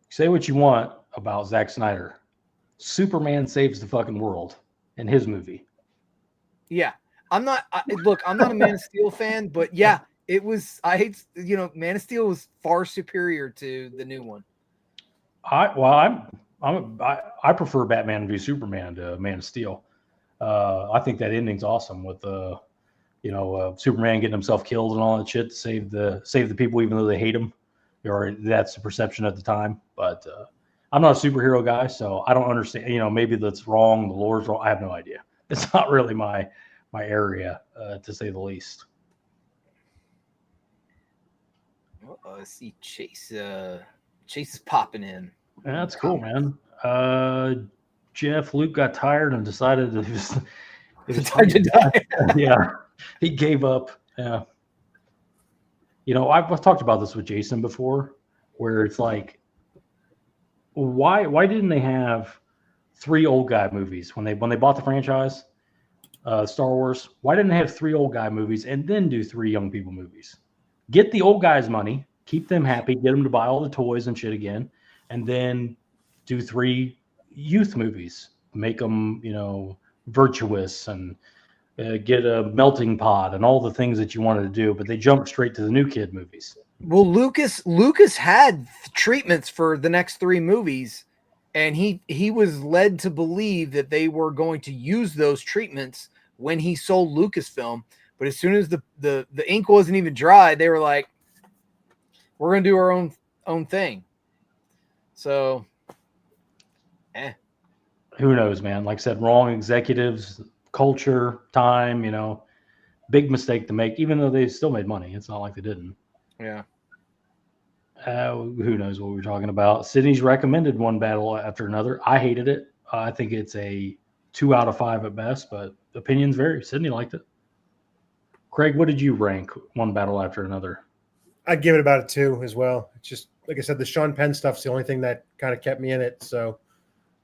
Say what you want about Zack Snyder. Superman saves the fucking world in his movie. Yeah. I'm not a Man of Steel fan, but yeah, Man of Steel was far superior to the new one. I'm I prefer Batman v Superman to Man of Steel. I think that ending's awesome with Superman getting himself killed and all that shit to save the people, even though they hate him, or that's the perception at the time. But I'm not a superhero guy, so I don't understand. Maybe that's wrong. The lore's wrong. I have no idea. It's not really my area, to say the least. I see Chase. Chase is popping in. Yeah, that's cool, man. Luke got tired and decided it was time to die. Yeah, he gave up. Yeah. I've talked about this with Jason before, where it's like, why didn't they have 3 old guy movies when they bought the franchise, Star Wars? Why didn't they have 3 old guy movies and then do 3 young people movies? Get the old guys money, keep them happy, get them to buy all the toys and shit again, and then do 3 youth movies. Make them, virtuous and get a melting pot and all the things that you wanted to do, but they jumped straight to the new kid movies. Well, Lucas had treatments for the next 3 movies, and he was led to believe that they were going to use those treatments when he sold Lucasfilm. But as soon as the ink wasn't even dry, they were like, we're going to do our own thing. So, Who knows, man? Like I said, wrong executives, culture, time, big mistake to make, even though they still made money. It's not like they didn't. Yeah. Who knows what we're talking about? Sydney's recommended One Battle After Another. I hated it. I think it's a 2 out of 5 at best, but opinions vary. Sydney liked it. Craig, what did you rank One Battle After Another? I'd give it about a 2 as well. It's just, like I said, the Sean Penn stuff's the only thing that kind of kept me in it. So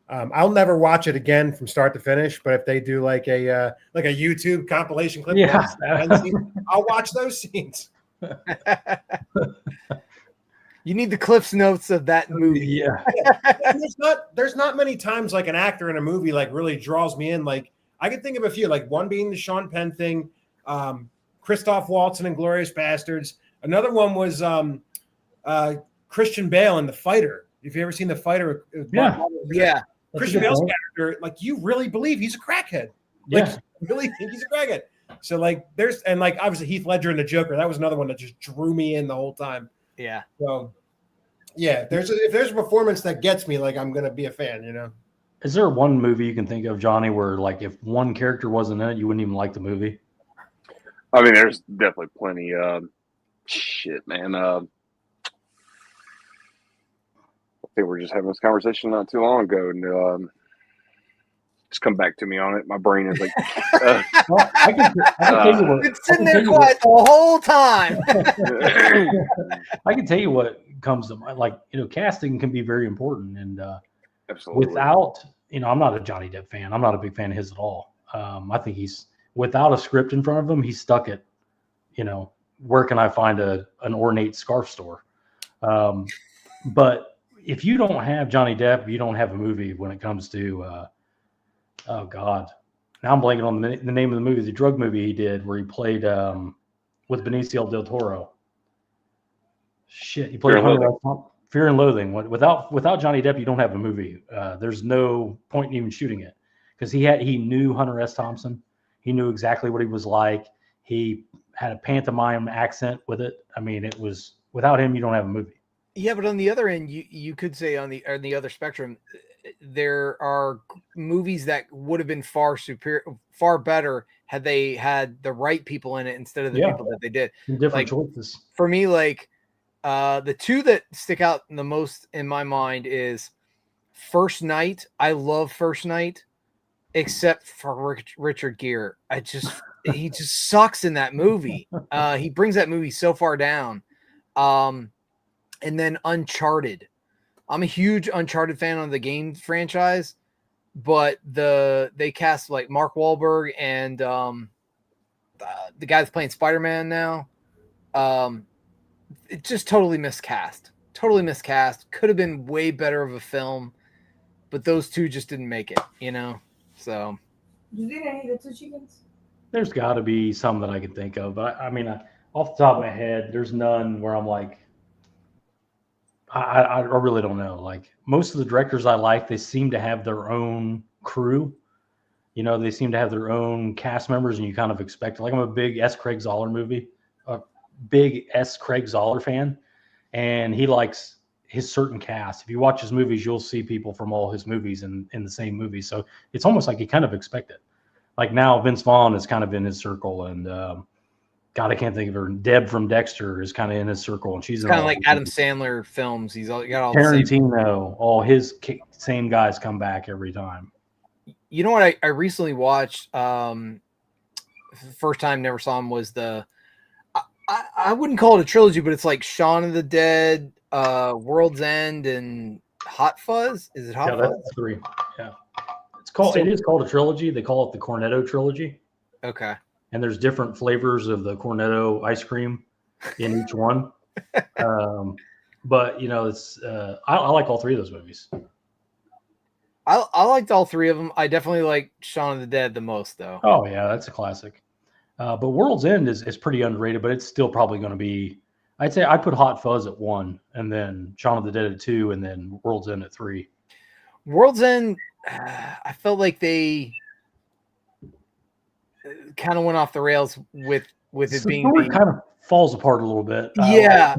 I'll never watch it again from start to finish. But if they do like a YouTube compilation clip, Yeah. I'll watch those scenes. You need the Cliff's Notes of that movie. Yeah. There's not many times like an actor in a movie like really draws me in. Like I could think of a few, like one being the Sean Penn thing, Christoph Waltz in Inglourious Bastards. Another one was Christian Bale in The Fighter. If you ever seen The Fighter, Yeah. Christian Bale's character, like you really believe he's a crackhead. Like you really think he's a crackhead. So like obviously Heath Ledger and the Joker, that was another one that just drew me in the whole time. Yeah. So yeah, if there's a performance that gets me, like I'm gonna be a fan, Is there one movie you can think of, Johnny, where like if one character wasn't in it, you wouldn't even like the movie? I mean, there's definitely plenty. Shit, man. I think we were just having this conversation not too long ago, and just come back to me on it. My brain is like, Well, I can tell you what. It's sitting there quiet the whole time. I can tell you what comes to mind. Like, casting can be very important, and absolutely. without, I'm not a Johnny Depp fan. I'm not a big fan of his at all. I think he's without a script in front of him, he's stuck at, where can I find an ornate scarf store? But if you don't have Johnny Depp, you don't have a movie when it comes to, oh God, now I'm blanking on the name of the movie, the drug movie he did where he played with Benicio del Toro. Shit, he played Fear and Loathing. Without Johnny Depp, you don't have a movie. There's no point in even shooting it because he knew Hunter S. Thompson. He knew exactly what he was like. He had a pantomime accent with it. I mean, it was without him, you don't have a movie. Yeah, but on the other end, you could say on the other spectrum, there are movies that would have been far superior, far better had they had the right people in it instead of the people that they did. Different choices. For me, like the 2 that stick out the most in my mind is First Night. I love First Night, except for Richard Gere. He just sucks in that movie. He brings that movie so far down. And then Uncharted. I'm a huge Uncharted fan on the game franchise, but they cast like Mark Wahlberg and the guy that's playing Spider-Man now. It just totally miscast. Could have been way better of a film, but those 2 just didn't make it, So You did any of the 2 chickens? There's got to be some that I can think of, but I mean, off the top of my head, there's none where I'm like, I really don't know. Like most of the directors I like, they seem to have their own crew. You know, they seem to have their own cast members, and you kind of expect. Like I'm a big Craig Zahler fan, and he likes his certain cast. If you watch his movies, you'll see people from all his movies in the same movie. So it's almost like you kind of expect it. Like now, Vince Vaughn is kind of in his circle, and God, I can't think of her. Deb from Dexter is kind of in his circle, and she's kind of like Adam Sandler films. He's got all the Tarantino. All his same guys come back every time. You know what? I recently watched. First time never saw him was the. I wouldn't call it a trilogy, but it's like Shaun of the Dead, World's End, and Hot Fuzz. Is it Hot Fuzz? Yeah, that's 3. Yeah, it is called a trilogy. They call it the Cornetto trilogy. Okay. And there's different flavors of the Cornetto ice cream in each one. But you know, it's I like all 3 of those movies. I liked all 3 of them. I definitely like Shaun of the Dead the most, though. Oh yeah, that's a classic. But World's End is pretty underrated, but it's still probably going to be. I'd say I'd put Hot Fuzz at 1, and then Shaun of the Dead at 2, and then World's End at 3. World's End, I felt like they kind of went off the rails with it being kind of falls apart a little bit. Yeah,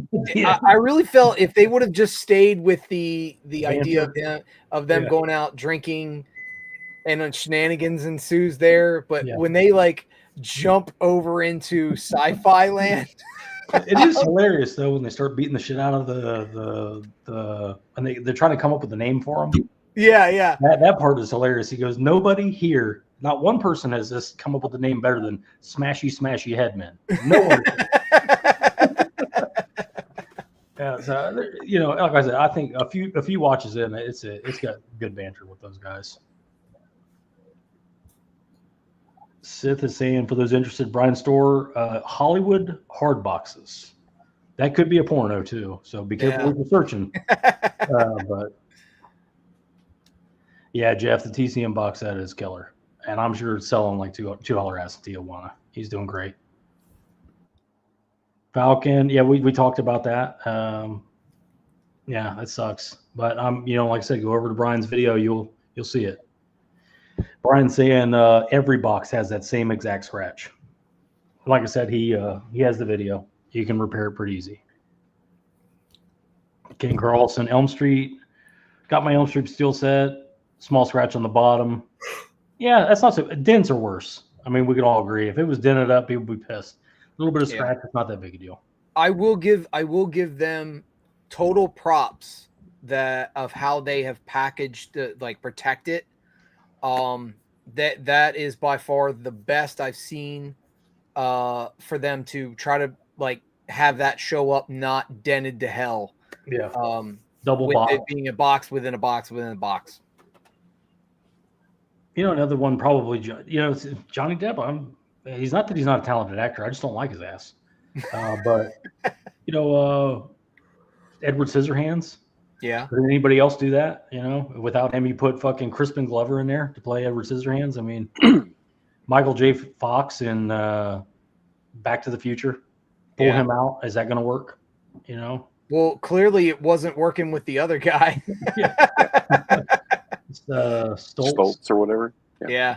I really felt if they would have just stayed with the idea of them going out drinking and then shenanigans ensues there, but when they like jump over into sci-fi land. It is hilarious though when they start beating the shit out of the and they're trying to come up with a name for them. Yeah. That part is hilarious. He goes, nobody here, not one person has this come up with a name better than Smashy Headman. No one. Yeah, so you know, like I said, I think a few watches in, it's got good banter with those guys. Sith is saying, for those interested, Brian Storr, Hollywood hard boxes. That could be a porno too, so be careful what you're searching. But yeah, Jeff, the TCM box set is killer, and I'm sure it's selling like $2 ass in Tijuana. He's doing great. Falcon, yeah, we talked about that. Yeah, that sucks, but you know, like I said, go over to Brian's video, you'll see it. Brian's saying every box has that same exact scratch. Like I said, he has the video. You can repair it pretty easy. King Carlson, Elm Street. Got my Elm Street steel set. Small scratch on the bottom. Yeah, that's not so. Dents are worse. I mean, we could all agree. If it was dented up, people would be pissed. A little bit of scratch, it's not that big a deal. I will give them total props of how they have packaged protect it. That is by far the best I've seen for them to try to like have that show up not dented to hell. Yeah. Double with box. It being a box within a box within a box. You know, another one probably, you know, it's Johnny Depp. He's not that he's not a talented actor. I just don't like his ass. But you know, Edward Scissorhands. Yeah. Did anybody else do that? You know, without him, you put fucking Crispin Glover in there to play Edward Scissorhands. I mean, Michael J. Fox in Back to the Future. Pull him out. Is that going to work? You know. Well, clearly it wasn't working with the other guy. It's Stoltz or whatever. Yeah.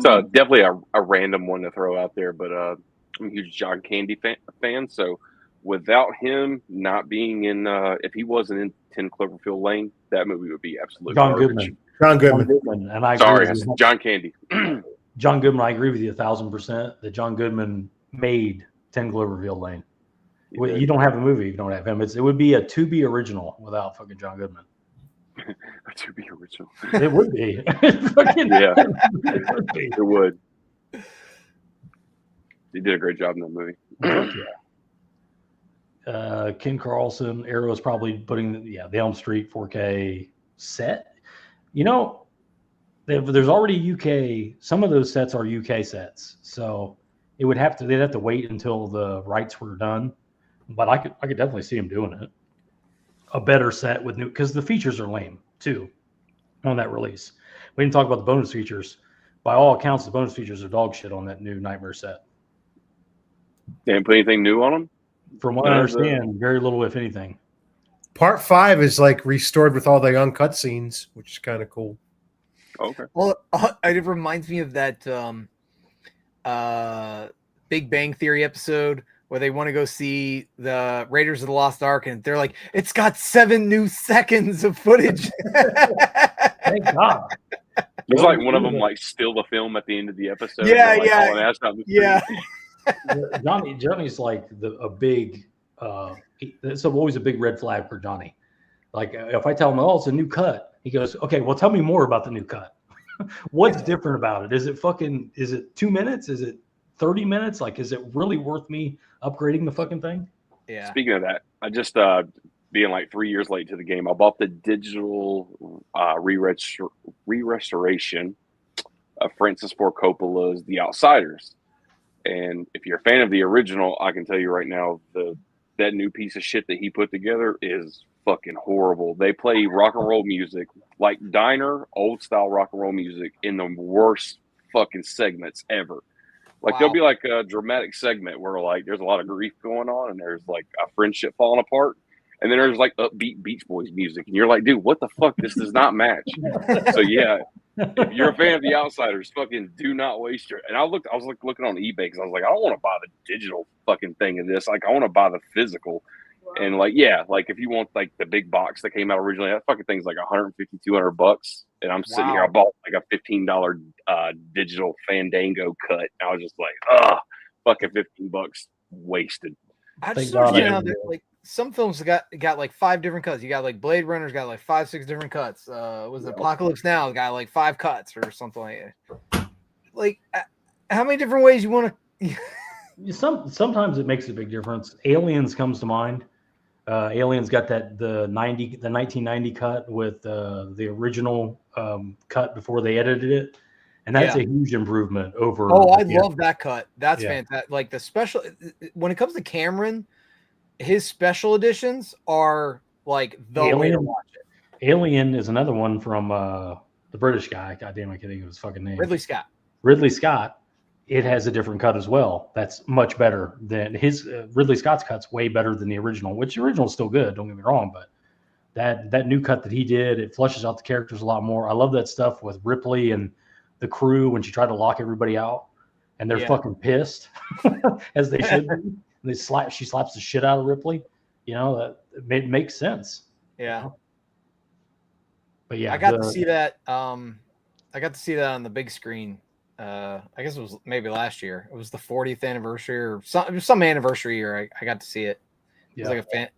So definitely a random one to throw out there, but I'm a huge John Candy fan. So without him not being in, if he wasn't in 10 Cloverfield Lane, that movie would be absolutely garbage. John Goodman. And I Sorry, agree with John Candy. John Goodman, I agree with you 1,000% that John Goodman made 10 Cloverfield Lane. You don't have a movie if you don't have him. It would be a to-be original without fucking John Goodman. A to-be original. It would be. Yeah, it would. He did a great job in that movie. Ken Carlson, Arrow is probably putting the Elm Street 4K set. You know, there's already UK. Some of those sets are UK sets, so they'd have to wait until the rights were done. But I could definitely see him doing it. A better set with new, because the features are lame too on that release. We didn't talk about the bonus features. By all accounts, the bonus features are dog shit on that new Nightmare set. They didn't put anything new on them? From what I understand, very little, if anything. Part 5 is like restored with all the uncut scenes, which is kind of cool. Okay. Well, it reminds me of that Big Bang Theory episode where they want to go see the Raiders of the Lost Ark, and they're like, "It's got 7 new seconds of footage." Thank God. It's like one of them like still the film at the end of the episode. Yeah, They're like, yeah. "Oh, and that's not the Yeah. Johnny's like a big. It's always a big red flag for Johnny. Like if I tell him, "Oh, it's a new cut," he goes, "Okay, well, tell me more about the new cut. What's different about it? Is it 2 minutes? Is it 30 minutes? Like, is it really worth me upgrading the fucking thing?" Yeah. Speaking of that, I just being like 3 years late to the game, I bought the digital re-restoration of Francis Ford Coppola's The Outsiders. And if you're a fan of the original, I can tell you right now, that new piece of shit that he put together is fucking horrible. They play rock and roll music, like diner, old style rock and roll music in the worst fucking segments ever. Like Wow. there'll be like a dramatic segment where like there's a lot of grief going on and there's like a friendship falling apart. And then there's like upbeat Beach Boys music. And you're like, dude, what the fuck? This does not match. So yeah, if you're a fan of The Outsiders, fucking do not waste your. And I was looking on eBay because I was like, I don't want to buy the digital fucking thing of this. Like, I want to buy the physical. And like, yeah, like if you want like the big box that came out originally, that fucking thing's like $150, $200. And I'm sitting here, I bought like a $15 digital Fandango cut. And I was just like, fucking $15 wasted. I Thank just God I understand how didn't that, do it. like some films got like 5 different cuts. You got like Blade Runner's got like 5-6 different cuts. Was Apocalypse Now got like 5 cuts or something like that. Like how many different ways you want to? Sometimes it makes a big difference. Aliens comes to mind. Aliens got the 1990 cut with the original cut before they edited it, and that's a huge improvement over. Oh, I love that cut. That's fantastic. Like the special, when it comes to Cameron, his special editions are like the way to watch it. Alien is another one from the British guy. God damn, I can't think of his fucking name. Ridley Scott. It has a different cut as well. That's much better than his Ridley Scott's cut's way better than the original, which the original is still good. Don't get me wrong, but that new cut that he did, it flushes out the characters a lot more. I love that stuff with Ripley and the crew when she tried to lock everybody out, and they're fucking pissed as they should be. She slaps the shit out of Ripley. You know, it makes sense. Yeah. But yeah, I got to see that. I got to see that on the big screen. I guess it was maybe last year. It was the 40th anniversary or some anniversary year. I got to see it. It was like a fan.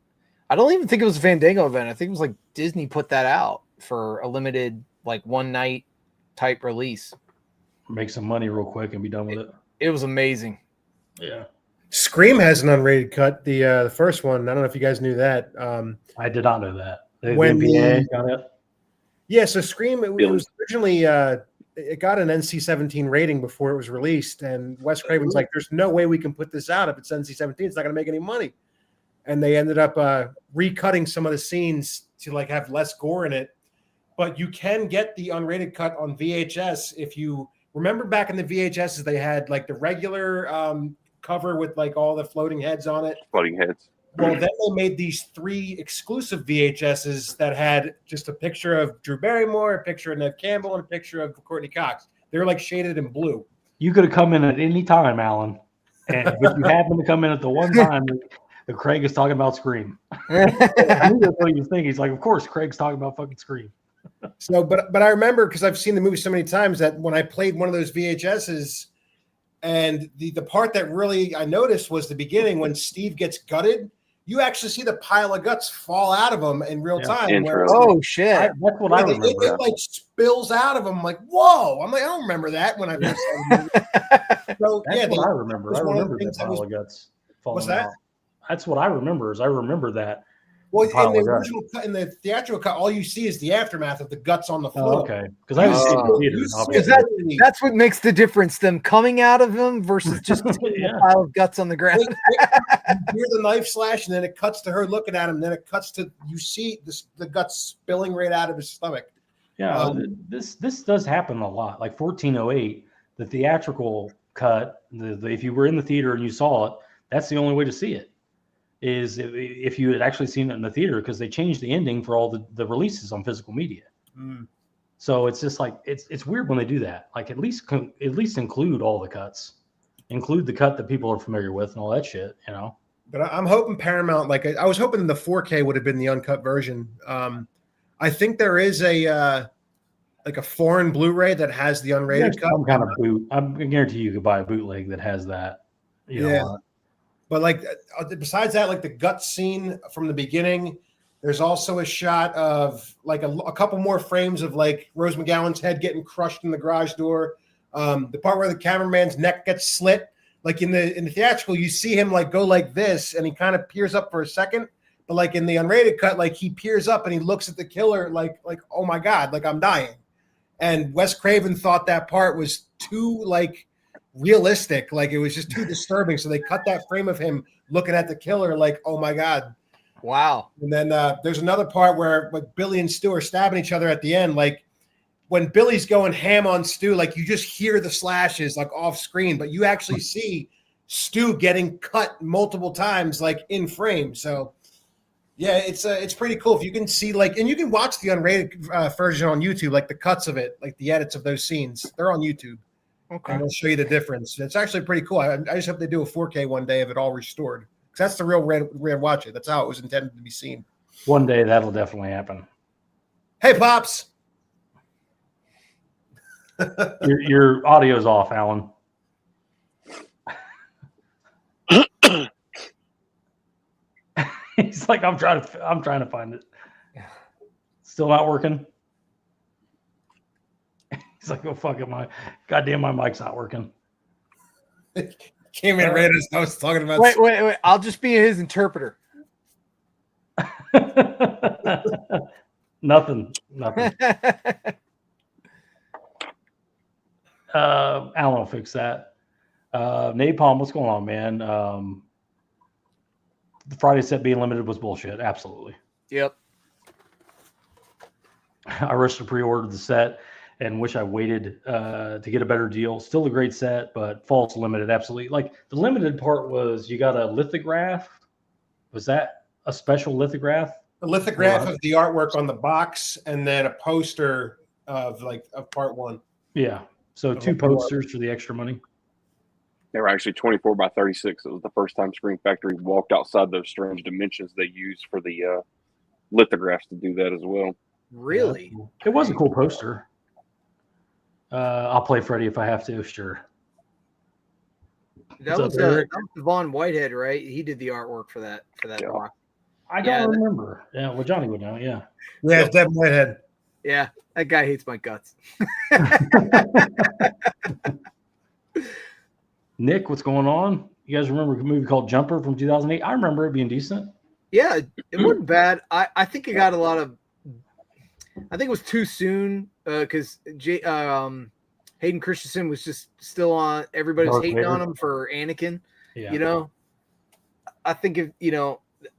I don't even think it was a Fandango event. I think it was like Disney put that out for a limited, like one night type release. Make some money real quick and be done with it. It was amazing. Yeah. Scream has an unrated cut. The first one. I don't know if you guys knew that. I did not know that. When NBA got it. Yeah, so Scream it was originally it got an NC-17 rating before it was released, and Wes Craven's like, "There's no way we can put this out if it's NC-17. It's not going to make any money." And they ended up recutting some of the scenes to like have less gore in it. But you can get the unrated cut on VHS if you remember back in the VHSs they had like the regular cover with like all the floating heads on it. Floating heads. Well, then they made these 3 exclusive VHSs that had just a picture of Drew Barrymore, a picture of Neve Campbell, and a picture of Courtney Cox. They were like shaded in blue. You could have come in at any time, Alan, but you happened to come in at the one time that Craig is talking about Scream. I knew that's what he was thinking. He's like, of course, Craig's talking about fucking Scream. So, but I remember because I've seen the movie so many times that when I played one of those VHSs, and the part that really I noticed was the beginning when Steve gets gutted. You actually see the pile of guts fall out of him in real time. Oh shit! That's what I remember. It like spills out of him. I'm like, whoa! I'm like, I don't remember that when I first saw the movie. So that's what I remember. I remember that pile of guts falling What's that? out. That's what I remember. I remember that. Well, in the original cut, in the theatrical cut, all you see is the aftermath of the guts on the floor. Oh, okay, because I haven't seen the theater. That's what makes the difference: them coming out of him versus just a pile of guts on the ground. You hear the knife slash, and then it cuts to her looking at him. And then it cuts to you see the guts spilling right out of his stomach. Yeah, this does happen a lot. Like 1408, the theatrical cut. If you were in the theater and you saw it, that's the only way to see it. is if you had actually seen it in the theater, because they changed the ending for all the releases on physical media. So it's just like it's weird when they do that. Like at least include all the cuts, include the cut that people are familiar with and all that shit. You know. But I'm hoping Paramount, like I was hoping the 4K would have been the uncut version. I think there is a foreign Blu-ray that has the unrated cut. Some kind of boot. I guarantee you could buy a bootleg that has that. Yeah. But like besides that, like the gut scene from the beginning, there's also a shot of like a couple more frames of like Rose McGowan's head getting crushed in the garage door. The part where the cameraman's neck gets slit, like in the theatrical, you see him like go like this, and he kind of peers up for a second. But like in the unrated cut, like he peers up and he looks at the killer like oh my God, like I'm dying. And Wes Craven thought that part was too like realistic, like it was just too disturbing. So they cut that frame of him looking at the killer like, oh my God. Wow. And then there's another part where like Billy and Stu are stabbing each other at the end. Like when Billy's going ham on Stu, like you just hear the slashes like off screen, but you actually see Stu getting cut multiple times like in frame. So yeah, it's pretty cool if you can see like, and you can watch the unrated version on YouTube, like the cuts of it, like the edits of those scenes. They're on YouTube. Okay. And I'll show you the difference. It's actually pretty cool. I just hope they do a 4K one day of it all restored. Because that's the real red watch it. That's how it was intended to be seen. One day that'll definitely happen. Hey, Pops. Your audio's off, Alan. He's like, I'm trying to find it. Still not working. He's like, oh fuck it, my mic's not working. Came in right as I was talking about. Wait. I'll just be his interpreter. Nothing. Alan will fix that. Napalm, what's going on, man? The Friday set being limited was bullshit. Absolutely. Yep. I rushed to pre-order the set and wish I waited to get a better deal. Still a great set, but false limited. Absolutely. Like the limited part was you got a lithograph. Was that a special lithograph? A lithograph of the artwork on the box, and then a poster of part one. Yeah. So two posters for the extra money. They were actually 24 by 36. It was the first time Screen Factory walked outside those strange dimensions they used for the lithographs to do that as well. Really? It was a cool poster. I'll play Freddy if I have to. Sure. That was Vaughn Whitehead, right? He did the artwork for that box. I don't remember. Yeah, well, Johnny would know. Yeah. Yeah, it's Devin Whitehead. Yeah, that guy hates my guts. Nick, what's going on? You guys remember a movie called Jumper from 2008? I remember it being decent. Yeah, it wasn't bad. I think it got a lot of. I think it was too soon because Hayden Christensen was just still on. Everybody was hating on him for Anakin. Yeah. You know, I think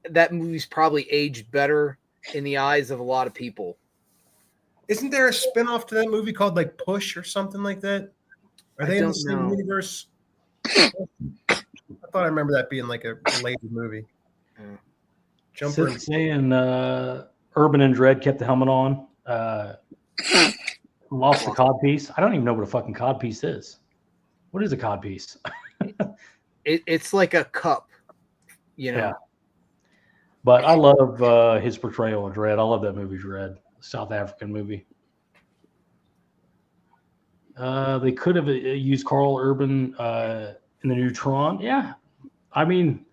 that movie's probably aged better in the eyes of a lot of people. Isn't there a spinoff to that movie called like Push or something like that? Are they in the same universe? I thought I remember that being like a related movie. Jumper saying Urban and Dread kept the helmet on. Lost the cod piece. I don't even know what a fucking cod piece is. What is a cod piece? It's like a cup, you know. Yeah. But I love his portrayal of Dread. I love that movie, Dread, South African movie. They could have used Carl Urban in the new Tron. Yeah. I mean,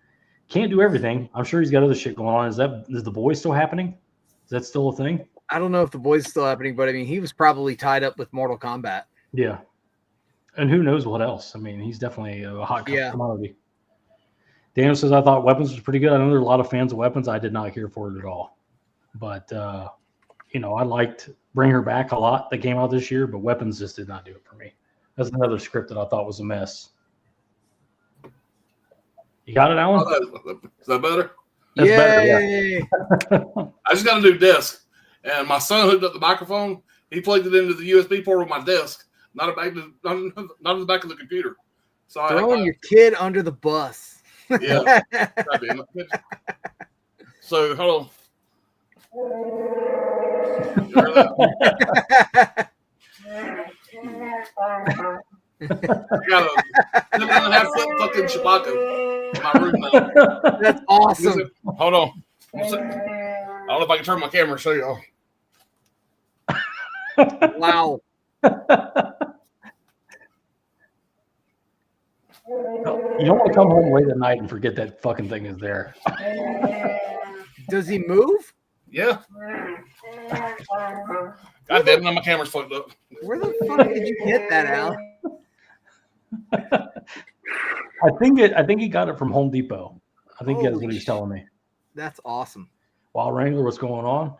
can't do everything. I'm sure he's got other shit going on. Is The Boys still happening? Is that still a thing? I don't know if The Boys is still happening, but I mean, he was probably tied up with Mortal Kombat. Yeah. And who knows what else? I mean, he's definitely a hot commodity. Daniel says, I thought Weapons was pretty good. I know there are a lot of fans of Weapons. I did not care for it at all. But, I liked Bring Her Back a lot that came out this year, but Weapons just did not do it for me. That's another script that I thought was a mess. You got it, Alan? Is that better? That's better, yeah. I just got a new desk, and my son hooked up the microphone. He plugged it into the USB port of my desk, not in the back of the computer. So throwing your kid under the bus. Yeah. God damn it. So hold on. You heard that? I got a 7.5-foot fucking Chewbacca in my room now. That's awesome. Hold on. I don't know if I can turn my camera and show y'all. Wow. You don't want to come home late at night and forget that fucking thing is there. Does he move? Yeah. God damn it, now my camera's fucked up. Where the fuck did you get that, Al? I think he got it from Home Depot. I think that's what he's telling me. That's awesome. Wild Wrangler, what's going on?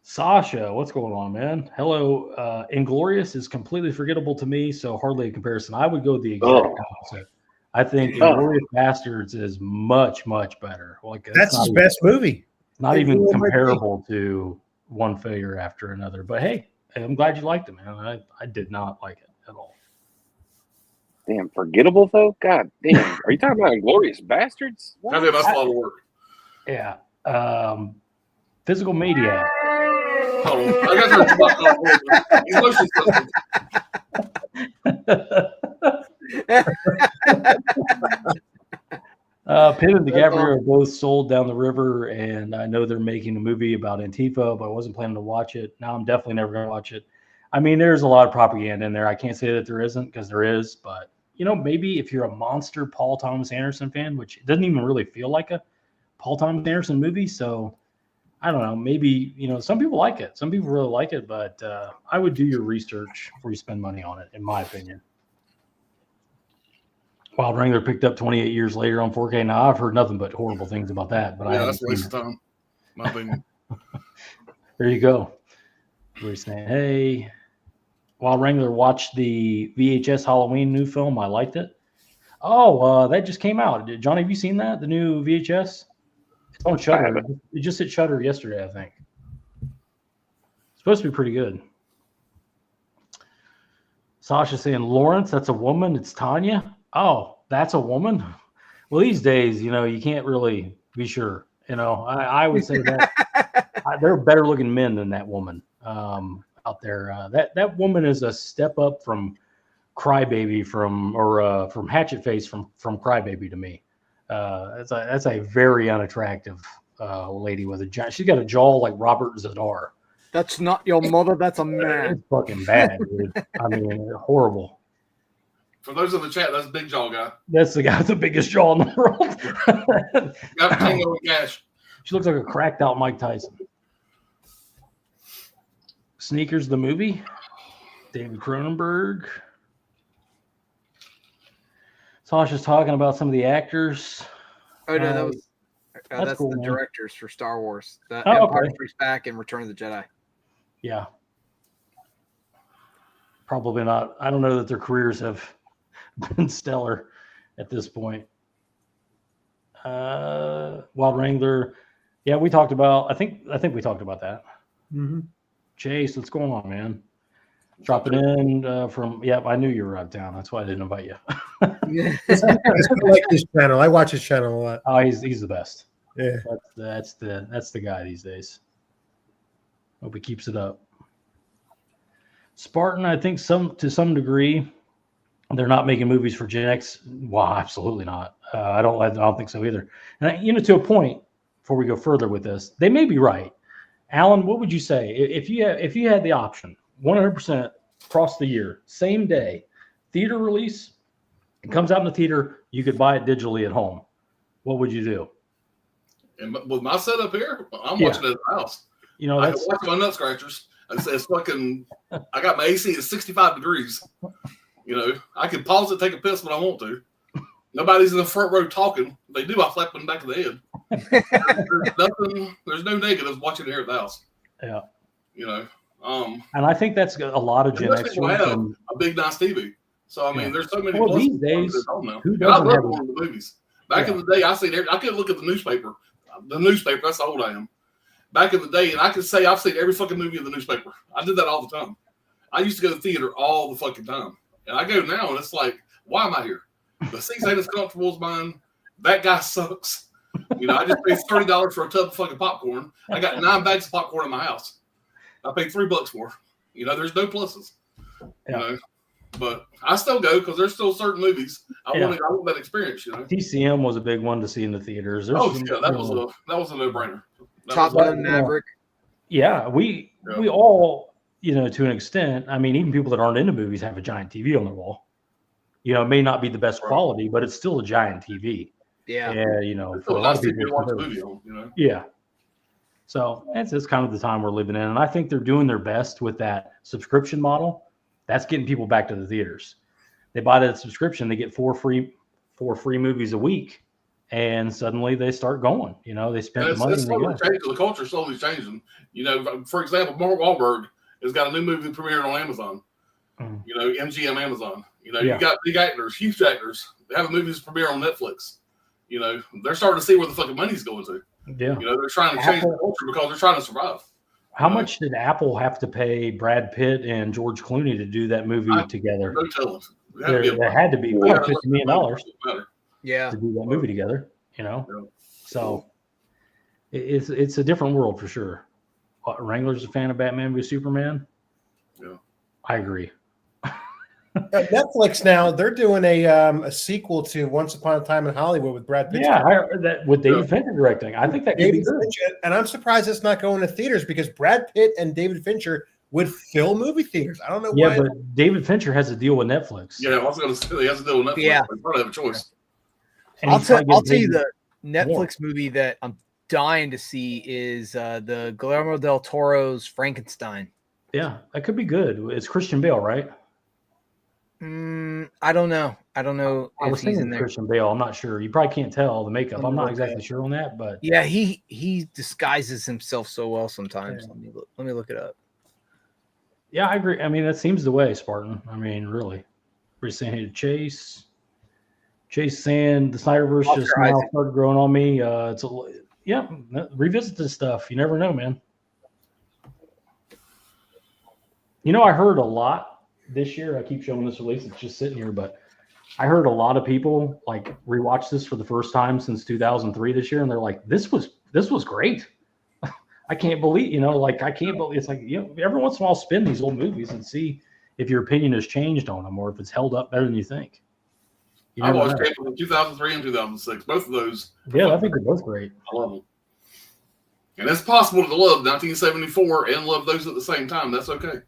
Sasha, what's going on, man? Hello. Inglorious is completely forgettable to me, so hardly a comparison. I would go the exact opposite. I think Inglorious Bastards is much, much better. Like That's his best movie. Not It even really might be. comparable to one failure after another. But hey, I'm glad you liked it, man. I did not like it at all. Damn, forgettable though. God damn, are you talking about Inglorious Bastards? God damn, that's a lot of work. Yeah. Physical Media. Hold on. I got to Chewbacca. He's motion Pitt and DiCaprio are both sold down the river, and I know they're making a movie about Antifa, but I wasn't planning to watch it. Now I'm definitely never going to watch it. I mean, there's a lot of propaganda in there. I can't say that there isn't, because there is, but maybe if you're a monster Paul Thomas Anderson fan, which it doesn't even really feel like a Paul Thomas Anderson movie, so I don't know. Maybe some people like it. Some people really like it, but I would do your research before you spend money on it, in my opinion. Wild Wrangler picked up 28 years later on 4K. Now I've heard nothing but horrible things about that, but Yeah, that's a waste of time. My opinion. There you go. We're saying, hey, Wild Wrangler watched the VHS Halloween new film. I liked it. Oh, that just came out. Johnny, have you seen that? The new VHS? It's on Shudder. It just hit Shudder yesterday, I think. It's supposed to be pretty good. Sasha saying, Lawrence, that's a woman. It's Tanya. Oh, that's a woman? Well, these days, you can't really be sure. I would say that there are better looking men than that woman out there. That woman is a step up from Crybaby from Hatchet Face from Crybaby to me. That's a very unattractive lady with a jaw. She's got a jaw like Robert Zadar. That's not your mother. That's a man. It's fucking bad, dude. I mean, horrible. For those in the chat, that's Big Jaw guy. That's the guy with the biggest jaw in the world. Got Tango and Cash. She looks like a cracked out Mike Tyson. Sneakers, the movie. David Cronenberg. Sasha's talking about some of the actors. Oh no, that's cool, the man. directors for Star Wars. The Oh, Empire okay. Strikes Back and Return of the Jedi. Yeah. Probably not. I don't know that their careers have been stellar at this point. Wild Wrangler. Yeah, we talked about, I think we talked about that. Mm-hmm. Chase, what's going on, man? Drop it in I knew you were out of town. That's why I didn't invite you. I like his channel. I watch his channel a lot. Oh, he's the best. Yeah. That's the guy these days. Hope he keeps it up. Spartan, I think to some degree, they're not making movies for Gen X. Well, absolutely not. I don't think so either. And to a point, before we go further with this, they may be right. Alan, what would you say if you had the option, 100% across the year, same day, theater release, it comes out in the theater, you could buy it digitally at home. What would you do? And with my setup here, I'm watching it at the house. I can That's watch my nut scratchers. It's fucking. I got my AC at 65 degrees. I can pause it, take a piss when I want to. Nobody's in the front row talking. If they do, I flap them in the back of the head. There's no negatives watching it here at the house. Yeah. And I think that's a lot of Gen most X. people have a big nice TV. So I mean, there's so many. Well, pluses these days, at home now. who And I doesn't love have going to the movies. Back in the day, I could look at the newspaper. That's how old I am. Back in the day, and I could say I've seen every fucking movie in the newspaper. I did that all the time. I used to go to the theater all the fucking time. And I go now, and it's like, why am I here? The seats ain't as comfortable as mine. that guy sucks. You know, I just paid $30 for a tub of fucking popcorn. I got 9 bags of popcorn in my house. I paid $3 more. You know, there's no pluses. Yeah. You know, but I still go because there's still certain movies I want that experience. You know, TCM was a big one to see in the theaters. There's that was a no-brainer. Top Gun Maverick. Yeah, we all, you know, to an extent. I mean, even people that aren't into movies have a giant TV on their wall. You know, it may not be the best quality, but it's still a giant TV. Yeah. And, you know, It's for a still lot nice of to people, watch a movie on, you know. yeah. So it's kind of the time we're living in. And I think they're doing their best with that subscription model. That's getting people back to the theaters. They buy that subscription, they get four free movies a week, and suddenly they start going. You know, they spend the money. It's slowly changing. The culture's slowly changing. You know, for example, Mark Wahlberg has got a new movie premiering on Amazon. Mm. You know, MGM Amazon. You know, Yeah. you got big actors, huge actors. They have a movie's premiere on Netflix. You know, they're starting to see where the fucking money's going to. Yeah. You know, they're trying to change the culture because they're trying to survive. How much did Apple have to pay Brad Pitt and George Clooney to do that movie together? No telling. There had to be $50 million Yeah. to do that movie together. You know, Yeah. so it's a different world for sure. Wrangler's a fan of Batman v Superman. Yeah, I agree. Netflix now they're doing a sequel to Once Upon a Time in Hollywood with Brad Pitt. Yeah, I heard that with David Fincher directing. I think that could be David good. Fincher, and I'm surprised it's not going to theaters because Brad Pitt and David Fincher would fill movie theaters. I don't know Yeah, why. but David Fincher has a deal with Netflix. yeah. I was going to say he has to deal with Netflix. Yeah. They probably have a choice. And I'll he's probably tell getting you paid the Netflix movie that I'm dying to see is the Guillermo del Toro's Frankenstein. Yeah, that could be good. It's Christian Bale, right? I don't know. I don't know I was if he's in thinking there. Christian Bale. I'm not sure. You probably can't tell the makeup. Let me I'm not look exactly at it. sure on that, but Yeah, he disguises himself so well sometimes. Yeah. Let me look it up. yeah, I agree. I mean, that seems the way, Spartan. I mean, really. We're saying hey, Chase saying the Snyderverse just Oscar now Isaac. started growing on me. Revisit this stuff. You never know, man. You know, I heard a lot this year. I keep showing this release. It's just sitting here, but I heard a lot of people like rewatch this for the first time since 2003 this year, and they're like, "This was great." I can't believe, I can't believe it's like, every once in a while, spin these old movies and see if your opinion has changed on them or if it's held up better than you think. You I never watched know. Cable in 2003 and 2006. Both of those. Yeah, I think they're both great. I love them. And it's possible to love 1974 and love those at the same time. That's okay.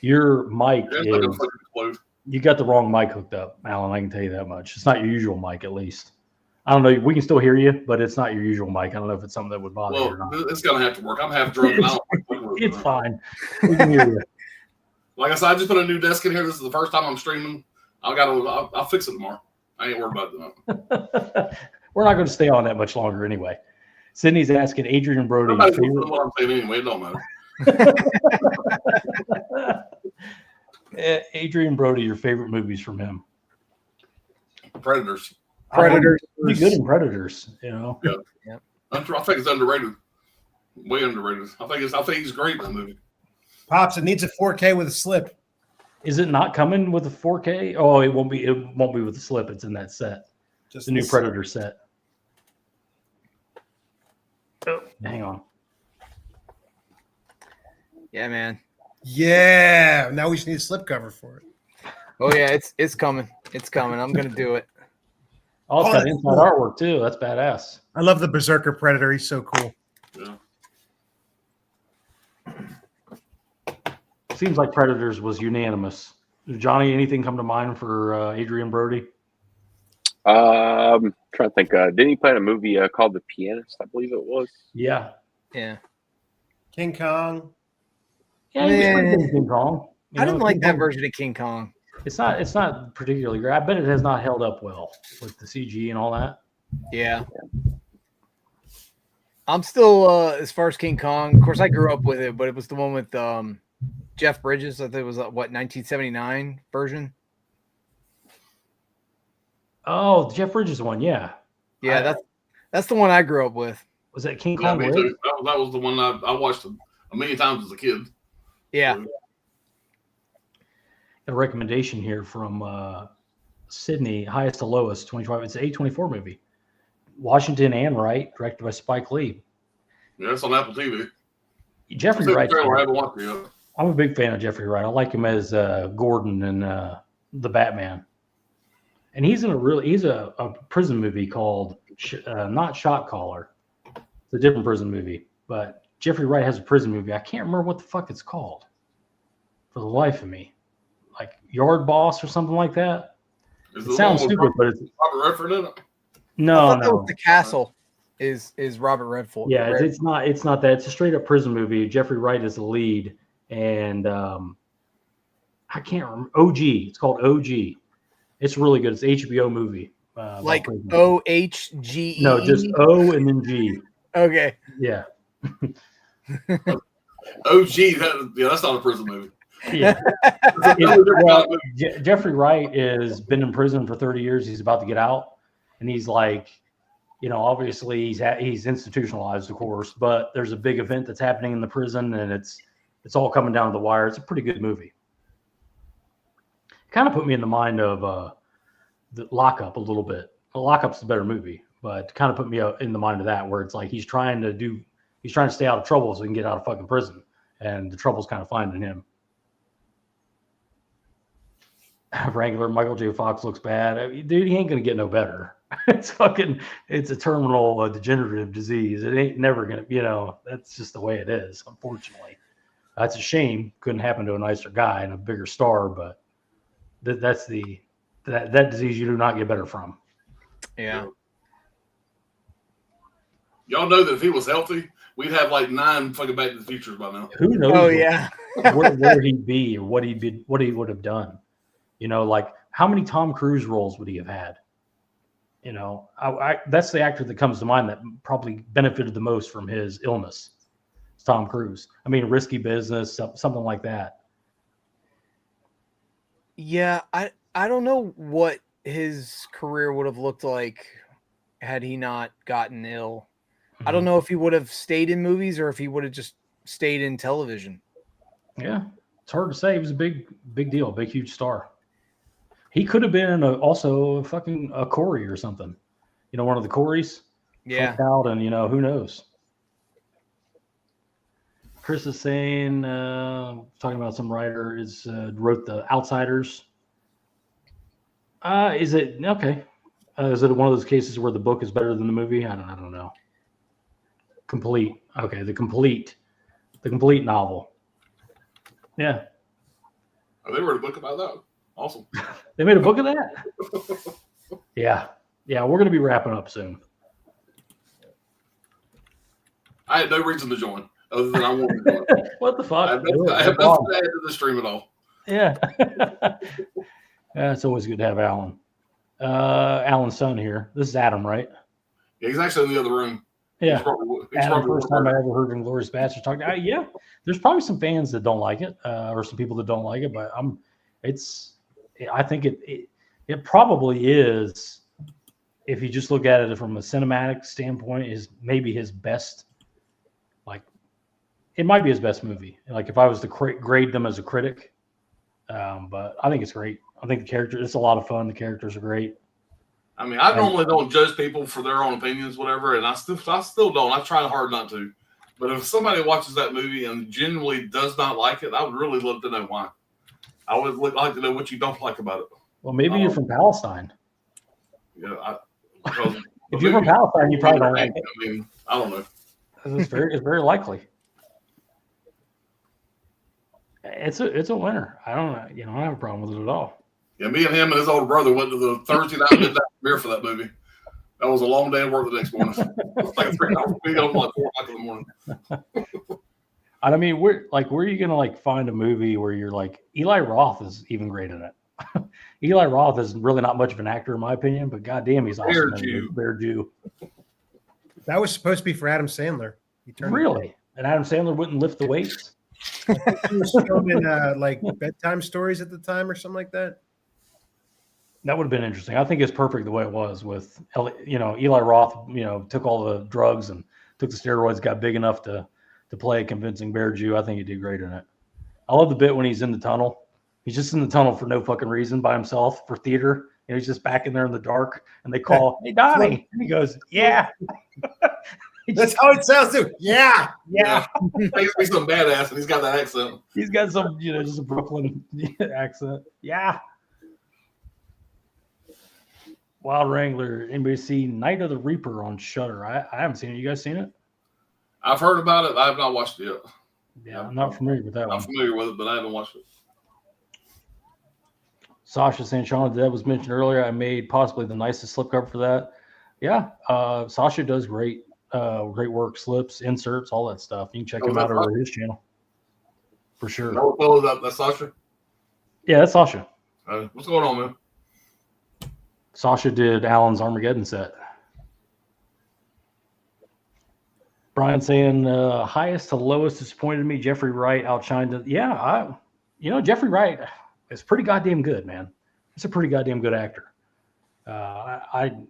Your mic They're not gonna is, fucking explode. you got the wrong mic hooked up, Alan. I can tell you that much. It's not your usual mic, at least. I don't know. We can still hear you, but it's not your usual mic. I don't know if it's something that would bother you or Well, not. it's gonna have to work. I'm half drunk. And I don't like it. It's fine. We can hear you. Like I said, I just put a new desk in here. This is the first time I'm streaming. I'll fix it tomorrow. I ain't worried about it. We're not going to stay on that much longer anyway. Sydney's asking Adrian Brody. Nobody's listening to what I'm saying anyway. It don't matter. Adrian Brody, your favorite movies from him? Predators. Predators. Pretty good in Predators, I think it's underrated. Way underrated. I think he's great in that movie. Pops, it needs a 4K with a slip. Is it not coming with a 4K? Oh, it won't be. It won't be with the slip. It's in that set. Just The new Predator set. Oh, hang on. Yeah, man. Yeah. Now we just need a slip cover for it. Oh yeah, it's coming. It's coming. I'm gonna do it. Oh, it's Oh, got that's inside cool. artwork too. That's badass. I love the Berserker Predator. He's so cool. Yeah. Seems like Predators was unanimous. Johnny, anything come to mind for Adrian Brody? Trying to think. Didn't he play in a movie called The Pianist? I believe it was. Yeah. Yeah. King Kong. Yeah, he was pretty good in King Kong. I didn't like King that Kong- version of King Kong. It's not particularly great. I bet it has not held up well with the CG and all that. Yeah. I'm still as far as King Kong. Of course, I grew up with it, but it was the one with Jeff Bridges. I think it was 1979 version. Oh, the Jeff Bridges one, yeah. Yeah, that's the one I grew up with. Was that King Yeah, Kong? me Lake? too. That was the one I watched a million times as a kid. Yeah. A recommendation here from Sydney, Highest to Lowest, 25. It's an A24 movie. Washington and Wright, directed by Spike Lee. Yeah, it's on Apple TV. Jeffrey Wright. I haven't watched it yet. I'm a big fan of Jeffrey Wright. I like him as Gordon in the Batman. And he's in a prison movie called not Shot Caller. It's a different prison movie, but Jeffrey Wright has a prison movie. I can't remember what the fuck it's called for the life of me. Like Yard Boss or something like that. It sounds stupid, but it's Robert Redford in it. No. The Castle is Robert Redford. Yeah, it's not that. It's a straight up prison movie. Jeffrey Wright is the lead, and I can't remember. OG. It's called OG. It's really good. It's an HBO movie. Like OHGE? No, just O and then G. Okay. Yeah. That's not a prison movie. Yeah. Jeffrey Wright has been in prison for 30 years. He's about to get out, and he's like, obviously he's institutionalized, of course, but there's a big event that's happening in the prison, and it's all coming down to the wire. It's a pretty good movie. Kind of put me in the mind of the Lockup a little bit. Well, Lockup's the better movie, but kind of put me in the mind of that, where it's like he's trying to stay out of trouble so he can get out of fucking prison, and the trouble's kind of finding him. Wrangler, Michael J. Fox looks bad. I mean, dude, he ain't gonna get no better. It's a terminal degenerative disease. It ain't never gonna, that's just the way it is, unfortunately. That's a shame. Couldn't happen to a nicer guy and a bigger star, but that's that disease you do not get better from. Yeah. Y'all know that if he was healthy, we'd have like 9 fucking Back to the Futures by now. Who knows? Oh yeah. where he'd be or what he would have done. Like how many Tom Cruise roles would he have had? That's the actor that comes to mind that probably benefited the most from his illness. It's Tom Cruise. I mean, Risky Business, something like that. Yeah, I don't know what his career would have looked like had he not gotten ill. I don't know if he would have stayed in movies or if he would have just stayed in television. Yeah, it's hard to say. He was a big deal, big, huge star. He could have been also fucking a Corey or something. One of the Coreys. Yeah. Out and, who knows? Chris is saying, talking about some writer wrote The Outsiders. Is it okay? Is it one of those cases where the book is better than the movie? I don't know. Complete. Okay, the complete novel. Yeah. Oh, they wrote a book about that. Awesome. They made a book of that? Yeah. Yeah, we're going to be wrapping up soon. I had no reason to join other than I wanted to join. What the fuck? I have nothing to add to the stream at all. Yeah. Yeah, it's always good to have Alan. Alan's son here. This is Adam, right? Yeah, he's actually in the other room. Yeah. He's probably First time I ever heard Inglourious Basterds talk. Yeah, there's probably some fans that don't like it, or some people that don't like it, but I think it probably is, if you just look at it from a cinematic standpoint, is maybe his best. Like, it might be his best movie. Like, if I was to grade them as a critic, but I think it's great. I think it's a lot of fun. The characters are great. I mean, I normally don't judge people for their own opinions, whatever, and I still don't. I try hard not to. But if somebody watches that movie and genuinely does not like it, I would really love to know why. I would like to know what you don't like about it. Well, maybe you're from Palestine. Yeah, if you're from Palestine, you probably don't like it. I mean, I don't know. It's very likely. It's a winner. I don't have a problem with it at all. Yeah, me and him and his older brother went to the Thursday night midnight premiere for that movie. That was a long day of work the next morning. It was like a 3-hour movie. Like 4 o'clock in the morning. I mean, where are you gonna find a movie where you're like, Eli Roth is even great in it? Eli Roth is really not much of an actor in my opinion, but goddamn, he's awesome. Bear Jew. That was supposed to be for Adam Sandler. Really? And Adam Sandler wouldn't lift the weights? He was filming like bedtime stories at the time or something like that. That would have been interesting. I think it's perfect the way it was with, Eli Roth, took all the drugs and took the steroids, got big enough to play a convincing Bear Jew. I think he did great in it. I love the bit when he's in the tunnel. He's just in the tunnel for no fucking reason by himself for theater. He's just back in there in the dark, and they call, "Hey, Donnie," and he goes, "Yeah." That's how it sounds too. Yeah. Yeah. He's some badass, and he's got that accent. He's got some, just a Brooklyn accent. Yeah. Wild Wrangler. Anybody see Night of the Reaper on Shudder? I haven't seen it. You guys seen it? I've heard about it. I have not watched it yet. Yeah, I'm not familiar with that I'm one. familiar with it, but I haven't watched it. Sasha Sanchon, that was mentioned earlier. I made possibly the nicest slipcover for that. Yeah, Sasha does great work, slips, inserts, all that stuff. You can check him out over his channel for sure. That's Sasha. Yeah, that's Sasha. What's going on, man? Sasha did Alan's Armageddon set. Brian saying highest to lowest disappointed me. Jeffrey Wright outshined it. Yeah, Jeffrey Wright is pretty goddamn good, man. He's a pretty goddamn good actor. And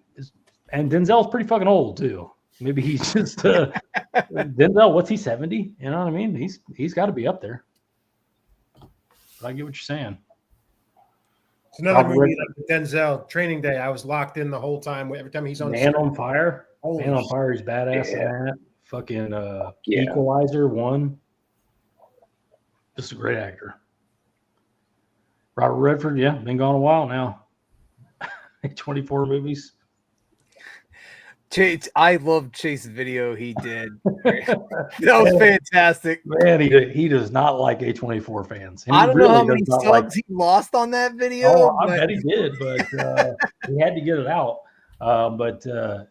Denzel's pretty fucking old too. Maybe he's just Denzel. What's he, 70? You know what I mean? He's got to be up there. But I get what you're saying. It's another movie like Denzel, Training Day. I was locked in the whole time. Every time he's on Man on Fire. Holy Man on Fire is badass in that. Fucking Yeah. Equalizer 1. Just a great actor. Robert Redford, yeah, been gone a while now. 24 movies. Chase, I love Chase's video he did. That was fantastic. Man, he does not like A24 fans. And I don't know how many does not subs he lost on that video. Oh, I bet he did, but he had to get it out. When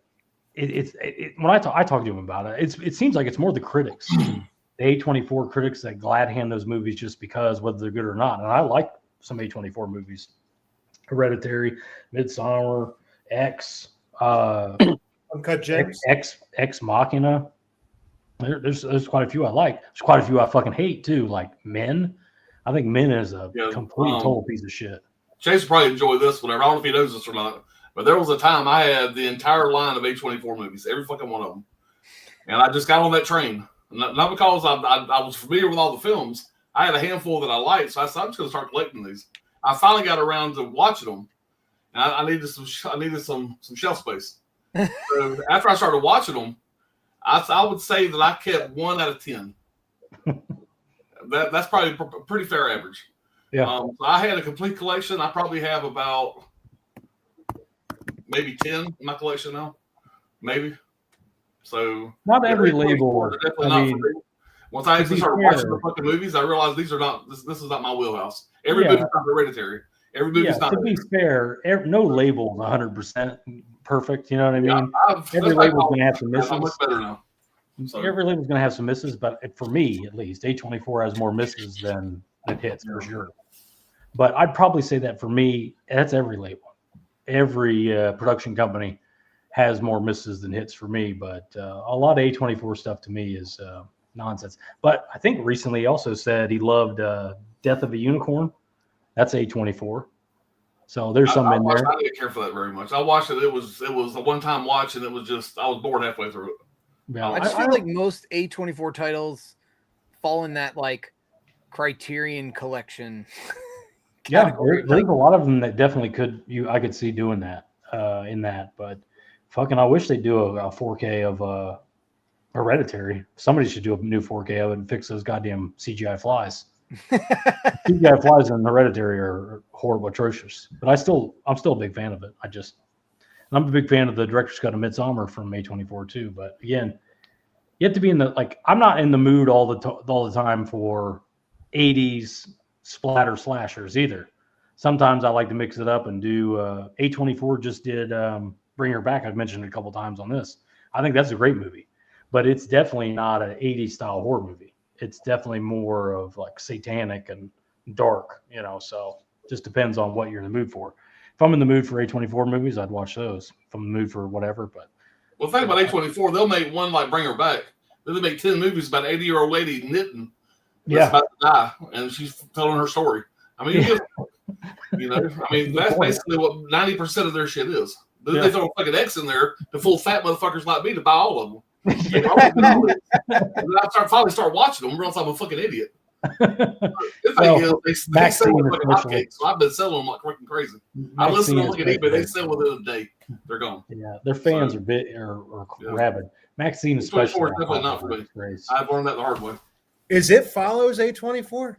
I talk to him about it, it seems like it's more the critics, the A24 critics that glad hand those movies just because whether they're good or not. And I like some A24 movies, Hereditary, Midsommar, X, Uncut Gems, Ex Machina. There's quite a few I like. There's quite a few I fucking hate too, like Men. I think Men is a complete total piece of shit. Chase will probably enjoy this, whatever. I don't know if he knows this or not, but there was a time I had the entire line of A24 movies, every fucking one of them. And I just got on that train. Not because I was familiar with all the films. I had a handful that I liked, so I said, I'm just going to start collecting these. I finally got around to watching them, and I needed some shelf space. So after I started watching them, I would say that I kept 1 out of 10. That's probably a pretty fair average. Yeah. So I had a complete collection. I probably have about maybe 10 in my collection now, maybe. So not every label. Definitely not for me. Once I actually started watching the fucking movies, I realized these are not. This is not my wheelhouse. Every movie's not Hereditary. Every movie's not. To be fair, no label is 100% perfect. You know what I mean? Yeah, every label's going to have some misses. I'm much better now. So. Every label's going to have some misses, but for me, at least, A24 has more misses than hits for sure. But I'd probably say that for me, that's every label. Every production company has more misses than hits for me. But a lot of A24 stuff to me is nonsense. But I think recently he also said he loved Death of a Unicorn. That's A24. So there's some in there. I didn't care for that very much. I watched it. It was a one-time watch, and it was just I was bored halfway through it. Yeah, I just feel like most A24 titles fall in that like Criterion collection. Yeah, I think a lot of them that definitely I could see doing that in that, but fucking I wish they'd do a 4K of Hereditary. Somebody should do a new 4K of it and fix those goddamn CGI flies. CGI flies in Hereditary are horrible, atrocious. But I'm still a big fan of it. I'm a big fan of the director's cut of Midsommar from A24 too. But again, you have to be in I'm not in the mood all the time for 80s splatter slashers either. Sometimes I like to mix it up and do A24 just did Bring Her Back. I've mentioned it a couple times on this. I think that's a great movie, but it's definitely not an 80s style horror movie. It's definitely more of like satanic and dark, so just depends on what you're in the mood for. If I'm in the mood for A24 movies, I'd watch those. If I'm in the mood for whatever, but well, think about A24. They'll make one like Bring Her Back. Then they make 10 movies about an 80-year-old lady knitting. Yeah, about to die, and she's telling her story. I mean, that's basically what 90% of their shit is. They throw a fucking X in there to fool fat motherfuckers like me to buy all of them. And then I finally start watching them, or else I'm a fucking idiot. The thing Well, is, they sell Maxine them like especially. hotcakes. So I've been selling them like freaking crazy. I listen to them like an eBay. They sell within a day. They're gone. Yeah, their fans So, are yeah. rabid. Maxine A24 especially. is definitely not for me. Grace. I've learned that the hard way. Is it follows A24?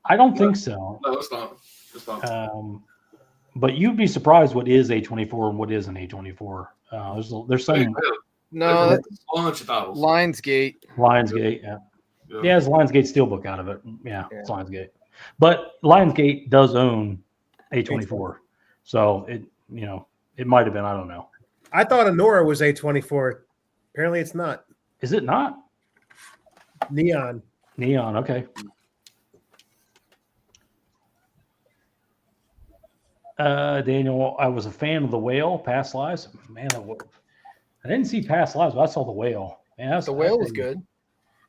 I don't think so. No, it's not. It's not. But you'd be surprised what is A24 and what isn't A24. There's Hey, some No, there's that's a bunch of titles. Lionsgate. Lionsgate. Yeah. Yeah. It's Lionsgate Steelbook out of it. Yeah, it's Lionsgate. But Lionsgate does own A24. So it might have been, I don't know. I thought Honora was A24. Apparently it's not. Is it not? Neon. Neon, okay. Daniel, I was a fan of The Whale, Past Lives. Man, I didn't see Past Lives, but I saw The Whale. Man, The Whale was good.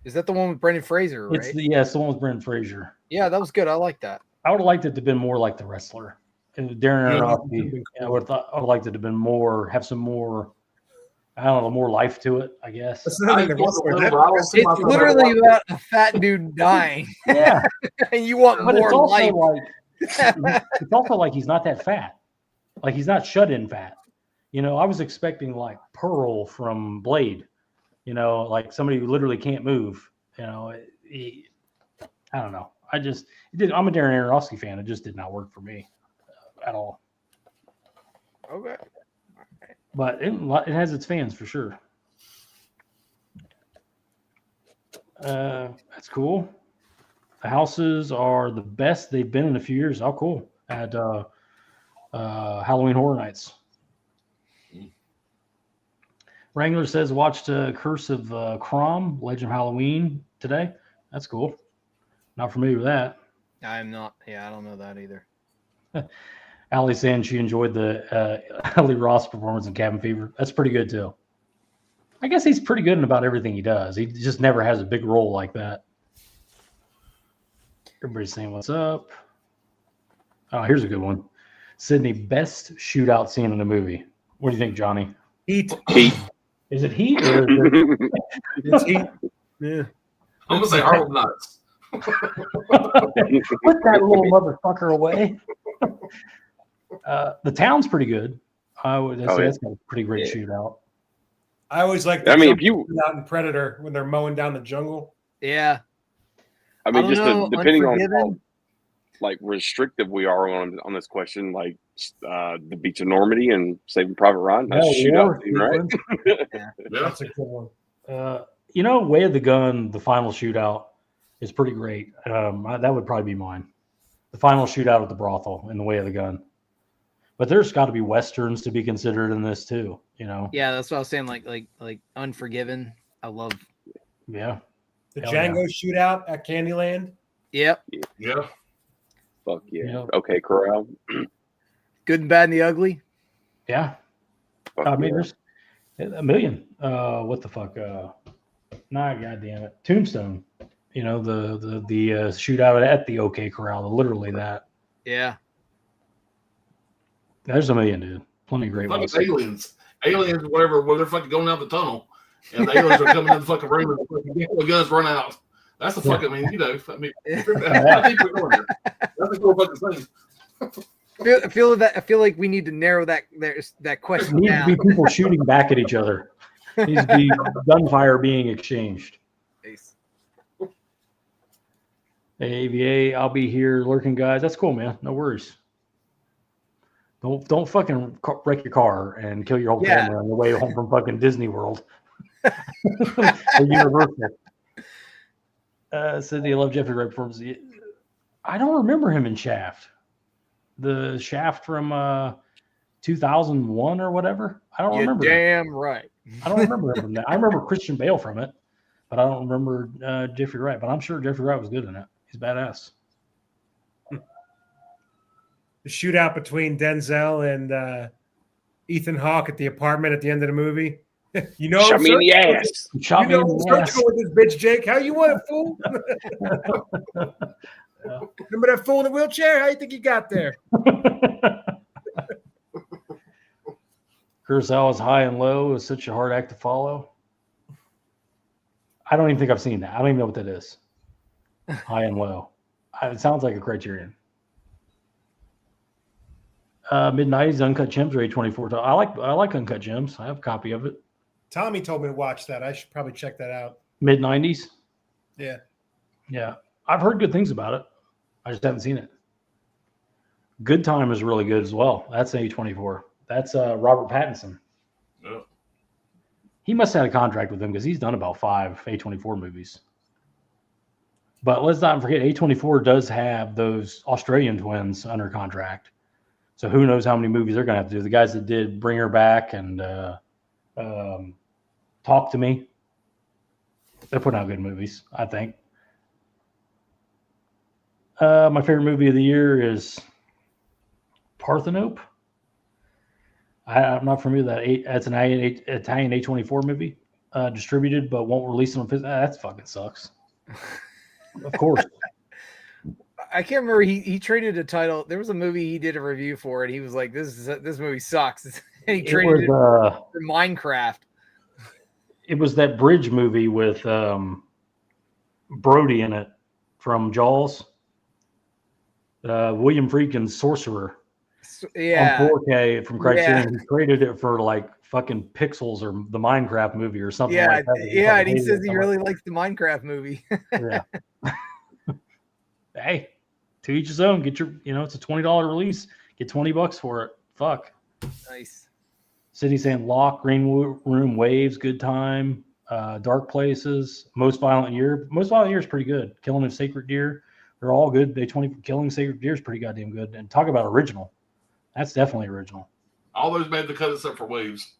Is that the one with Brendan Fraser, right? It's the one with Brendan Fraser. Yeah, that was good. I like that. I would have liked it to have been more like The Wrestler. And Darren Aronofsky, I would have liked it to have been more, have some more, I don't know, more life to it, I guess. That's not like the wrestler. It's literally about a fat dude dying. Yeah. And you want But it's more also life. like it's also like he's not that fat. Like he's not shut-in fat. I was expecting like Pearl from Blade. Like somebody who literally can't move. I don't know. I'm a Darren Aronofsky fan. It just did not work for me at all. Okay. But it has its fans for sure. That's cool. The houses are the best they've been in a few years. Oh, cool. At Halloween Horror Nights. Wrangler says watched Curse of Crom, Legend of Halloween today. That's cool. Not familiar with that. I'm not. Yeah, I don't know that either. Allie saying she enjoyed the Ellie Ross performance in Cabin Fever. That's pretty good too. I guess he's pretty good in about everything he does. He just never has a big role like that. Everybody's saying what's up. Oh, here's a good one. Sydney, best shootout scene in the movie. What do you think, Johnny? Heat. Is it Heat or is it... It's Heat. Yeah. I'm gonna say Harlem Nights. Put that little motherfucker away. The town's pretty good. I would say that's got a pretty great shootout. I always like. I mean, if you out in Predator when they're mowing down the jungle. Yeah. I mean, just depending on Unforgiven? how restrictive we are on this question, like the Beach of Normandy and Saving Private Ryan, that's a shootout scene, right? Yeah. That's a good one. Way of the Gun, the final shootout is pretty great. That would probably be mine. The final shootout at the brothel in the Way of the Gun. But there's got to be westerns to be considered in this too. Yeah, that's what I was saying. Like Unforgiven. I love. Yeah. The Hell Django shootout at Candyland. Yep. Yeah. Fuck yeah. Yep. Okay, Corral. Good and Bad and the Ugly. Yeah. Fuck I mean, yeah. there's a million. What the fuck? Nah, goddamn it. Tombstone. The shootout at the OK Corral. Literally that. Yeah. There's a million, dude. Plenty of great Fucking ones. aliens, whatever. Where they're fucking going down the tunnel, and the aliens are coming in the fucking room, and the guns run out. That's the fucking. I think we're going there. That's a cool fucking thing. I feel like we need to narrow that question Needs down. to be people shooting back at each other. Needs to be gunfire being exchanged. Nice. Hey, AVA, I'll be here lurking, guys. That's cool, man. No worries. Don't fucking wreck your car and kill your whole family on the way home from fucking Disney World or Universal. Said they love Jeffrey Wright performance. I don't remember him in Shaft. The Shaft from 2001 or whatever. I don't remember. Damn right. I don't remember him from that. I remember Christian Bale from it, but I don't remember Jeffrey Wright. But I'm sure Jeffrey Wright was good in it. He's badass. The shootout between Denzel and Ethan Hawke at the apartment at the end of the movie. Shot me in the ass. Shot me in I'm the ass. searching with this bitch, Jake. How you want it, fool? Remember that fool in the wheelchair? How you think you got there? Kurosawa's High and Low is such a hard act to follow. I don't even think I've seen that. I don't even know what that is. high and low. It sounds like a Criterion. Mid-90s Uncut Gems or A24. I like Uncut Gems. I have a copy of it. Tommy told me to watch that. I should probably check that out. Mid-90s. Yeah. Yeah. I've heard good things about it. I just haven't seen it. Good Time is really good as well. That's an A24. That's Robert Pattinson. Yeah. He must have had a contract with him because he's done about 5 A24 movies. But let's not forget, A24 does have those Australian twins under contract. So who knows how many movies they're going to have to do. The guys that did Bring Her Back and Talk to Me, they're putting out good movies, I think. My favorite movie of the year is Parthenope. I'm not familiar with that. That's an Italian A24 movie, distributed but won't release it on physical. That fucking sucks. Of course. I can't remember. He traded a title. There was a movie he did a review for, and he was like, "This movie sucks." And he traded it for Minecraft. It was that bridge movie with Brody in it from Jaws. William Friedkin's Sorcerer. Yeah. On 4K from Criterion. Yeah. He traded it for like fucking Pixels or the Minecraft movie or something like that. Yeah, and he says he really likes the Minecraft movie. Yeah. Hey, to each his own. Get your, it's a $20 release. Get $20 for it. Fuck. Nice. City saying Lock, Green Room, Waves, Good Time, Dark Places, Most Violent Year. Most Violent Year is pretty good. Killing of Sacred Deer. They're all good. Killing Sacred Deer is pretty goddamn good. And talk about original. That's definitely original. All those made the cut except for Waves.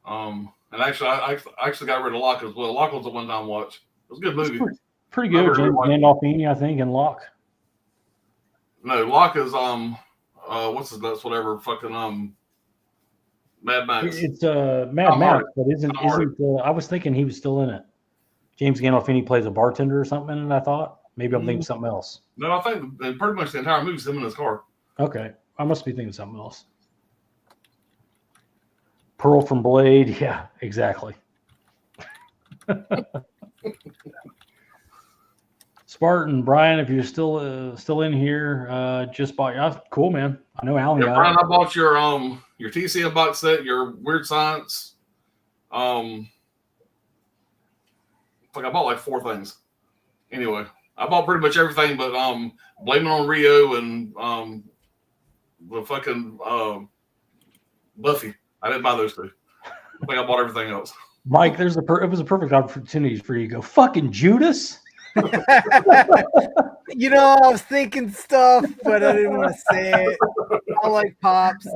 And actually, I actually got rid of Lock as well. Lock was a one-time watch. It was a good movie. Pretty good. James Gandolfini, I think, and Lock. No, Lock is what's his nuts? Whatever. Fucking Mad Max. It's Mad Max, but isn't I was thinking he was still in it. James Gandolfini plays a bartender or something, and I thought maybe I'm thinking something else. No, I think pretty much the entire movie is him in his car. Okay. I must be thinking something else. Pearl from Blade. Yeah, exactly. Spartan, Brian, if you're still in here, just bought. Cool, man. I know Alan got Brian, I bought your TCM box set, your Weird Science. I bought like 4 things. Anyway, I bought pretty much everything, but Blame It on Rio and the fucking Buffy. I didn't buy those 2. I think I bought everything else. Mike, it was a perfect opportunity for you to go fucking Judas. I was thinking stuff, but I didn't want to say it. I like Pops,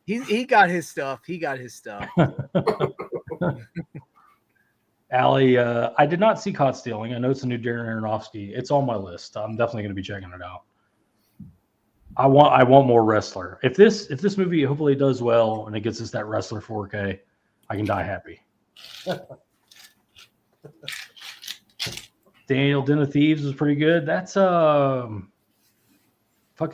He got his stuff. Allie, I did not see Caught Stealing. I know it's a new Darren Aronofsky. It's on my list. I'm definitely going to be checking it out. I want more Wrestler. If this movie hopefully does well and it gets us that Wrestler 4K, I can die happy. Daniel Den of Thieves was pretty good. That's fucking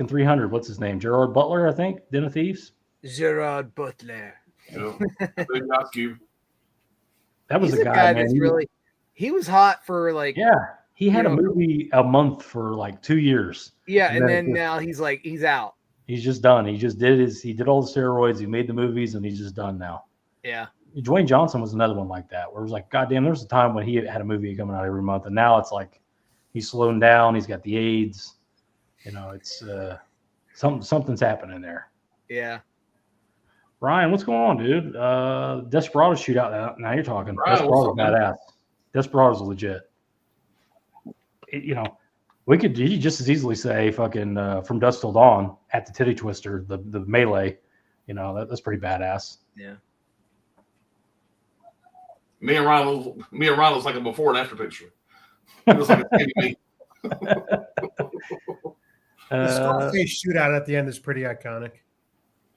300. What's his name? Gerard Butler, I think. Den of Thieves. Gerard Butler. Yeah. Big Ice Cube. That was a guy, man. He was hot for like. Yeah. He had a movie a month for like 2 years. Yeah, and then now he's out. He's just done. He did all the steroids, he made the movies, and he's just done now. Yeah. Dwayne Johnson was another one like that, where it was like, goddamn, there was a time when he had a movie coming out every month, and now it's like he's slowing down, he's got the AIDS. It's something's happening there. Yeah. Ryan, what's going on, dude? Desperado shootout now you're talking. Desperado's badass. Desperado's legit. You could just as easily say fucking From Dusk Till Dawn at the Titty Twister, the melee. That's pretty badass. Yeah. Me and Ron was like a before and after picture. It was like a skinny me. The Scarface shootout at the end is pretty iconic.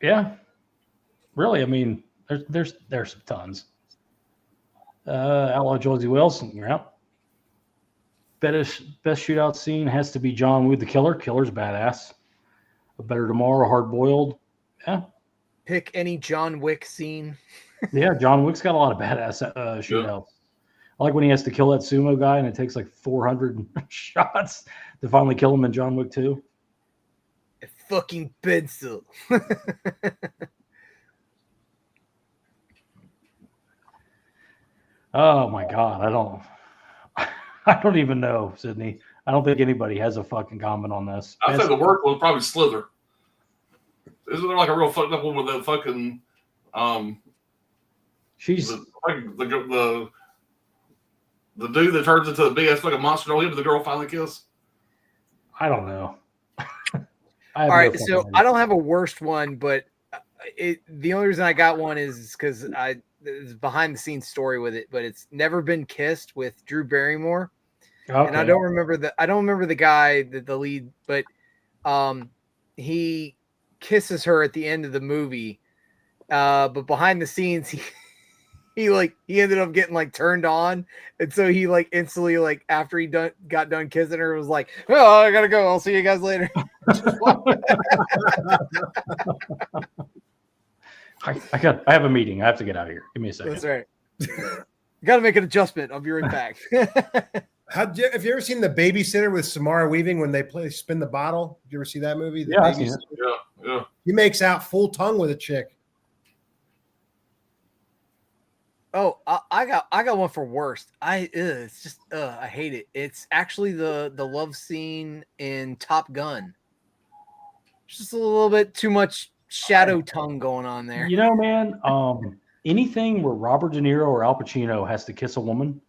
Yeah. Really, I mean, there's some tons. Outlaw Josie Wilson, you're out. Best shootout scene has to be John Woo the Killer. Killer's badass. A Better Tomorrow, Hard Boiled. Yeah. Pick any John Wick scene. Yeah, John Wick's got a lot of badass shootouts. I like when he has to kill that sumo guy and it takes like 400 shots to finally kill him in John Wick 2. A fucking pencil. Oh my God. I don't even know, Sydney. I don't think anybody has a fucking comment on this. I think the worst one was probably Slither. Isn't there like a real fucked up one with that fucking She's the dude that turns into a big ass fucking monster? Don't him the girl finally kills. I don't know. All right, so I don't have a worst one, but the only reason I got one is because it's behind the scenes story with it, but it's Never Been Kissed with Drew Barrymore. Okay. And I don't remember the guy, the lead, but he kisses her at the end of the movie. But behind the scenes, he ended up getting like turned on, and so he like instantly like after he got done kissing her was like, "Oh, I gotta go. I'll see you guys later." I have a meeting. I have to get out of here. Give me a second. That's right. You got to make an adjustment. I'll be right back. Have you ever seen The Babysitter with Samara Weaving when they spin the bottle? Did you ever see that movie? Yeah, I've seen it. Yeah. He makes out full tongue with a chick. Oh, I got one for worst. It's just I hate it. It's actually the love scene in Top Gun. Just a little bit too much shadow tongue going on there. You know, man, anything where Robert De Niro or Al Pacino has to kiss a woman,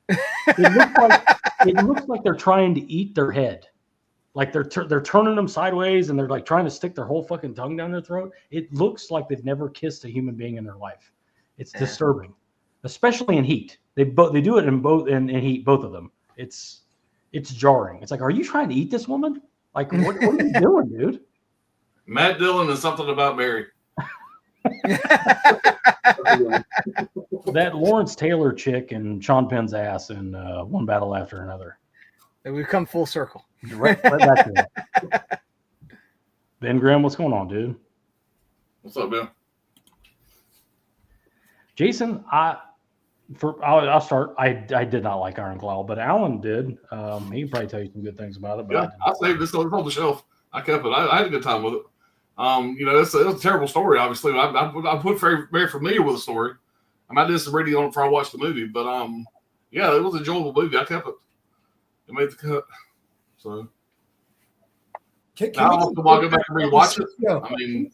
it looks like they're trying to eat their head. Like they're turning them sideways and they're like trying to stick their whole fucking tongue down their throat. It looks like they've never kissed a human being in their life. It's disturbing, especially in Heat. They do it in Heat, both of them. It's jarring. It's like, are you trying to eat this woman? Like, what are you doing, dude? Matt Dillon is Something About Mary. That Lawrence Taylor chick and Sean Penn's ass in One Battle After Another. And we've come full circle. Right back to that. Ben Grimm, what's going on, dude? What's up, Ben? Jason, I'll start. I did not like Iron Claw, but Alan did. He can probably tell you some good things about it. But Yeah, I saved this on the shelf. I kept it. I had a good time with it. It's a terrible story. Obviously, I put very familiar with the story. I did some reading on it before I watched the movie, but yeah, it was an enjoyable movie. I kept it. It made the cut. So now I'll have to go back and rewatch it. I mean,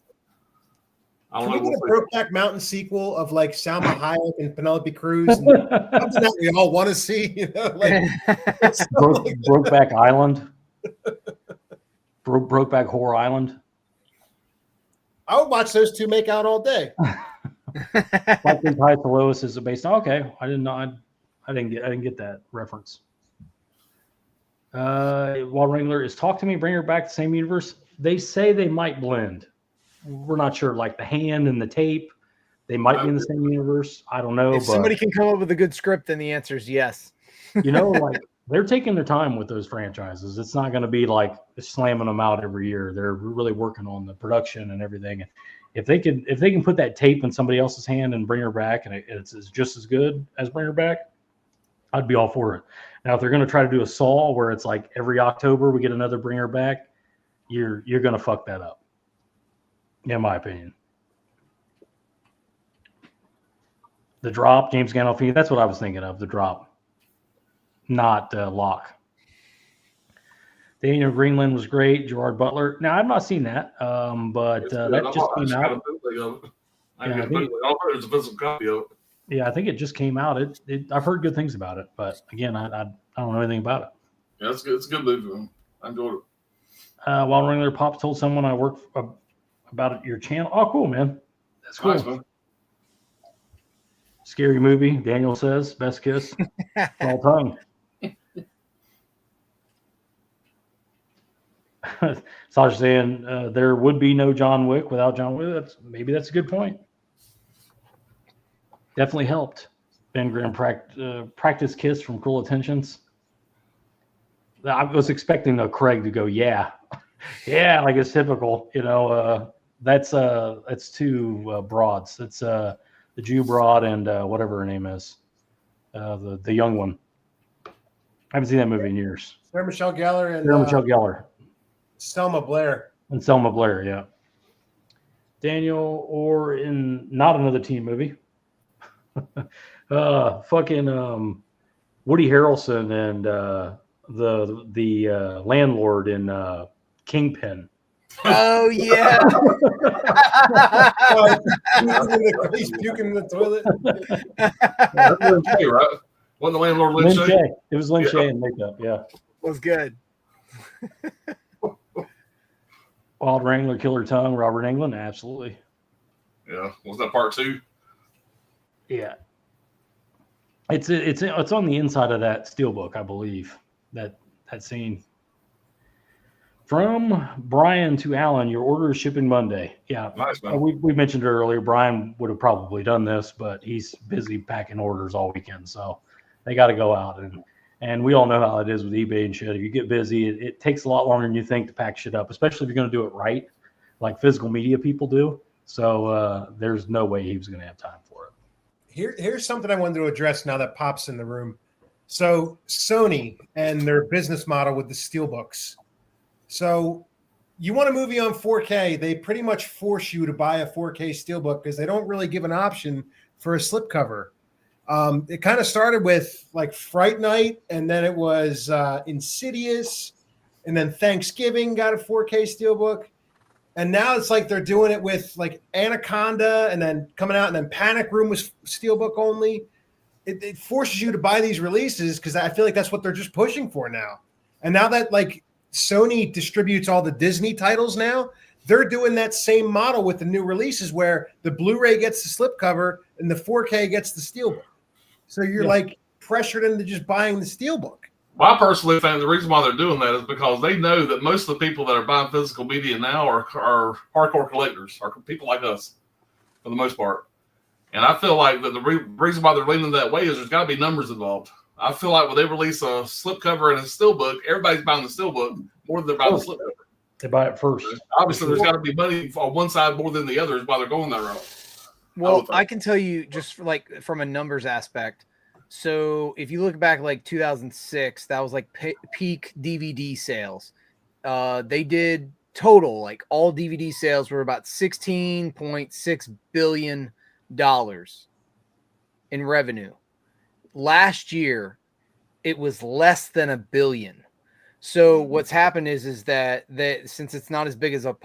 I don't know. Can we get a Brokeback Mountain sequel of like Salma Hayek and Penelope Cruz? And something that we all want to see, you know, like Brokeback Island, Brokeback Horror Island. I would watch those two make out all day. Like the Tides to Lois is based on. Okay, I didn't know. I didn't get that reference. Wall Wrangler is Talk to Me, Bring Her Back, the same universe. They say they might blend. We're not sure. Like the hand and the tape, they might be in the same universe. I don't know. If somebody can come up with a good script, then the answer is yes. You know, like they're taking their time with those franchises. It's not going to be like slamming them out every year. They're really working on the production and everything. And if they can put that tape in somebody else's hand and Bring Her Back, and it's just as good as Bring Her Back, I'd be all for it. Now, if they're going to try to do a Saw where it's like every October we get another Bring Her Back, you're going to fuck that up, in my opinion. The Drop, James Gandolfini, that's what I was thinking of, The Drop, not Locke. Daniel Greenland was great. Gerard Butler. Now, I've not seen that, but that just came out. There's a physical copy of it. Yeah, I think it just came out. I've heard good things about it, but again, I don't know anything about it. Yeah, it's good. It's a good movie. I enjoyed it. While Wrangler Pops told someone I work about your channel. Oh, cool, man. That's cool. Nice, man. Scary movie. Daniel says best kiss. All tongue. Sasha saying there would be no John Wick without John Wick. That's a good point. Definitely helped. Ben Grimm practice kiss from Cruel Intentions. I was expecting Craig to go, yeah, like it's typical. You know, that's two broads. It's the Jew broad and whatever her name is. the young one. I haven't seen that movie in years. Sarah Michelle Gellar and Sarah Michelle Gellar Selma Blair. and Selma Blair. Yeah. Daniel, or in not another teen movie. Fucking Woody Harrelson and the landlord in Kingpin. Oh yeah. He's puking in the toilet. That's Lin Shaye, right? Wasn't the landlord Lin Lin Shaye? Shaye. It was Lin Yeah. Shaye in makeup. Yeah. Was good. Wild Wrangler, Killer Tongue, Robert Englund. Absolutely. Yeah. Was that part 2? Yeah. It's on the inside of that steelbook, I believe. That scene. From Brian to Alan, your order is shipping Monday. Yeah. Nice, man. We mentioned it earlier. Brian would have probably done this, but he's busy packing orders all weekend. So they got to go out. And we all know how it is with eBay and shit. If you get busy, it takes a lot longer than you think to pack shit up, especially if you're going to do it right, like physical media people do. So there's no way he was going to have time for it. Here's something I wanted to address now that Pop's in the room. So Sony and their business model with the steelbooks. So you want a movie on 4K, they pretty much force you to buy a 4K steelbook because they don't really give an option for a slipcover. It kind of started with like Fright Night, and then it was Insidious, and then Thanksgiving got a 4K steelbook. And now it's like they're doing it with like Anaconda, and then coming out, and then Panic Room was steelbook only. It forces you to buy these releases because I feel like that's what they're just pushing for now. And now that like Sony distributes all the Disney titles now, they're doing that same model with the new releases where the Blu-ray gets the slipcover and the 4K gets the steelbook. So you're like pressured into just buying the steelbook. Well, I personally think the reason why they're doing that is because they know that most of the people that are buying physical media now are hardcore collectors, are people like us, for the most part. And I feel like that the reason why they're leaning that way is there's got to be numbers involved. I feel like when they release a slipcover and a steelbook, everybody's buying the steelbook more than they're buying the slipcover. They buy it first. Obviously, there's got to be money on one side more than the other is why they're going that route. Well, I can tell you just like from a numbers aspect. So if you look back like 2006, that was like peak DVD sales. They did total, like all DVD sales were about $16.6 billion in revenue. Last year, it was less than $1 billion. So what's happened is that since it's not as big as a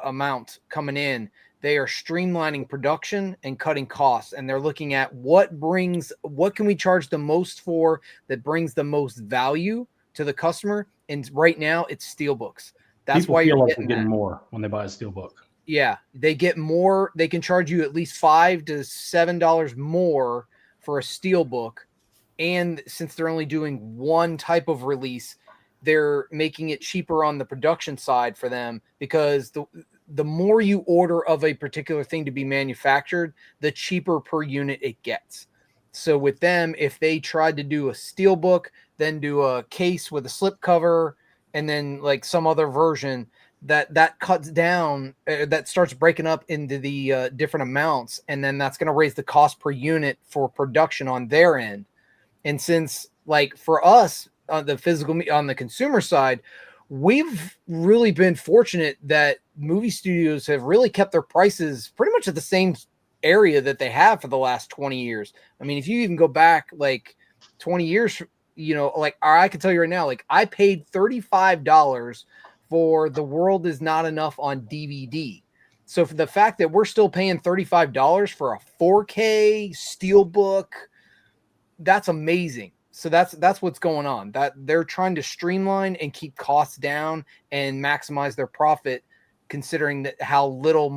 amount coming in, they are streamlining production and cutting costs, and they're looking at what can we charge the most for that brings the most value to the customer. And right now, it's steelbooks. That's People why feel you're like they're getting more when they buy a steelbook. Yeah, they get more. They can charge you at least $5 to $7 more for a steelbook, and since they're only doing one type of release, they're making it cheaper on the production side for them because the more you order of a particular thing to be manufactured, the cheaper per unit it gets. So with them, if they tried to do a steelbook, then do a case with a slipcover, and then like some other version, that cuts down, that starts breaking up into the different amounts, and then that's going to raise the cost per unit for production on their end. And since like for us on the consumer side, we've really been fortunate that movie studios have really kept their prices pretty much at the same area that they have for the last 20 years. I mean, if you even go back like 20 years, you know, like I can tell you right now, like I paid $35 for The World Is Not Enough on DVD. So for the fact that we're still paying $35 for a 4K steelbook, that's amazing. So that's what's going on. That they're trying to streamline and keep costs down and maximize their profit, considering that how little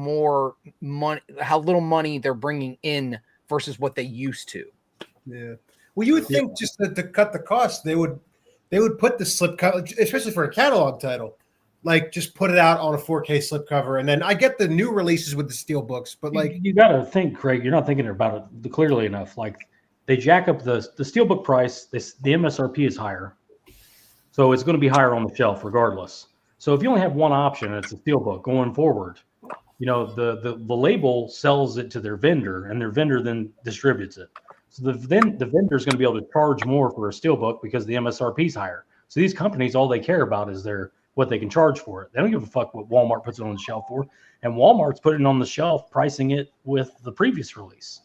money they're bringing in versus what they used to. Yeah. Well, you would think just to cut the cost, they would put the slipcover, especially for a catalog title, like just put it out on a 4K slipcover. And then I get the new releases with the steel books, but like you got to think, Craig, you're not thinking about it clearly enough. Like they jack up the steelbook price. The MSRP is higher, so it's going to be higher on the shelf regardless. So if you only have one option, it's a steelbook going forward. You know, the label sells it to their vendor, and their vendor then distributes it. So the vendor is going to be able to charge more for a steelbook because the MSRP is higher. So these companies, all they care about is what they can charge for it. They don't give a fuck what Walmart puts it on the shelf for. And Walmart's putting it on the shelf, pricing it with the previous release.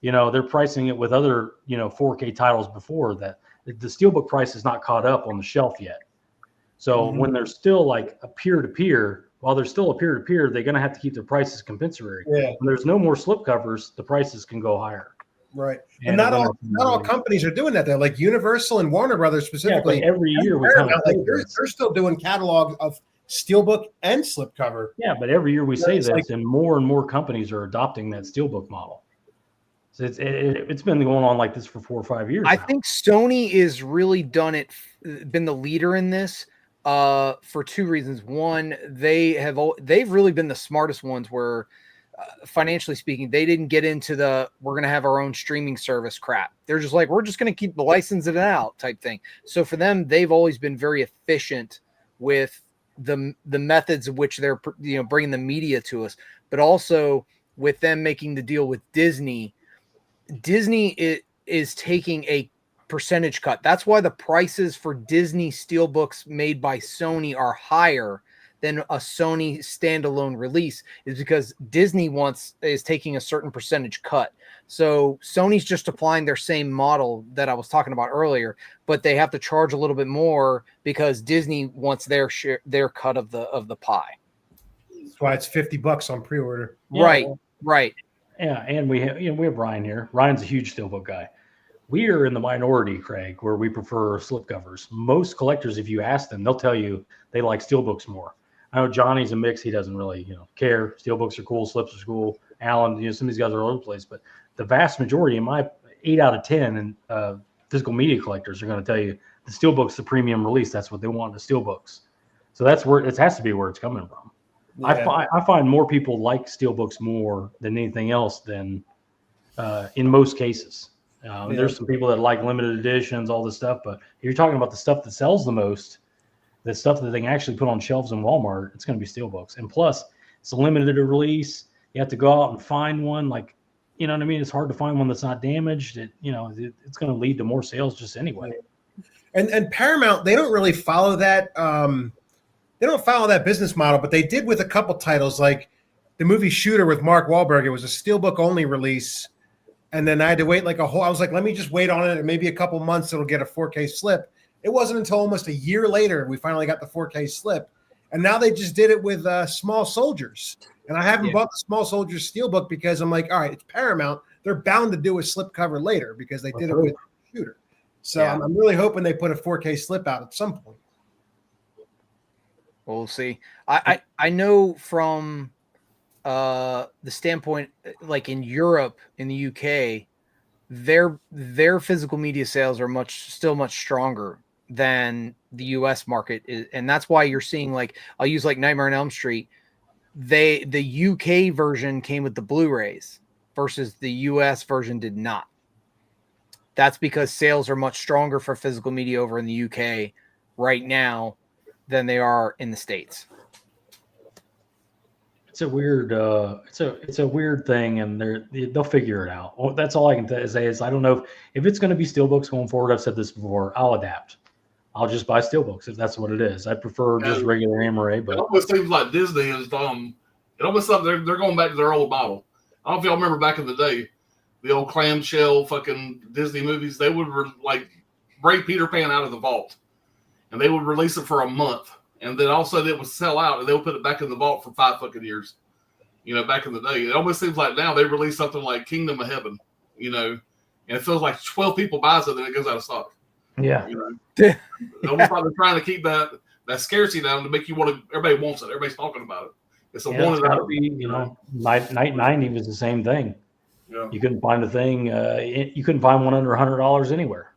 They're pricing it with other 4K titles before that. The steelbook price is not caught up on the shelf yet. So when they're still like a peer-to-peer, while they're still a peer-to-peer, they're going to have to keep their prices compensatory. Yeah. When there's no more slipcovers, the prices can go higher. Right. And not all companies are doing that though. Like Universal and Warner Brothers specifically. Yeah, every year we kind of they're still doing catalog of steelbook and slipcover. Yeah, but every year we say this, and more companies are adopting that steelbook model. So it's been going on like this for 4 or 5 years. I think Sony is really been the leader in this for 2 reasons. One, they've really been the smartest ones where financially speaking, they didn't get into we're going to have our own streaming service crap. They're just like, we're just going to keep the licensing it out type thing. So for them, they've always been very efficient with the methods of which they're bringing the media to us, but also with them making the deal with Disney is taking a percentage cut. That's why the prices for Disney steelbooks made by Sony are higher than a Sony standalone release, is because Disney is taking a certain percentage cut. So Sony's just applying their same model that I was talking about earlier, but they have to charge a little bit more because Disney wants their share, their cut of the pie. That's why it's $50 on pre-order. Right. Yeah, and we have Ryan here. Ryan's a huge steelbook guy. We are in the minority, Craig, where we prefer slipcovers. Most collectors, if you ask them, they'll tell you they like steelbooks more. I know Johnny's a mix. He doesn't really, care. Steelbooks are cool. Slips are cool. Alan, some of these guys are all over the place. But the vast majority, in my 8 out of 10 and physical media collectors are going to tell you the steelbook's the premium release. That's what they want, the steelbooks. So that's where it has to be where it's coming from. Yeah. I find more people like steelbooks more than anything else than in most cases. There's some people that like limited editions, all this stuff. But if you're talking about the stuff that sells the most, the stuff that they can actually put on shelves in Walmart, it's going to be steelbooks. And plus, it's a limited release. You have to go out and find one. Like, you know what I mean? It's hard to find one that's not damaged. It's going to lead to more sales just anyway. And Paramount, they don't really follow that. They don't follow that business model, but they did with a couple titles, like the movie Shooter with Mark Wahlberg. It was a steelbook only release, and then I had to wait I was like, let me just wait on it, and maybe a couple months it'll get a 4K slip. It wasn't until almost a year later we finally got the 4K slip, and now they just did it with Small Soldiers. And I haven't bought the Small Soldiers steelbook because I'm like, all right, it's Paramount. They're bound to do a slip cover later because they did it with Shooter. So I'm really hoping they put a 4K slip out at some point. We'll see. I know from the standpoint, like in Europe, in the UK, their physical media sales are still much stronger than the US market is, and that's why you're seeing, like, I'll use like Nightmare on Elm Street. The UK version came with the Blu-rays versus the US version did not. That's because sales are much stronger for physical media over in the UK right now than they are in the States. It's a weird it's a weird thing, and they'll figure it out. Well, that's all I can say is I don't know if it's going to be steelbooks going forward. I've said this before. I'll adapt. I'll just buy steelbooks if that's what it is. I prefer just regular Amaray. But it almost seems like Disney is it almost like they're going back to their old model. I don't know if y'all remember back in the day, the old clamshell fucking Disney movies. They would break Peter Pan out of the vault, and they would release it for a month. And then all of a sudden it would sell out, and they'll put it back in the vault for 5 fucking years. Back in the day. It almost seems like now they release something like Kingdom of Heaven, and it feels like 12 people buys it, and it goes out of stock. Yeah. Almost like they're trying to keep that scarcity down to make you want to, everybody wants it. Everybody's talking about it. It's a one gotta be, Night 90 was the same thing. Yeah. You couldn't find a thing. You couldn't find one under $100 anywhere.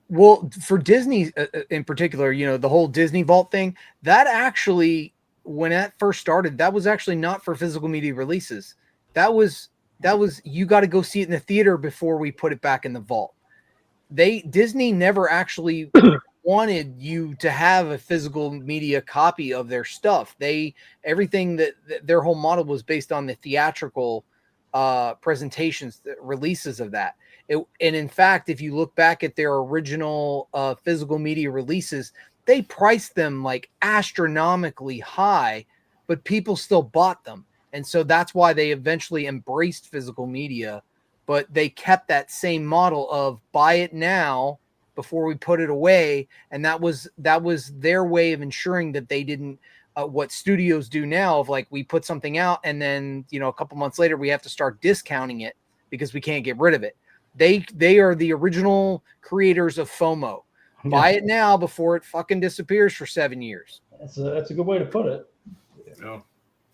Well, for Disney in particular, the whole Disney Vault thing, that actually, when that first started, that was actually not for physical media releases. That was you got to go see it in the theater before we put it back in the vault. Disney never actually wanted you to have a physical media copy of their stuff. Everything that their whole model was based on the theatrical presentations, releases of that. And in fact, if you look back at their original physical media releases, they priced them like astronomically high, but people still bought them. And so that's why they eventually embraced physical media, but they kept that same model of buy it now before we put it away. And that was their way of ensuring that they didn't, what studios do now of like, we put something out and then, a couple months later we have to start discounting it because we can't get rid of it. They are the original creators of FOMO. Yeah. Buy it now before it fucking disappears for 7 years. That's a good way to put it. Yeah.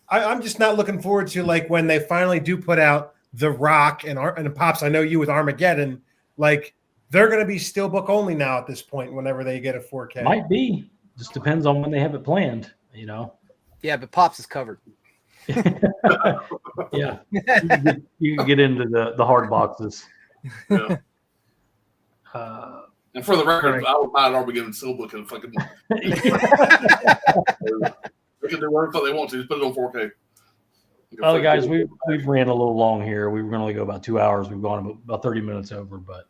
I'm just not looking forward to like when they finally do put out The Rock and Pops. I know you with Armageddon, like they're going to be steelbook only now at this point. Whenever they get a 4K, Might be. Just depends on when they have it planned. Yeah, but Pops is covered. Yeah, you can get into the hard boxes. Yeah. And for the record, I would buy an Armageddon Steelbook and fucking. They can do whatever they want to. Just put it on 4K. Oh, guys, we've ran a little long here. We were going to only go about 2 hours. We've gone about 30 minutes over, but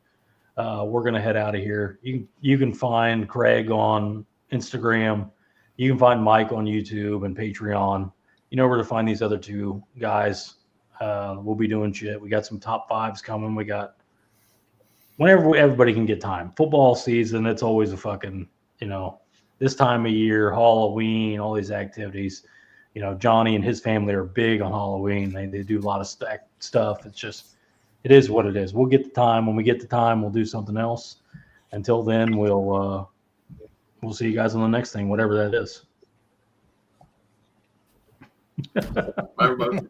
we're going to head out of here. You can find Craig on Instagram. You can find Mike on YouTube and Patreon. You know where to find these other two guys. We'll be doing shit. We got some top fives coming. We got whenever everybody can get time. Football season, it's always a fucking, this time of year, Halloween, all these activities. Johnny and his family are big on Halloween. They do a lot of stuff. It's just, it is what it is. We'll get the time. When we get the time, we'll do something else. Until then, we'll see you guys on the next thing, whatever that is. Bye, everybody.